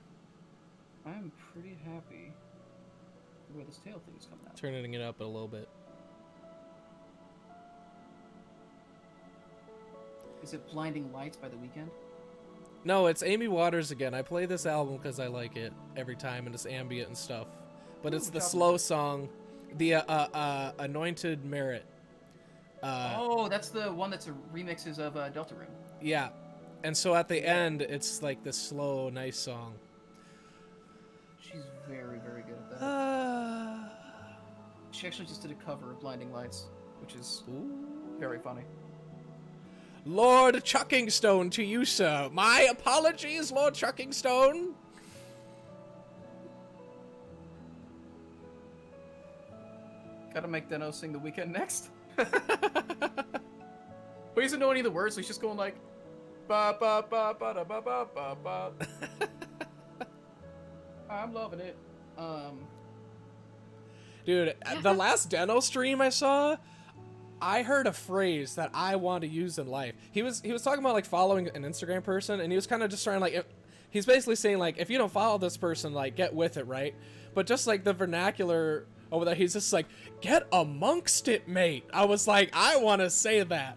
I'm pretty happy where this tail thing is coming out. Turning it up a little bit. Is it Blinding Lights by The Weeknd? No, it's Amy Waters again. I play this album because I like it every time, and it's ambient and stuff. But it's the slow song, the Anointed Merit. Oh, that's the one that's remixes of Deltarune. Yeah, and so at the end, it's like this slow, nice song. She's very, very good at that. She actually just did a cover of Blinding Lights, which is very funny. Lord Chuckingstone to you, sir. My apologies, Lord Chuckingstone. Gotta make Deno sing The Weeknd next. But he doesn't know any of the words, so he's just going like, ba ba ba ba da ba ba ba ba. I'm loving it. Dude, the last Deno stream I saw, I heard a phrase that I want to use in life. He was talking about like following an Instagram person, and he was kind of just trying like, he's basically saying like, if you don't follow this person, like get with it, right? But just like the vernacular over there, he's just like, get amongst it, mate. I was like, I want to say that.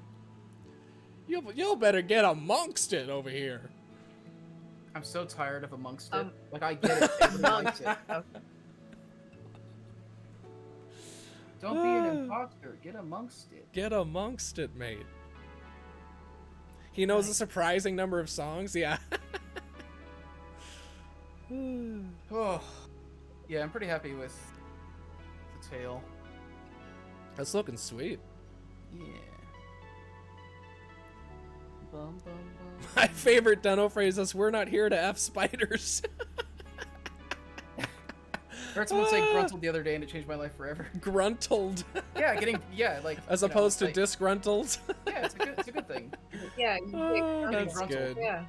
You'll better get amongst it over here. I'm so tired of amongst it. Like I get it. Everybody likes it. Don't be an imposter. Get amongst it. Get amongst it, mate. He knows a surprising number of songs. Yeah. Oh, yeah. I'm pretty happy with the tail. That's looking sweet. Yeah. Bum, bum, bum. My favorite Deno phrase is, "We're not here to F spiders." I heard someone say gruntled the other day and it changed my life forever. Gruntled. Yeah, like as opposed to like, disgruntled. Yeah, it's a good thing. Yeah, you That's gruntled. good. Yeah.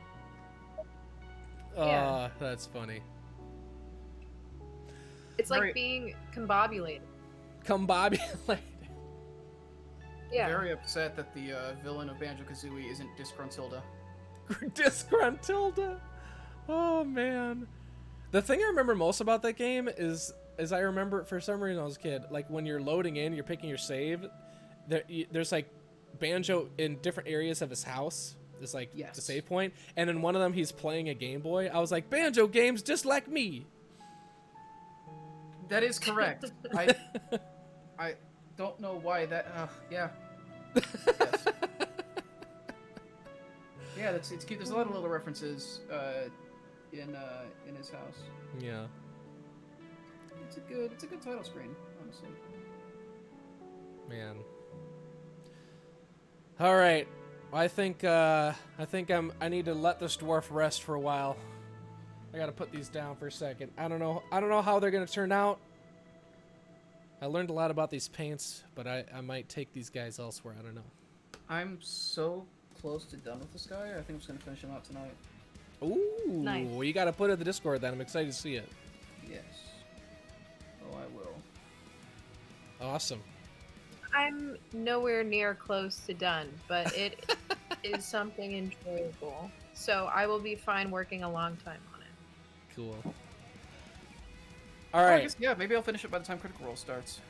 Oh, that's funny. It's like being combobulated. Combobulated. Yeah. Very upset that the villain of Banjo-Kazooie isn't Disgruntilda. Disgruntilda. Oh man. The thing I remember most about that game is I remember for some reason I was a kid, like when you're loading in, you're picking your save. There's like Banjo in different areas of his house. There's like the save point, and in one of them he's playing a Game Boy. I was like, Banjo games just like me. That is correct. I don't know why that. Yeah. Yes. Yeah, it's cute. There's a lot of little references in his house. Yeah. It's a good title screen, honestly. Man. All right. I think I need to let this dwarf rest for a while. I gotta put these down for a second. I don't know how they're gonna turn out. I learned a lot about these paints, but I might take these guys elsewhere. I don't know. I'm so close to done with this guy. I think I'm just gonna finish him out tonight. Ooh, nice. Well, you gotta put it in the Discord then. I'm excited to see it. Yes. Oh, I will. Awesome. I'm nowhere near close to done, but it is something enjoyable. So I will be fine working a long time on it. Cool. All right. I guess, yeah, maybe I'll finish it by the time Critical Role starts.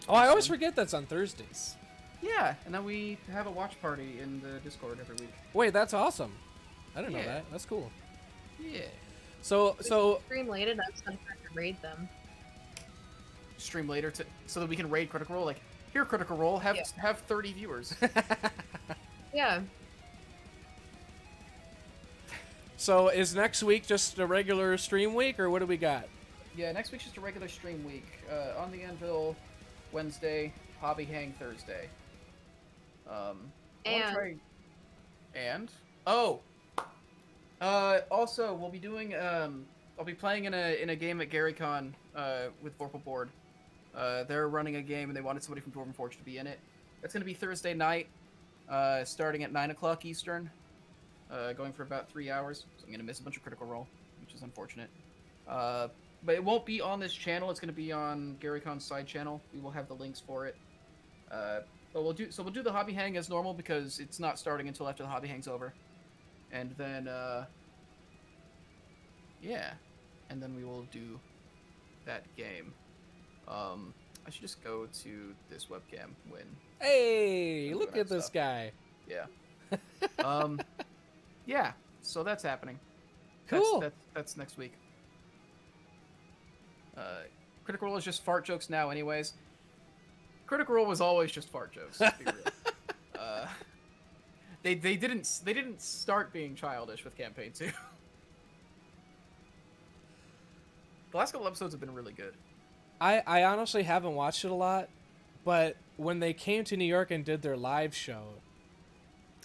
Oh, I always forget that's on Thursdays. Yeah, and then we have a watch party in the Discord every week. Wait, that's awesome. I didn't know that. That's cool. Yeah. So stream late enough so I can raid them. Stream later so that we can raid Critical Role. Like, here, Critical Role, have 30 viewers. Yeah. So is next week just a regular stream week, or what do we got? Yeah, next week's just a regular stream week. On the Anvil Wednesday, Hobby Hang Thursday. Also, we'll be doing. I'll be playing in a game at GaryCon with Vorpal Board. They're running a game and they wanted somebody from Dwarven Forge to be in it. That's gonna be Thursday night, starting at 9 o'clock Eastern, going for about 3 hours. So I'm gonna miss a bunch of Critical Role, which is unfortunate. But it won't be on this channel. It's gonna be on GaryCon's side channel. We will have the links for it. But we'll do the Hobby Hang as normal because it's not starting until after the Hobby Hang's over. And then, yeah. And then we will do that game. I should just go to this webcam when. Hey, I'm look doing at that this stuff. guy. Yeah. Yeah. So that's happening. Cool. That's next week. Critical Role is just fart jokes now, anyways. Critical Role was always just fart jokes. Let's be real. They didn't start being childish with campaign 2. The last couple episodes have been really good. I honestly haven't watched it a lot, but when they came to New York and did their live show,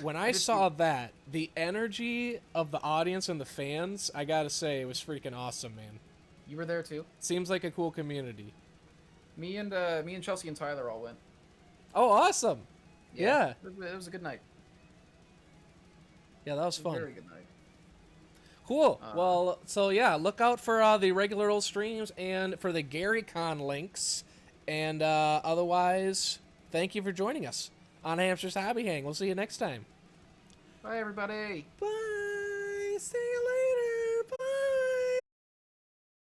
when I saw that, the energy of the audience and the fans, I gotta say, it was freaking awesome, man. You were there too. Seems like a cool community. Me and Chelsea and Tyler all went. Oh, awesome! Yeah. It was a good night. Yeah, that was fun. Very good night. Cool. Well, so yeah, look out for the regular old streams and for the GaryCon links. And otherwise, thank you for joining us on Hamster's Hobby Hang. We'll see you next time. Bye, everybody. Bye. See